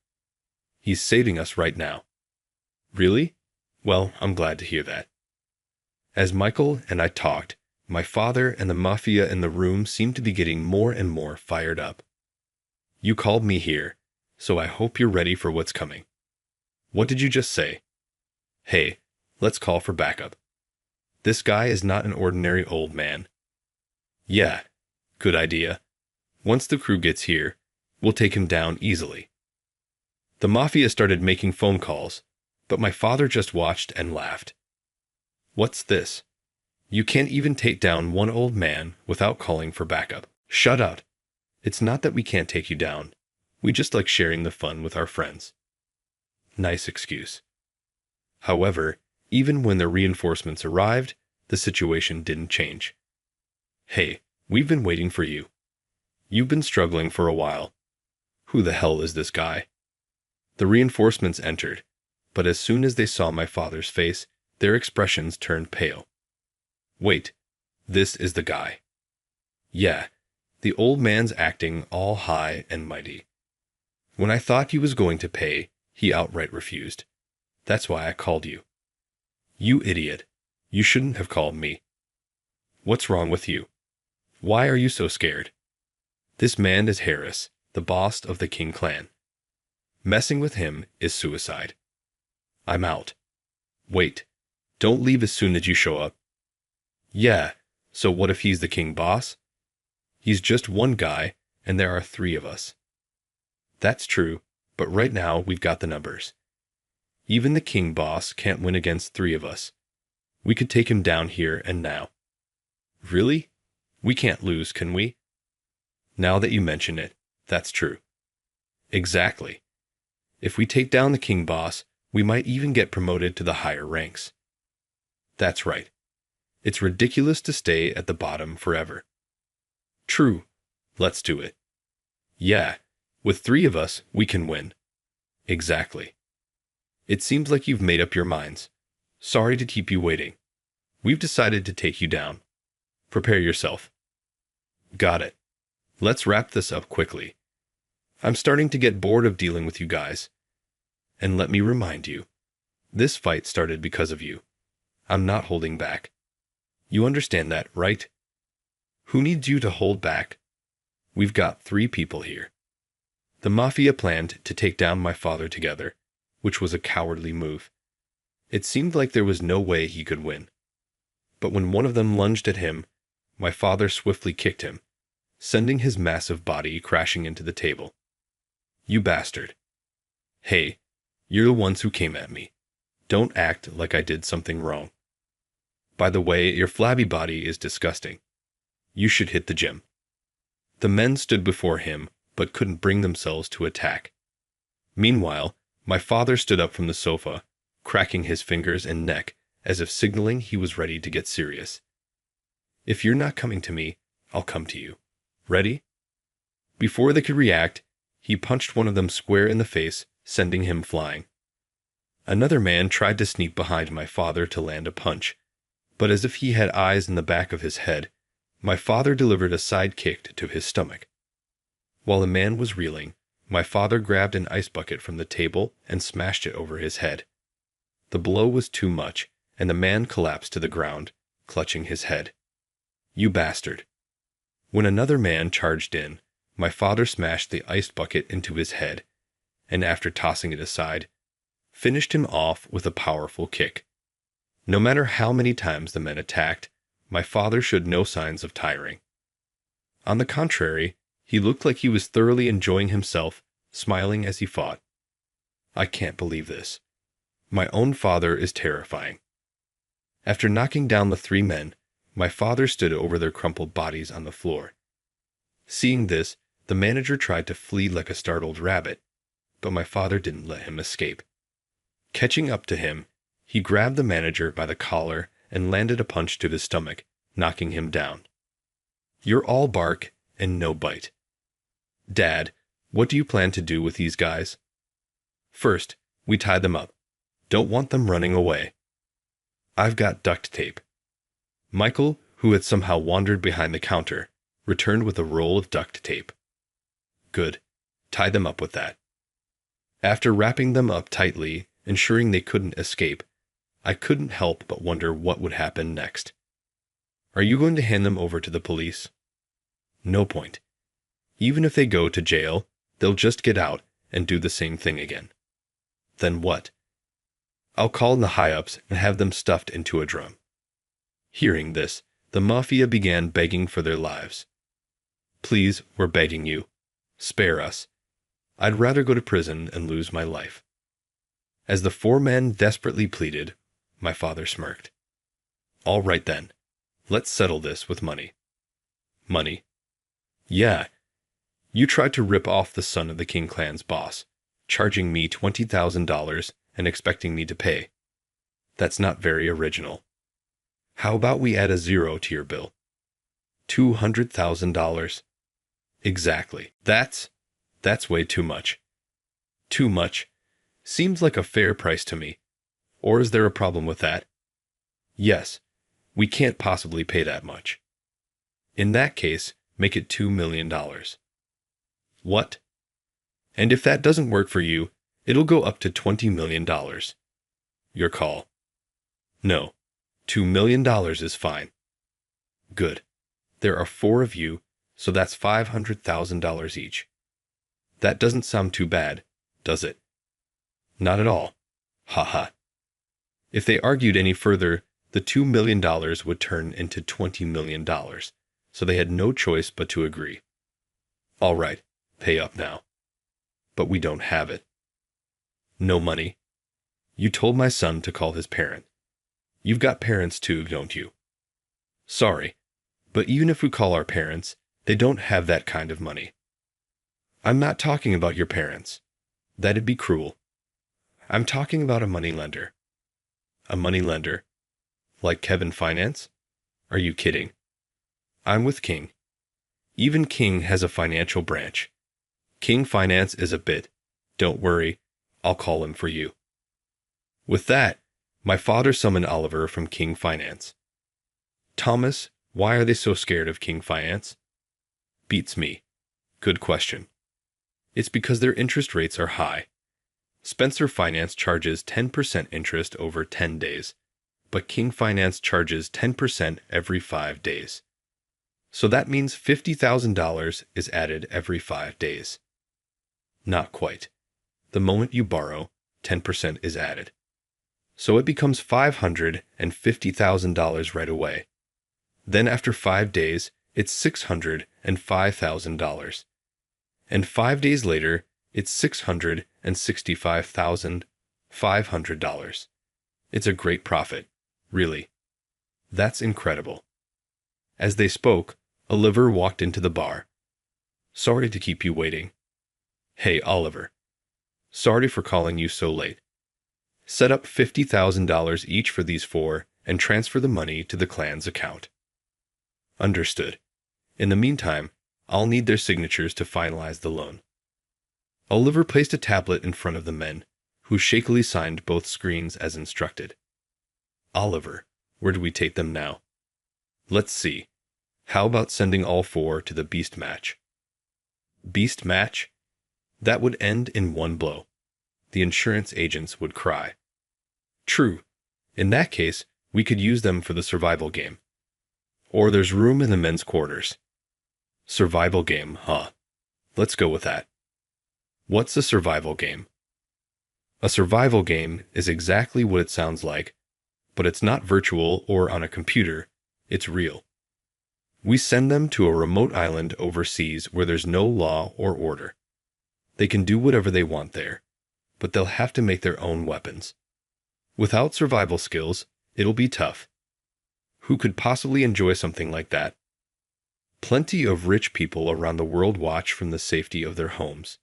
He's saving us right now. Really? Well, I'm glad to hear that. As Michael and I talked, my father and the mafia in the room seemed to be getting more and more fired up. You called me here, so I hope you're ready for what's coming. What did you just say? Hey, let's call for backup. This guy is not an ordinary old man. Yeah, good idea. Once the crew gets here, we'll take him down easily. The mafia started making phone calls, but my father just watched and laughed. What's this? You can't even take down one old man without calling for backup. Shut up. It's not that we can't take you down. We just like sharing the fun with our friends. Nice excuse. However, even when the reinforcements arrived, the situation didn't change. Hey, we've been waiting for you. You've been struggling for a while. Who the hell is this guy? The reinforcements entered, but as soon as they saw my father's face, their expressions turned pale. Wait, this is the guy. Yeah, the old man's acting all high and mighty. When I thought he was going to pay, he outright refused. That's why I called you. You idiot. You shouldn't have called me. What's wrong with you? Why are you so scared? This man is Harris, the boss of the King clan. Messing with him is suicide. I'm out. Wait, don't leave as soon as you show up. Yeah, so what if he's the king boss? He's just one guy, and there are 3 of us. That's true, but right now we've got the numbers. Even the king boss can't win against 3 of us. We could take him down here and now. Really? We can't lose, can we? Now that you mention it, that's true. Exactly. If we take down the king boss, we might even get promoted to the higher ranks. That's right. It's ridiculous to stay at the bottom forever. True. Let's do it. Yeah, with 3 of us, we can win. Exactly. It seems like you've made up your minds. Sorry to keep you waiting. We've decided to take you down. Prepare yourself. Got it. Let's wrap this up quickly. I'm starting to get bored of dealing with you guys. And let me remind you, this fight started because of you. I'm not holding back. You understand that, right? Who needs you to hold back? We've got 3 people here. The mafia planned to take down my father together, which was a cowardly move. It seemed like there was no way he could win. But when one of them lunged at him, my father swiftly kicked him, sending his massive body crashing into the table. You bastard. Hey, you're the ones who came at me. Don't act like I did something wrong. By the way, your flabby body is disgusting. You should hit the gym. The men stood before him, but couldn't bring themselves to attack. Meanwhile, my father stood up from the sofa, cracking his fingers and neck as if signaling he was ready to get serious. If you're not coming to me, I'll come to you. Ready? Before they could react, he punched one of them square in the face, sending him flying. Another man tried to sneak behind my father to land a punch, but as if he had eyes in the back of his head, my father delivered a side kick to his stomach. While the man was reeling, my father grabbed an ice bucket from the table and smashed it over his head. The blow was too much, and the man collapsed to the ground, clutching his head. You bastard. When another man charged in, my father smashed the ice bucket into his head, and after tossing it aside, finished him off with a powerful kick. No matter how many times the men attacked, my father showed no signs of tiring. On the contrary, he looked like he was thoroughly enjoying himself, smiling as he fought. I can't believe this. My own father is terrifying. After knocking down the 3 men, my father stood over their crumpled bodies on the floor. Seeing this, the manager tried to flee like a startled rabbit, but my father didn't let him escape. Catching up to him, he grabbed the manager by the collar and landed a punch to his stomach, knocking him down. You're all bark and no bite. Dad, what do you plan to do with these guys? First, we tie them up. Don't want them running away. I've got duct tape. Michael, who had somehow wandered behind the counter, returned with a roll of duct tape. Good. Tie them up with that. After wrapping them up tightly, ensuring they couldn't escape, I couldn't help but wonder what would happen next. Are you going to hand them over to the police? No point. Even if they go to jail, they'll just get out and do the same thing again. Then what? I'll call in the high-ups and have them stuffed into a drum. Hearing this, the mafia began begging for their lives. Please, we're begging you. Spare us. I'd rather go to prison and lose my life. As the 4 men desperately pleaded, my father smirked. All right then. Let's settle this with money. Money? Yeah. You tried to rip off the son of the King Clan's boss, charging me $20,000 and expecting me to pay. That's not very original. How about we add a 0 to your bill? $200,000. Exactly. That's way too much. Too much? Seems like a fair price to me. Or is there a problem with that? Yes. We can't possibly pay that much. In that case, make it $2 million. What? And if that doesn't work for you, it'll go up to $20 million. Your call. No. $2 million is fine. Good. There are 4 of you, so that's $500,000 each. That doesn't sound too bad, does it? Not at all. Ha. If they argued any further, the $2 million would turn into $20 million, so they had no choice but to agree. All right, pay up now. But we don't have it. No money. You told my son to call his parent. You've got parents too, don't you? Sorry, but even if we call our parents, they don't have that kind of money. I'm not talking about your parents. That'd be cruel. I'm talking about a moneylender. A moneylender? Like Kevin Finance? Are you kidding? I'm with King. Even King has a financial branch. King Finance is a bit. Don't worry, I'll call him for you. With that, my father summoned Oliver from King Finance. Thomas, why are they so scared of King Finance? Beats me. Good question. It's because their interest rates are high. Spencer Finance charges 10% interest over 10 days, but King Finance charges 10% every 5 days. So that means $50,000 is added every 5 days. Not quite. The moment you borrow, 10% is added. So it becomes $550,000 right away. Then after 5 days, it's $605,000. And 5 days later, it's $665,500. It's a great profit, really. That's incredible. As they spoke, Oliver walked into the bar. Sorry to keep you waiting. Hey, Oliver. Sorry for calling you so late. Set up $50,000 each for these four and transfer the money to the clan's account. Understood. In the meantime, I'll need their signatures to finalize the loan. Oliver placed a tablet in front of the men, who shakily signed both screens as instructed. Oliver, where do we take them now? Let's see. How about sending all four to the beast match? Beast match? That would end in one blow. The insurance agents would cry. True. In that case, we could use them for the survival game. Or there's room in the men's quarters. Survival game, huh? Let's go with that. What's a survival game? A survival game is exactly what it sounds like, but it's not virtual or on a computer, it's real. We send them to a remote island overseas where there's no law or order. They can do whatever they want there, but they'll have to make their own weapons. Without survival skills, it'll be tough. Who could possibly enjoy something like that? Plenty of rich people around the world watch from the safety of their homes.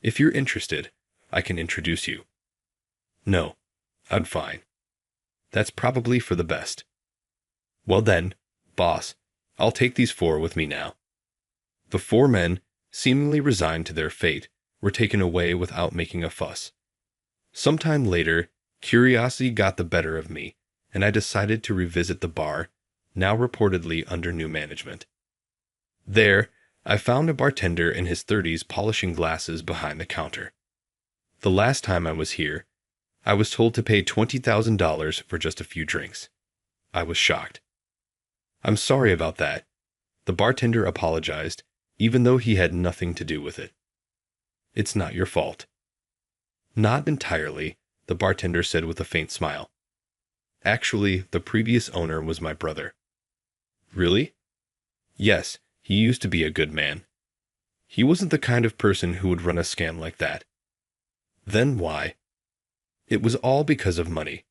If you're interested, I can introduce you. No, I'm fine. That's probably for the best. Well then, boss, I'll take these four with me now. The four men, seemingly resigned to their fate, were taken away without making a fuss. Sometime later, curiosity got the better of me, and I decided to revisit the bar, now reportedly under new management. There, I found a bartender in his 30s polishing glasses behind the counter. The last time I was here, I was told to pay $20,000 for just a few drinks. I was shocked. I'm sorry about that. The bartender apologized, even though he had nothing to do with it. It's not your fault. Not entirely, the bartender said with a faint smile. Actually, the previous owner was my brother. Really? Yes, he used to be a good man. He wasn't the kind of person who would run a scam like that. Then why? It was all because of money.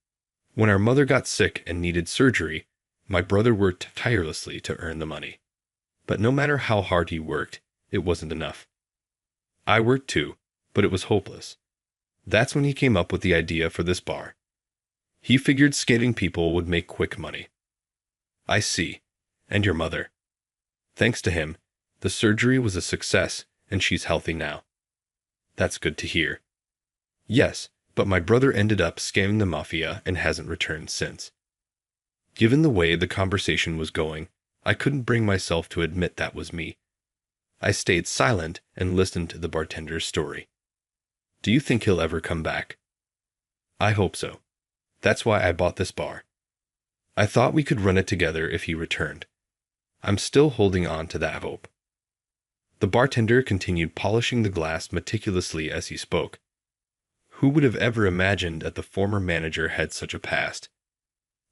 When our mother got sick and needed surgery, my brother worked tirelessly to earn the money. But no matter how hard he worked, it wasn't enough. I worked too, but it was hopeless. That's when he came up with the idea for this bar. He figured skating people would make quick money. I see. And your mother. Thanks to him, the surgery was a success and she's healthy now. That's good to hear. Yes, but my brother ended up scamming the mafia and hasn't returned since. Given the way the conversation was going, I couldn't bring myself to admit that was me. I stayed silent and listened to the bartender's story. Do you think he'll ever come back? I hope so. That's why I bought this bar. I thought we could run it together if he returned. I'm still holding on to that hope. The bartender continued polishing the glass meticulously as he spoke. Who would have ever imagined that the former manager had such a past?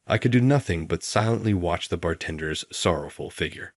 I could do nothing but silently watch the bartender's sorrowful figure.